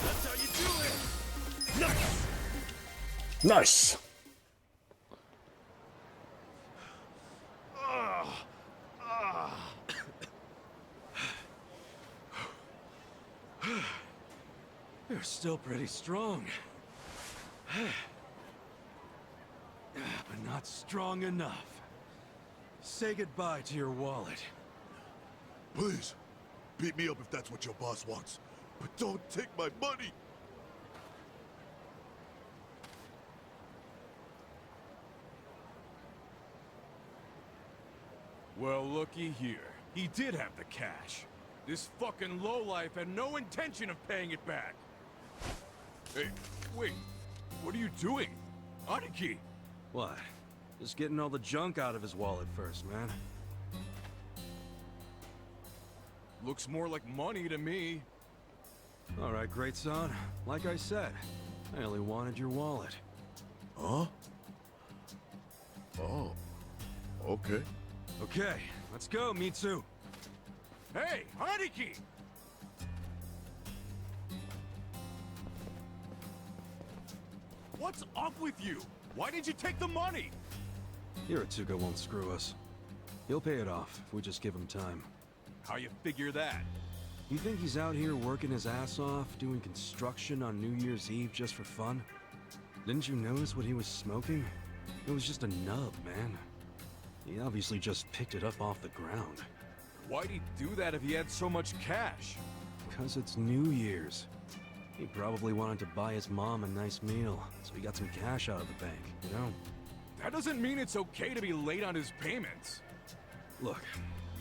That's how you do it. Nice. Nice. You're still pretty strong. But not strong enough. Say goodbye to your wallet. Please, beat me up if that's what your boss wants. But don't take my money! Well, looky here. He did have the cash. This fucking lowlife had no intention of paying it back. Hey, wait. What are you doing? Aniki! What? Just getting all the junk out of his wallet first, man. Looks more like money to me. All right, great son. Like I said, I only wanted your wallet. Huh? Oh. Okay. Okay, let's go, Mitsu. Hey, Aniki! What's up with you? Why did you take the money? Hiratsuka won't screw us. He'll pay it off if we just give him time. How you figure that? You think he's out here working his ass off, doing construction on New Year's Eve just for fun? Didn't you notice what he was smoking? It was just a nub, man. He obviously just picked it up off the ground. Why'd he do that if he had so much cash? Because it's New Year's. He probably wanted to buy his mom a nice meal, so he got some cash out of the bank, you know? That doesn't mean it's okay to be late on his payments. Look,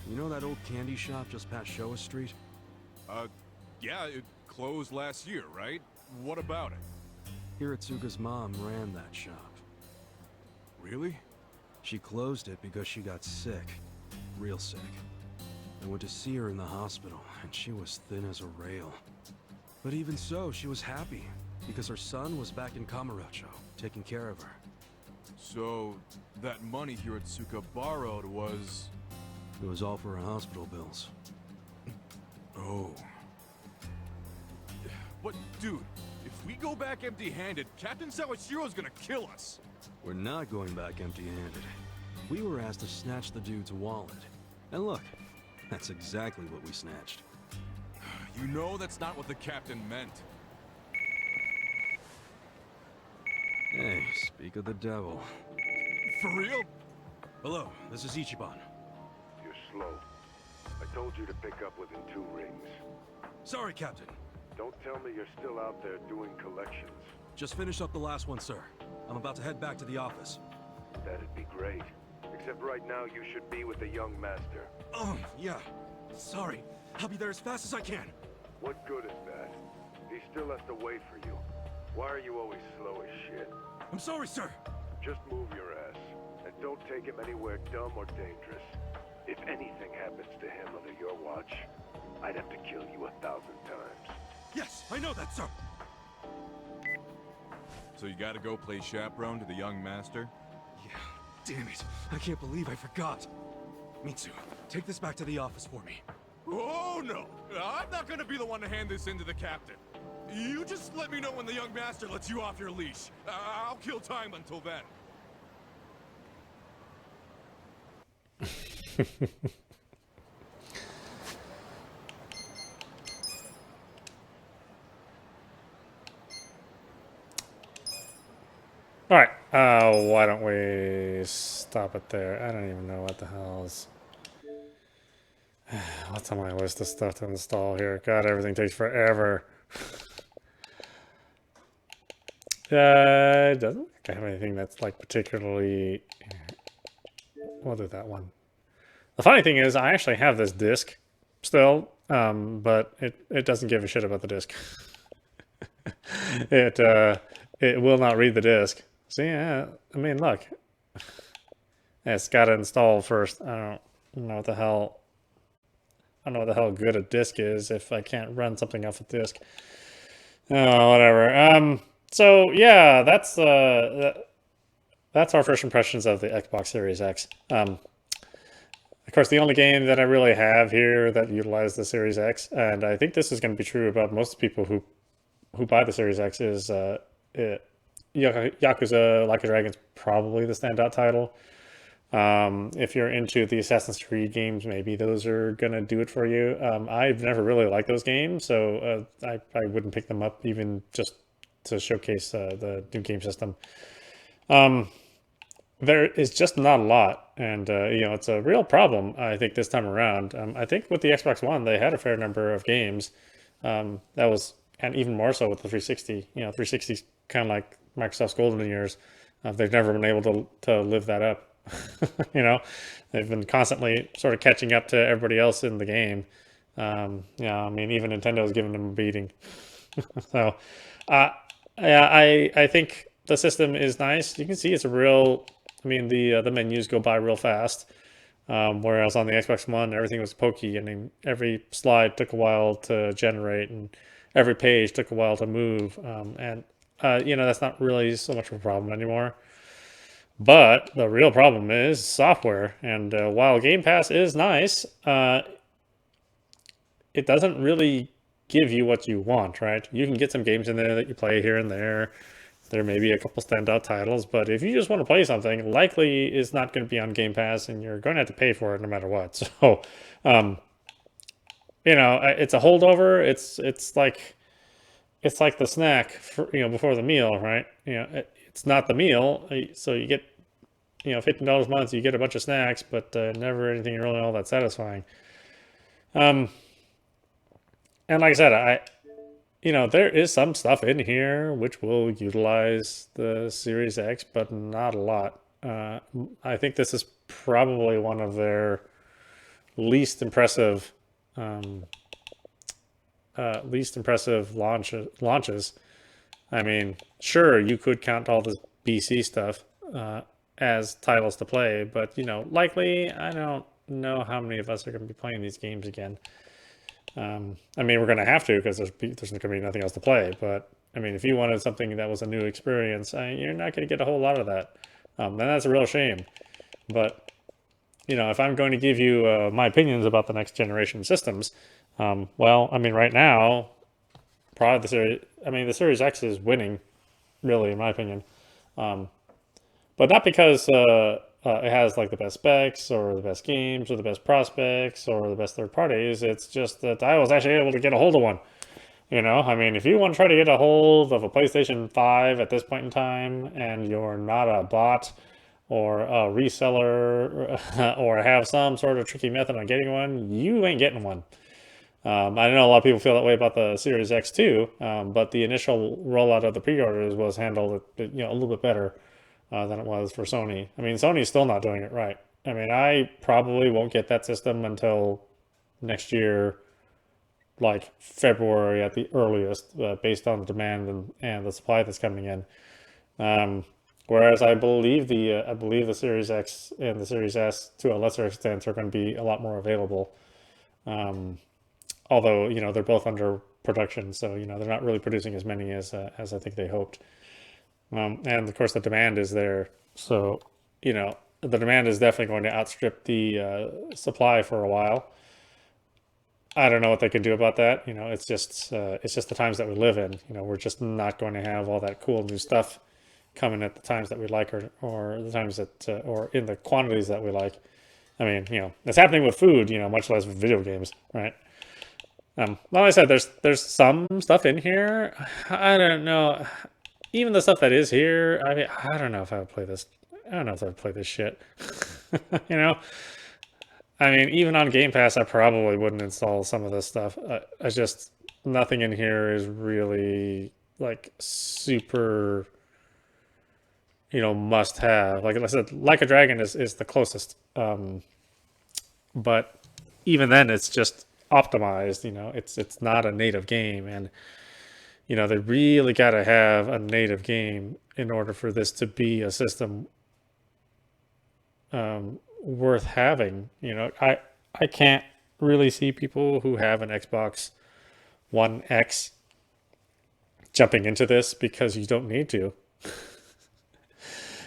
you know that old candy shop just past Showa Street? Yeah, it closed last year, right? What about it? Hiratsuka's mom ran that shop. Really? She closed it because she got sick. Real sick. I went to see her in the hospital, and she was thin as a rail. But even so, she was happy, because her son was back in Kamurocho, taking care of her. So, that money Hiratsuka borrowed was... It was all for her hospital bills. Oh. But, dude, if we go back empty-handed, Captain Sawashiro's gonna kill us! We're not going back empty-handed. We were asked to snatch the dude's wallet. And look, That's exactly what we snatched. You know that's not what the captain meant. Hey, speak of the devil. For real? Hello, this is Ichiban. You're slow. I told you to pick up within 2 rings. Sorry, Captain. Don't tell me you're still out there doing collections. Just finished up the last one, sir. I'm about to head back to the office. That'd be great. Except right now you should be with the young master. Yeah. Sorry. I'll be there as fast as I can. What good is that? He still has to wait for you. Why are you always slow as shit? I'm sorry, sir. Just move your ass. And don't take him anywhere dumb or dangerous. If anything happens to him under your watch, I'd have to kill you 1,000 times. Yes, I know that, sir. So you gotta go play chaperone to the young master? Yeah, damn it. I can't believe I forgot. Mitsu, take this back to the office for me. Oh no! I'm not gonna be the one to hand this in to the captain. You just let me know when the young master lets you off your leash. I'll kill time until then. All right. Why don't we stop it there? I don't even know what the hell's. What's on my list of stuff to install here? God, everything takes forever. It doesn't look like I have anything that's like particularly. We'll do that one. The funny thing is, I actually have this disc still, but it doesn't give a shit about the disc. It will not read the disc. See, I mean, look, it's got to install first. I don't know what the hell. I don't know what the hell good a disc is if I can't run something off a disc. Oh, whatever. So yeah, that's our first impressions of the Xbox Series X. Of course, the only game that I really have here that utilize the Series X, and I think this is going to be true about most people who buy the Series X, is Yakuza Like a Dragon's probably the standout title. If you're into the Assassin's Creed games, maybe those are gonna do it for you. I've never really liked those games, so I wouldn't pick them up even just to showcase the new game system. There is just not a lot, and it's a real problem, I think, this time around. I think with the Xbox One, they had a fair number of games. That was, and even more so with the 360. 360's kind of like Microsoft's golden years. They've never been able to live that up. They've been constantly sort of catching up to everybody else in the game. I mean, even Nintendo's giving them a beating. So, I think the system is nice. You can see it's a real. I mean, the menus go by real fast. Whereas on the Xbox One, everything was pokey. I mean, every slide took a while to generate, and every page took a while to move. That's not really so much of a problem anymore. But the real problem is software. And while Game Pass is nice, it doesn't really give you what you want, right? You can get some games in there that you play here and there. There may be a couple standout titles, but if you just want to play something, likely is not going to be on Game Pass, and you're going to have to pay for it no matter what. So, it's a holdover. It's like the snack for, before the meal, right? It's not the meal, so you get, $15 a month, you get a bunch of snacks, but never anything really all that satisfying. And like I said, there is some stuff in here which will utilize the Series X, but not a lot. I think this is probably one of their least impressive launches. I mean, sure, you could count all the BC stuff as titles to play, but likely I don't know how many of us are going to be playing these games again. I mean, we're going to have to because there's going to be nothing else to play. But I mean, if you wanted something that was a new experience, you're not going to get a whole lot of that. Then that's a real shame. But if I'm going to give you my opinions about the next generation systems, well, I mean, right now, probably the Series X is winning, really, in my opinion. But not because it has like the best specs or the best games or the best prospects or the best third parties. It's just that I was actually able to get a hold of one. I mean, if you want to try to get a hold of a PlayStation 5 at this point in time and you're not a bot or a reseller or have some sort of tricky method on getting one, you ain't getting one. I know a lot of people feel that way about the Series X too, but the initial rollout of the pre-orders was handled, a little bit better than it was for Sony. I mean, Sony's still not doing it right. I mean, I probably won't get that system until next year, like February at the earliest, based on the demand and the supply that's coming in. Whereas I believe the Series X and the Series S to a lesser extent are going to be a lot more available. Although they're both under production, so they're not really producing as many as I think they hoped. And of course the demand is there, so the demand is definitely going to outstrip the supply for a while. I don't know what they can do about that. It's just the times that we live in. We're just not going to have all that cool new stuff coming at the times that we like, or the times that or in the quantities that we like. I mean, it's happening with food, much less with video games, right? Like I said, there's some stuff in here. I don't know. Even the stuff that is here, I mean, I don't know if I would play this. I don't know if I would play this shit. I mean, even on Game Pass, I probably wouldn't install some of this stuff. I just nothing in here is really like super, must have. Like I said, Like a Dragon is the closest. But even then, it's just optimized. It's not a native game, and they really got to have a native game in order for this to be a system worth having. I can't really see people who have an Xbox One X jumping into this because you don't need to.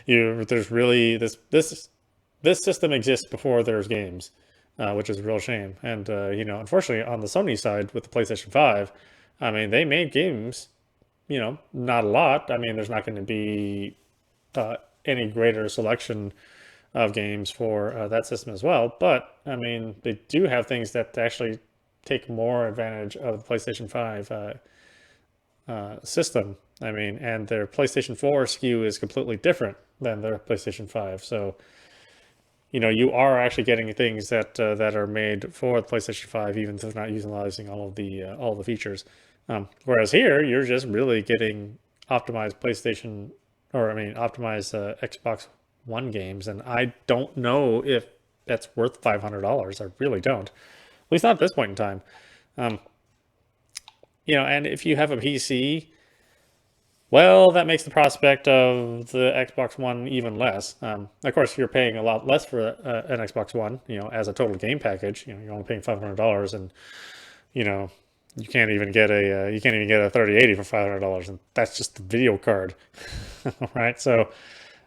There's really this system exists before there's games, which is a real shame. And unfortunately, on the Sony side with the PlayStation 5, I mean, they made games, not a lot. I mean, there's not going to be any greater selection of games for that system as well. But I mean, they do have things that actually take more advantage of the PlayStation 5 system. I mean, and their PlayStation 4 SKU is completely different than their PlayStation 5. So, you are actually getting things that are made for the PlayStation 5, even if they're not utilizing all the features. Whereas here, you're just really getting optimized optimized Xbox One games, and I don't know if that's worth $500. I really don't. At least not at this point in time. And if you have a PC, well, that makes the prospect of the Xbox One even less. Of course, you're paying a lot less for an Xbox One, as a total game package. You're only paying $500, and you can't even get a 3080 for $500, and that's just the video card, right? So,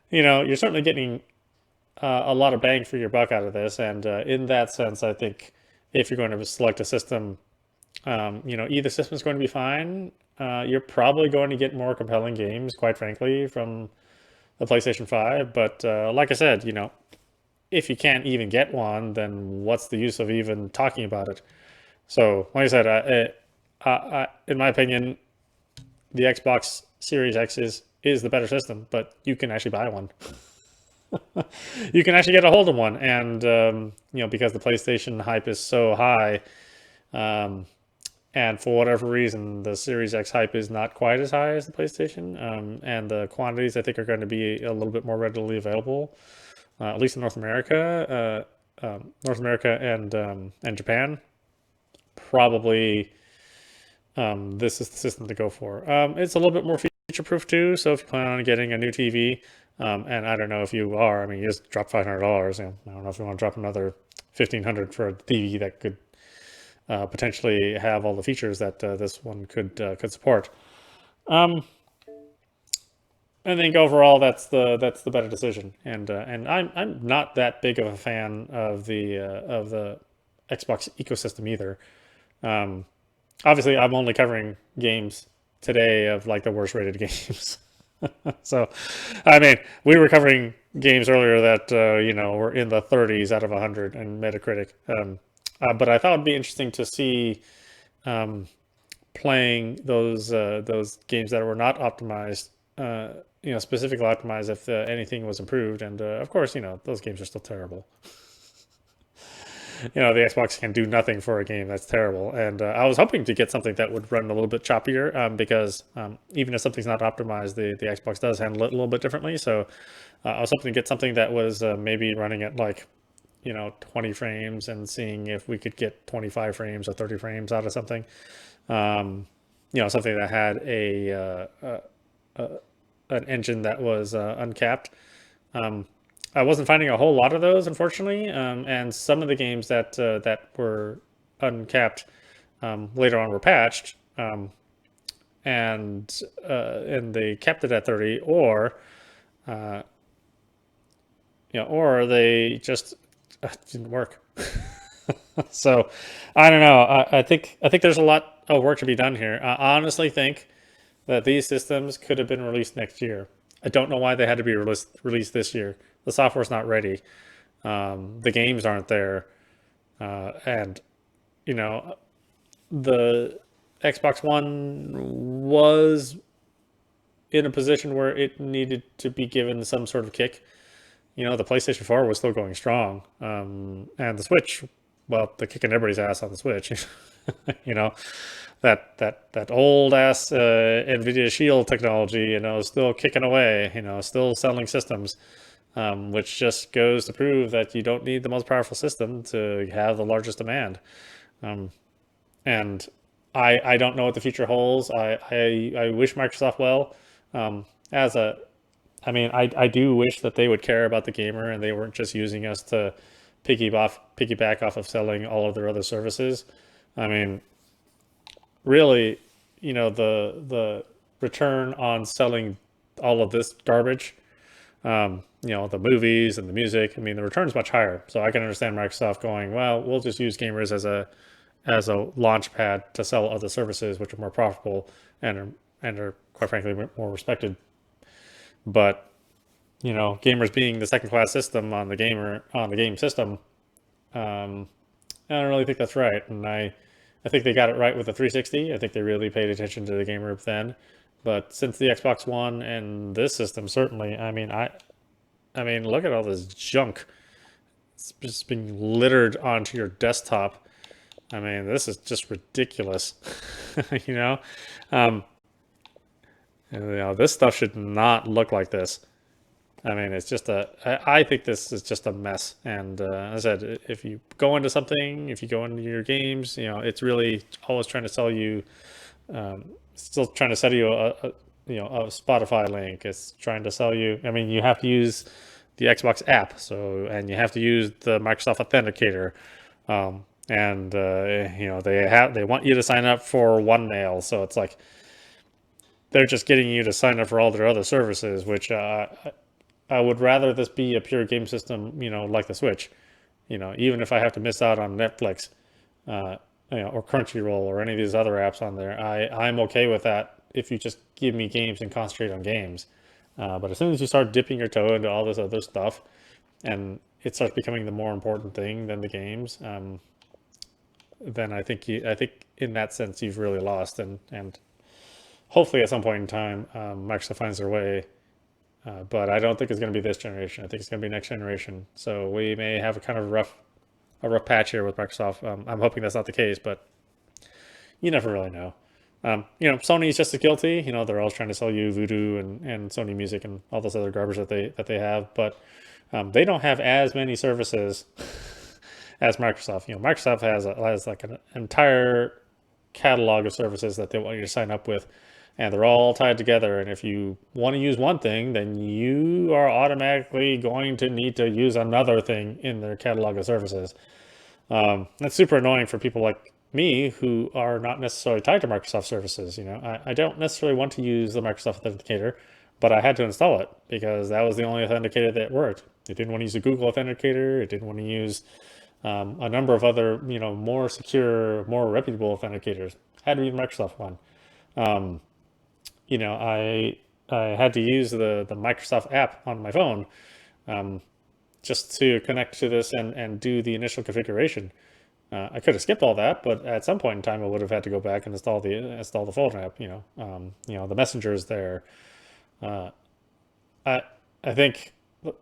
you're certainly getting a lot of bang for your buck out of this, and in that sense, I think if you're going to select a system, either system is going to be fine. You're probably going to get more compelling games, quite frankly, from the PlayStation 5. But like I said, if you can't even get one, then what's the use of even talking about it? So, like I said, in my opinion, the Xbox Series X is the better system, but you can actually buy one. You can actually get a hold of one, and because the PlayStation hype is so high, and for whatever reason, the Series X hype is not quite as high as the PlayStation, and the quantities I think are going to be a little bit more readily available, at least in North America, and Japan. Probably, this is the system to go for. It's a little bit more feature-proof too, so if you plan on getting a new TV, and I don't know if you are, I mean, you just drop $500. I don't know if you want to drop another $1,500 for a TV that could potentially have all the features that this one could support. I think overall that's the better decision, and I'm not that big of a fan of the Xbox ecosystem either. Obviously, I'm only covering games today of like the worst rated games. So, I mean, we were covering games earlier that were in the 30s out of 100 in Metacritic. But I thought it'd be interesting to see um, playing those games that were not optimized, specifically optimized if anything was improved. And of course, those games are still terrible. The Xbox can do nothing for a game that's terrible. And I was hoping to get something that would run a little bit choppier because even if something's not optimized, the Xbox does handle it a little bit differently. So I was hoping to get something that was maybe running at like 20 frames and seeing if we could get 25 frames or 30 frames out of something. Something that had an engine that was uncapped. I wasn't finding a whole lot of those, unfortunately, and some of the games that were uncapped later on were patched, and they kept it at 30, uh, or they just didn't work. So I don't know. I think there's a lot of work to be done here. I honestly think that these systems could have been released next year. I don't know why they had to be released this year. The software's not ready. The games aren't there, and the Xbox One was in a position where it needed to be given some sort of kick. The PlayStation 4 was still going strong, and the Switch, well, they're kicking everybody's ass on the Switch. you know, that old ass NVIDIA Shield technology, is still kicking away. Still selling systems, which just goes to prove that you don't need the most powerful system to have the largest demand. And I don't know what the future holds. I wish Microsoft well. As a I mean, I do wish that they would care about the gamer and they weren't just using us to piggyback off of selling all of their other services. I mean, really, the return on selling all of this garbage, the movies and the music. I mean, the return is much higher. So I can understand Microsoft going, well, we'll just use gamers as a launch pad to sell other services, which are more profitable and are quite frankly more respected. But gamers being the second class system on the game system, I don't really think that's right. And I think they got it right with the 360. I think they really paid attention to the gamer then. But since the Xbox One and this system, certainly, I mean, look at all this junk. It's just being littered onto your desktop. I mean, this is just ridiculous. you know, um, this stuff should not look like this. I mean, it's just I think this is just a mess. And as I said, if you go into something, if you go into your games, it's really always trying to sell you, still trying to sell you a Spotify link. It's trying to sell you. I mean, you have to use the Xbox app, and you have to use the Microsoft Authenticator, and they want you to sign up for OneMail. So it's like they're just getting you to sign up for all their other services, which I would rather this be a pure game system, like the Switch. Even if I have to miss out on Netflix, or Crunchyroll or any of these other apps on there, I'm okay with that if you just give me games and concentrate on games. But as soon as you start dipping your toe into all this other stuff, and it starts becoming the more important thing than the games, then I think in that sense you've really lost. And hopefully at some point in time, Microsoft finds their way. But I don't think it's going to be this generation. I think it's going to be next generation. So we may have a kind of a rough patch here with Microsoft. I'm hoping that's not the case, but you never really know. Sony is just as guilty. They're always trying to sell you Voodoo and Sony Music and all this other garbage that they have, but they don't have as many services as Microsoft. Microsoft has like an entire catalog of services that they want you to sign up with, and they're all tied together. And if you want to use one thing, then you are automatically going to need to use another thing in their catalog of services. That's super annoying for people like me who are not necessarily tied to Microsoft services. I don't necessarily want to use the Microsoft Authenticator, but I had to install it because that was the only authenticator that worked. It didn't want to use the Google Authenticator. It didn't want to use a number of other, more secure, more reputable authenticators. Had to be the Microsoft one. I I had to use the Microsoft app on my phone, just to connect to this and do the initial configuration. I could have skipped all that, but at some point in time, I would have had to go back and install the phone app. The Messenger is there. I I think the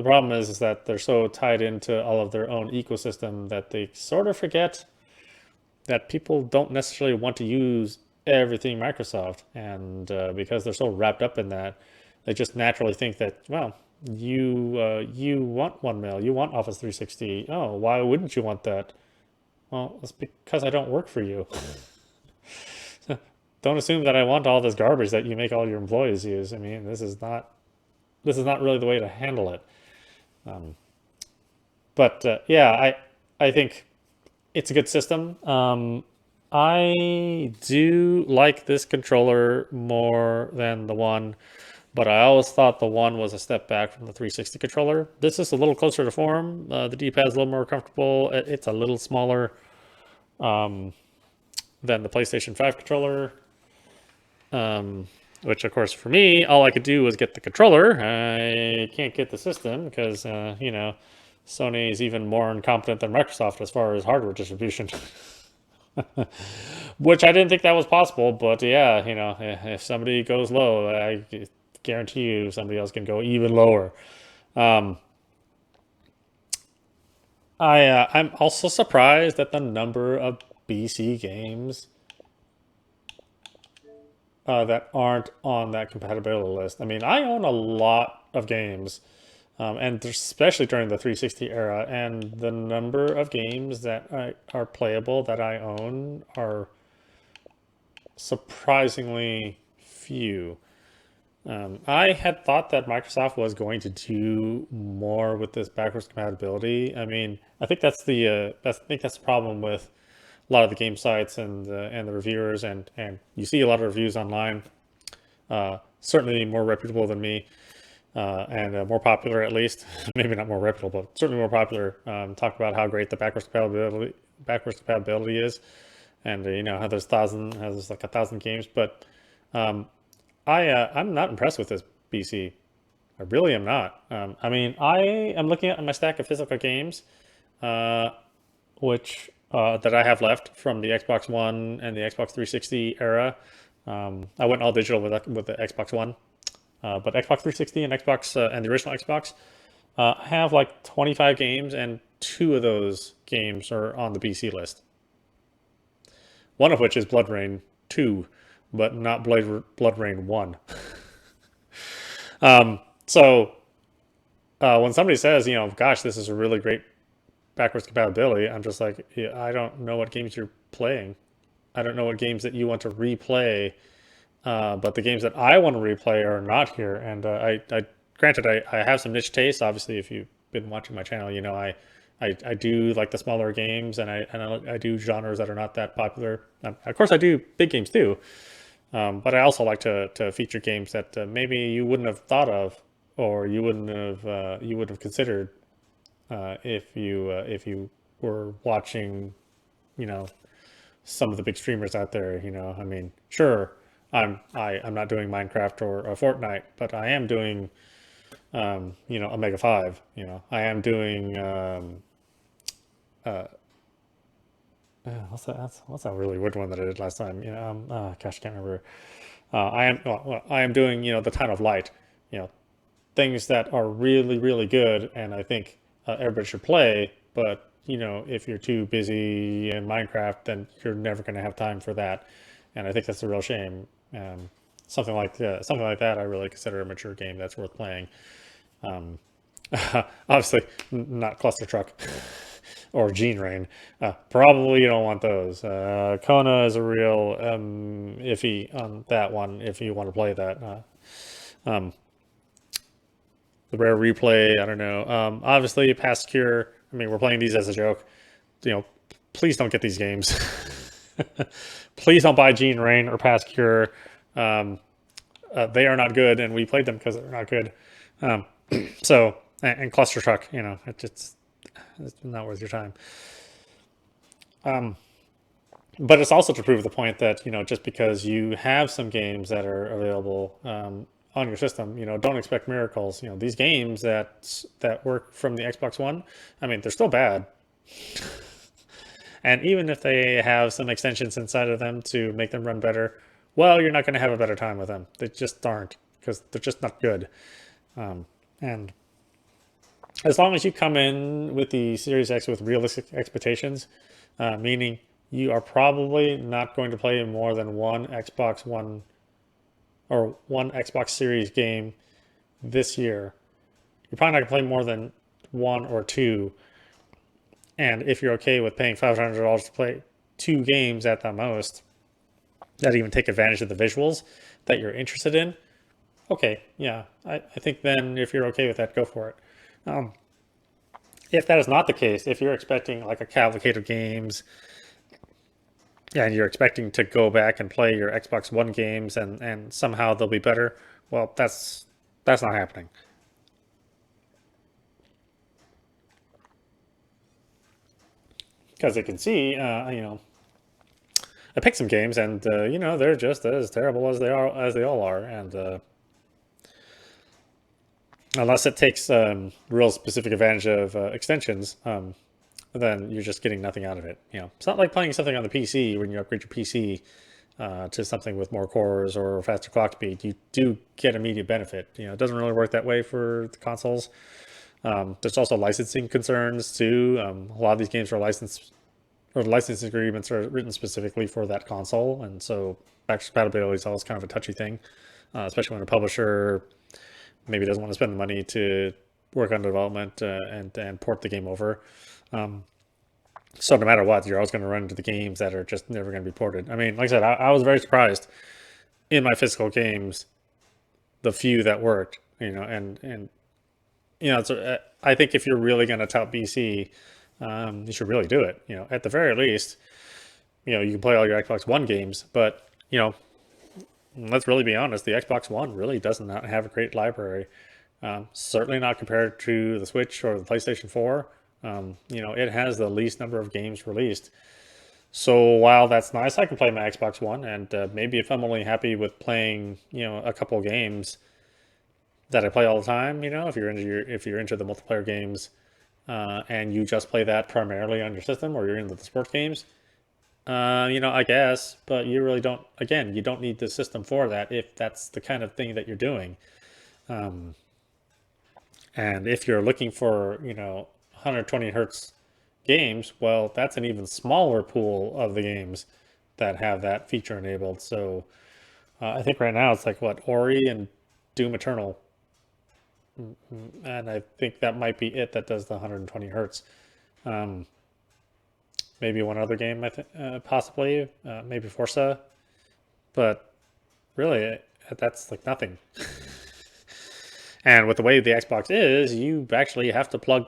problem is that they're so tied into all of their own ecosystem that they sort of forget that people don't necessarily want to use everything Microsoft, and because they're so wrapped up in that, they just naturally think that, well, you want OneMail, you want Office 360. Oh, why wouldn't you want that? Well, it's because I don't work for you. Don't assume that I want all this garbage that you make all your employees use. I mean, this is not really the way to handle it. But yeah, I think it's a good system. I do like this controller more than the one, but I always thought the one was a step back from the 360 controller. This is a little closer to form. The D-pad is a little more comfortable. It's a little smaller than the PlayStation 5 controller. Which, of course, for me, all I could do was get the controller. I can't get the system because, Sony is even more incompetent than Microsoft as far as hardware distribution. Which I didn't think that was possible, but yeah, if somebody goes low, I guarantee you somebody else can go even lower. I'm also surprised at the number of BC games that aren't on that compatibility list. I mean, I own a lot of games, and especially during the 360 era, and the number of games that are playable that I own are surprisingly few. I had thought that Microsoft was going to do more with this backwards compatibility. I mean, I think that's the problem with a lot of the game sites and the reviewers, and you see a lot of reviews online, certainly more reputable than me, and more popular at least. Maybe not more reputable, but certainly more popular. Talk about how great the backwards compatibility is, and how there's like 1,000 games. But I'm not impressed with this BC. I really am not. I mean, I am looking at my stack of physical games, which that I have left from the Xbox One and the Xbox 360 era. I went all digital with the Xbox One, but Xbox 360 and Xbox and the original Xbox, I have like 25 games, and 2 of those games are on the BC list. One of which is Blood Rain 2, but not Blood Rain 1. So when somebody says, gosh, this is a really great backwards compatibility, I'm just like, yeah, I don't know what games you're playing. I don't know what games that you want to replay, but the games that I want to replay are not here. And granted, I have some niche tastes. Obviously, if you've been watching my channel, I do like the smaller games, and I do genres that are not that popular. Of course, I do big games too, but I also like to feature games that maybe you wouldn't have thought of, or you wouldn't have considered if you were watching, some of the big streamers out there. I mean, sure, I'm not doing Minecraft or Fortnite, but I am doing Omega 5. I am doing what's that really weird one that I did last time? Gosh, I can't remember. I am doing the Town of Light. Things that are really, really good, and I think everybody should play. But if you're too busy in Minecraft, then you're never going to have time for that, and I think that's a real shame. Something like that, I really consider a mature game that's worth playing. Obviously, not Cluster Truck or Gene Rain. Probably you don't want those. Kona is a real iffy on that one if you want to play that. The Rare Replay, I don't know. Obviously, Past Cure. I mean, we're playing these as a joke. Please don't get these games. Please don't buy Gene Rain or Past Cure. They are not good, and we played them because they're not good. So, and Cluster Truck, it's not worth your time. But it's also to prove the point that, just because you have some games that are available, on your system, don't expect miracles. These games that work from the Xbox One, I mean, they're still bad. And even if they have some extensions inside of them to make them run better, well, you're not going to have a better time with them. They just aren't, because they're just not good. And as long as you come in with the Series X with realistic expectations, meaning you are probably not going to play more than one Xbox One or one Xbox Series game this year. You're probably not going to play more than one or two. And if you're okay with paying $500 to play 2 games at the most, that even take advantage of the visuals that you're interested in, okay, yeah, I think then if you're okay with that, go for it. If that is not the case, if you're expecting like a cavalcade of games, and you're expecting to go back and play your Xbox One games and somehow they'll be better, well, that's not happening. Because you can see, I picked some games, and they're just as terrible as they all are, and unless it takes real specific advantage of extensions, then you're just getting nothing out of it. It's not like playing something on the PC when you upgrade your PC to something with more cores or faster clock speed. You do get immediate benefit. It doesn't really work that way for the consoles. There's also licensing concerns too. A lot of these games are licensed, or the license agreements are written specifically for that console, and so backwards compatibility is always kind of a touchy thing, especially when a publisher maybe doesn't want to spend the money to work on development and port the game over. So no matter what, you're always going to run into the games that are just never going to be ported. I mean, like I said, I was very surprised in my physical games, the few that worked, and I think if you're really going to tout BC, you should really do it. At the very least, you can play all your Xbox One games, but let's really be honest, the Xbox One really does not have a great library. Certainly not compared to the Switch or the PlayStation 4. It has the least number of games released. So while that's nice, I can play my Xbox One, and maybe if I'm only happy with playing, a couple of games that I play all the time, if you're into the multiplayer games, and you just play that primarily on your system, or you're into the sports games, I guess, but you really don't. Again, you don't need the system for that if that's the kind of thing that you're doing. And if you're looking for 120 hertz games, well, that's an even smaller pool of the games that have that feature enabled. So I think right now it's like Ori and Doom Eternal, and I think that might be it that does the 120 hertz. Maybe one other game, possibly, maybe Forza, but really that's like nothing. And with the way the Xbox is, you actually have to plug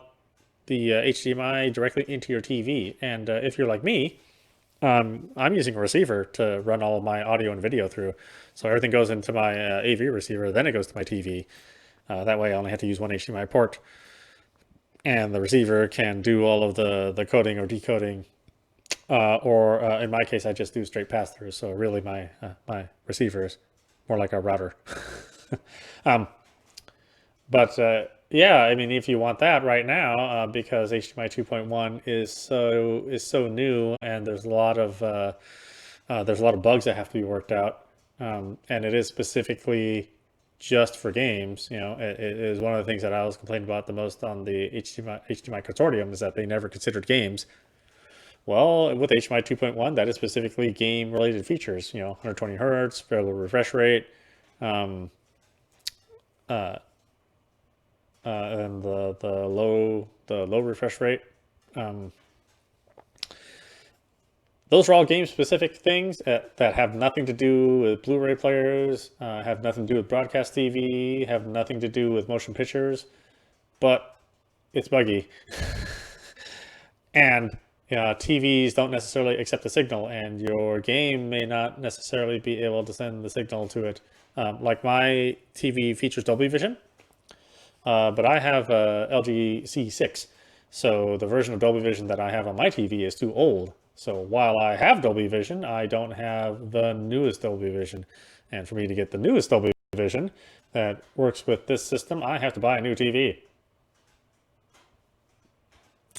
the HDMI directly into your TV. And if you're like me, I'm using a receiver to run all of my audio and video through. So everything goes into my AV receiver, then it goes to my TV. That way I only have to use one HDMI port. And the receiver can do all of the coding or decoding. Or in my case, I just do straight pass-through. So really my receiver is more like a router. But yeah, I mean, if you want that right now, because HDMI 2.1 is so new, and there's a lot of bugs that have to be worked out, and it is specifically just for games. It is one of the things that I was complaining about the most on the HDMI consortium, is that they never considered games. Well, with HDMI 2.1, that is specifically game-related features. 120 hertz, variable refresh rate. And the low refresh rate. Those are all game specific things that have nothing to do with Blu-ray players, have nothing to do with broadcast TV, have nothing to do with motion pictures, but it's buggy. And TVs don't necessarily accept the signal, and your game may not necessarily be able to send the signal to it. Like my TV features Dolby Vision. But I have LG C6, so the version of Dolby Vision that I have on my TV is too old. So while I have Dolby Vision, I don't have the newest Dolby Vision. And for me to get the newest Dolby Vision, that works with this system, I have to buy a new TV.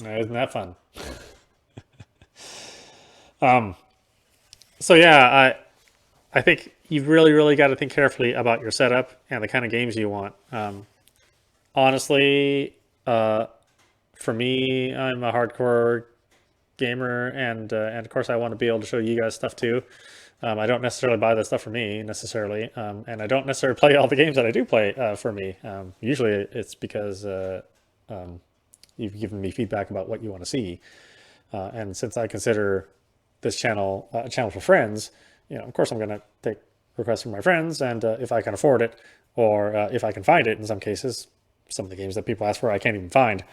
Isn't that fun? So yeah, I think you've really got to think carefully about your setup and the kind of games you want. Honestly, for me, I'm a hardcore gamer, and of course I want to be able to show you guys stuff too. I don't necessarily buy that stuff for me necessarily, and I don't necessarily play all the games that I do play for me. Usually it's because you've given me feedback about what you want to see, and since I consider this channel a channel for friends, of course I'm going to take requests from my friends, and if I can afford it, or if I can find it in some cases, some of the games that people ask for I can't even find,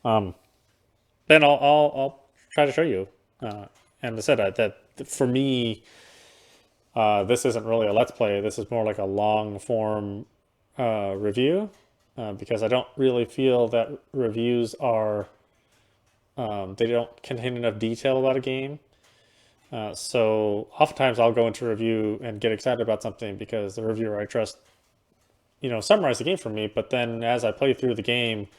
then I'll try to show you. And I said that for me, this isn't really a let's play. This is more like a long form review, because I don't really feel that reviews are they don't contain enough detail about a game. So oftentimes I'll go into a review and get excited about something because the reviewer I trust, summarized the game for me. But then as I play through the game,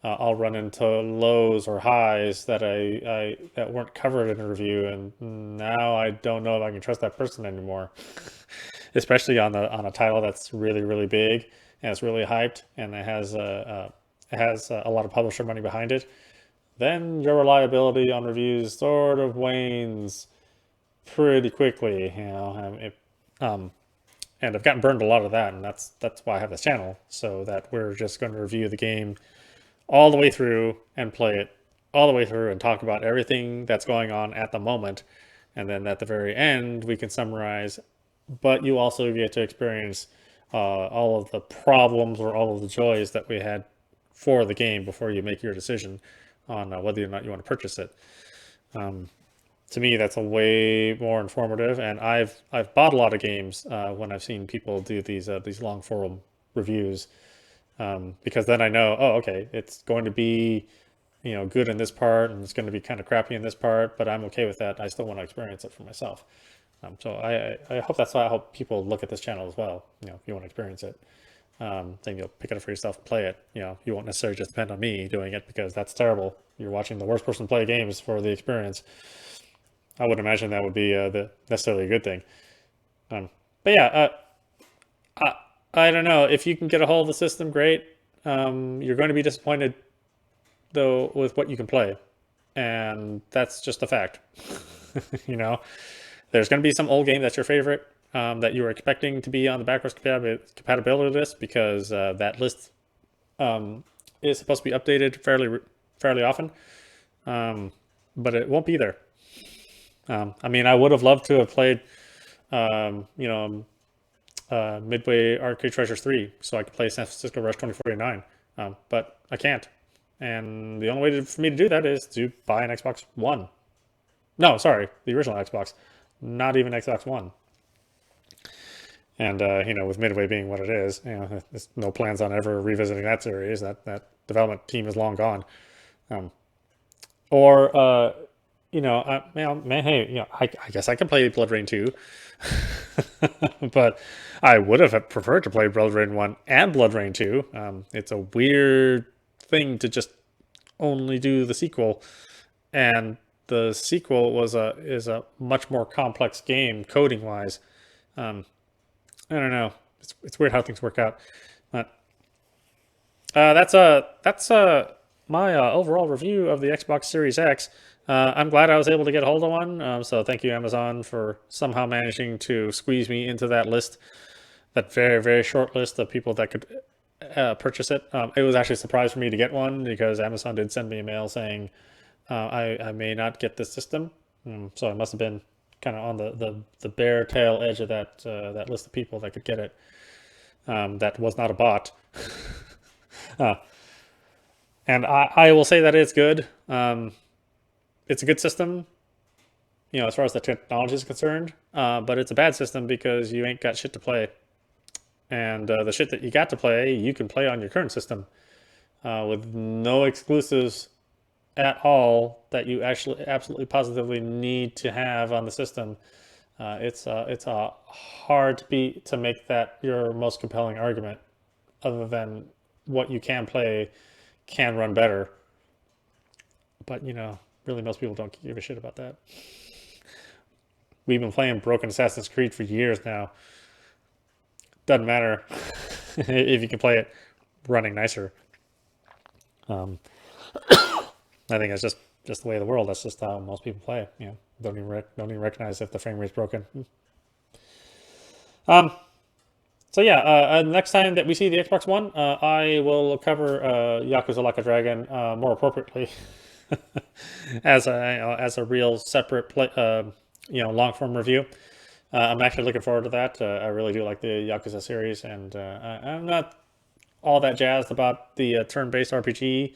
I'll run into lows or highs that that weren't covered in a review, and now I don't know if I can trust that person anymore. Especially on a title that's really big and it's really hyped and it has a lot of publisher money behind it. Then your reliability on reviews sort of wanes pretty quickly, and I've gotten burned a lot of that, and that's why I have this channel, so that we're just going to review the game all the way through and play it all the way through and talk about everything that's going on at the moment, and then at the very end we can summarize, but you also get to experience all of the problems or all of the joys that we had for the game before you make your decision on whether or not you want to purchase it. To me, that's a way more informative, and I've bought a lot of games when I've seen people do these long forum reviews, because then I know, oh, okay, it's going to be good in this part, and it's going to be kind of crappy in this part, but I'm okay with that. I still want to experience it for myself. So I hope that's why I hope people look at this channel as well. If you want to experience it, then you'll pick it up for yourself and play it. You won't necessarily just depend on me doing it, because that's terrible. You're watching the worst person play games for the experience. I would imagine that would be necessarily a good thing. But yeah, I don't know. If you can get a hold of the system, great. You're going to be disappointed, though, with what you can play. And that's just a fact. There's going to be some old game that's your favorite, that you were expecting to be on the backwards compatibility list, because that list is supposed to be updated fairly often. But it won't be there. I mean, I would have loved to have played, Midway Arcade Treasures 3, so I could play San Francisco Rush 2049, but I can't. And the only way for me to do that is to buy an Xbox One. No, sorry, the original Xbox, not even Xbox One. And, with Midway being what it is, there's no plans on ever revisiting that series. That development team is long gone. Hey, I guess I can play Blood Rain 2, but I would have preferred to play Blood Rain 1 and Blood Rain 2. It's a weird thing to just only do the sequel, and the sequel is a much more complex game coding wise. I don't know. It's weird how things work out, but that's my overall review of the Xbox Series X. I'm glad I was able to get a hold of one. So thank you, Amazon, for somehow managing to squeeze me into that list, that very short list of people that could purchase it. It was actually a surprise for me to get one, because Amazon did send me a mail saying I may not get this system. So I must have been kind of on the bare tail edge of that list of people that could get it. That was not a bot. And I will say that it's good. It's a good system, as far as the technology is concerned, but it's a bad system because you ain't got shit to play. And the shit that you got to play, you can play on your current system with no exclusives at all that you actually absolutely positively need to have on the system. It's hard to make that your most compelling argument other than what you can play can run better. But, you know, really most people don't give a shit about that. We've been playing broken Assassin's Creed for years now. Doesn't matter if you can play it running nicer. I think it's just the way of the world. That's just how most people play it. You know, don't even recognize if the frame rate's broken. So yeah, next time that we see the Xbox One, I will cover Yakuza Like a Dragon more appropriately as a real separate long form review. I'm actually looking forward to that. I really do like the Yakuza series, and I'm not all that jazzed about the turn-based RPG.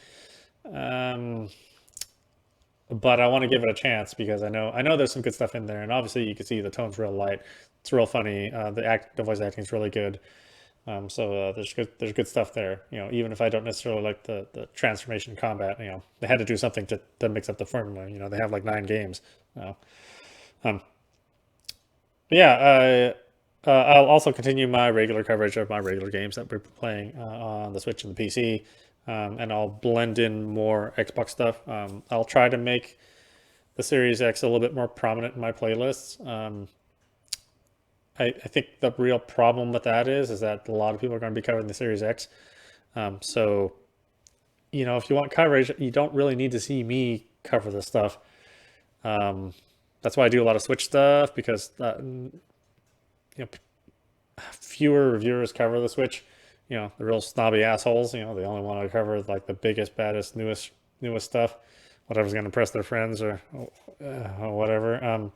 But I want to give it a chance because I know there's some good stuff in there, and obviously you can see the tone's real light. It's real funny. The voice acting is really good. So there's good stuff there. You know, even if I don't necessarily like the transformation combat, you know, they had to do something to mix up the formula. You know, they have like 9 games. Yeah, I'll also continue my regular coverage of my regular games that we're playing on the Switch and the PC. And I'll blend in more Xbox stuff. I'll try to make the Series X a little bit more prominent in my playlists. I think the real problem with that is that a lot of people are going to be covering the Series X. So, you know, if you want coverage, you don't really need to see me cover this stuff. That's why I do a lot of Switch stuff, because you know, fewer reviewers cover the Switch. You know, the real snobby assholes, you know, they only want to cover like the biggest, baddest, newest stuff, whatever's going to impress their friends or whatever.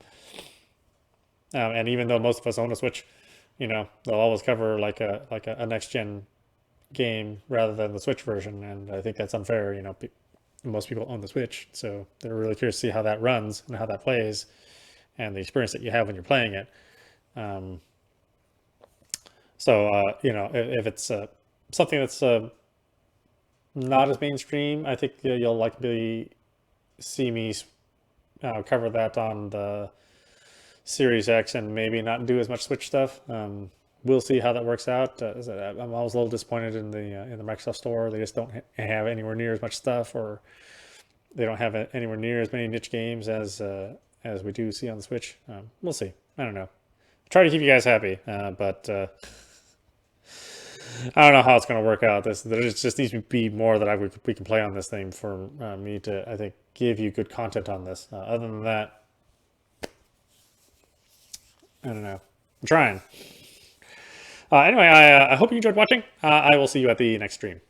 And even though most of us own a Switch, you know, they'll always cover like a next gen game rather than the Switch version, and I think that's unfair. You know, most people own the Switch, so they're really curious to see how that runs and how that plays, and the experience that you have when you're playing it. So, you know, if it's something that's not as mainstream, I think you'll likely see me cover that on the Series X and maybe not do as much Switch stuff. We'll see how that works out. I'm always a little disappointed in the Microsoft Store. They just don't have anywhere near as much stuff, or they don't have anywhere near as many niche games as we do see on the Switch. We'll see. I don't know. Try to keep you guys happy, but I don't know how it's going to work out. There just needs to be more that we can play on this thing for me to, I think, give you good content on this. Other than that, I don't know. I'm trying. Anyway, I hope you enjoyed watching. I will see you at the next stream.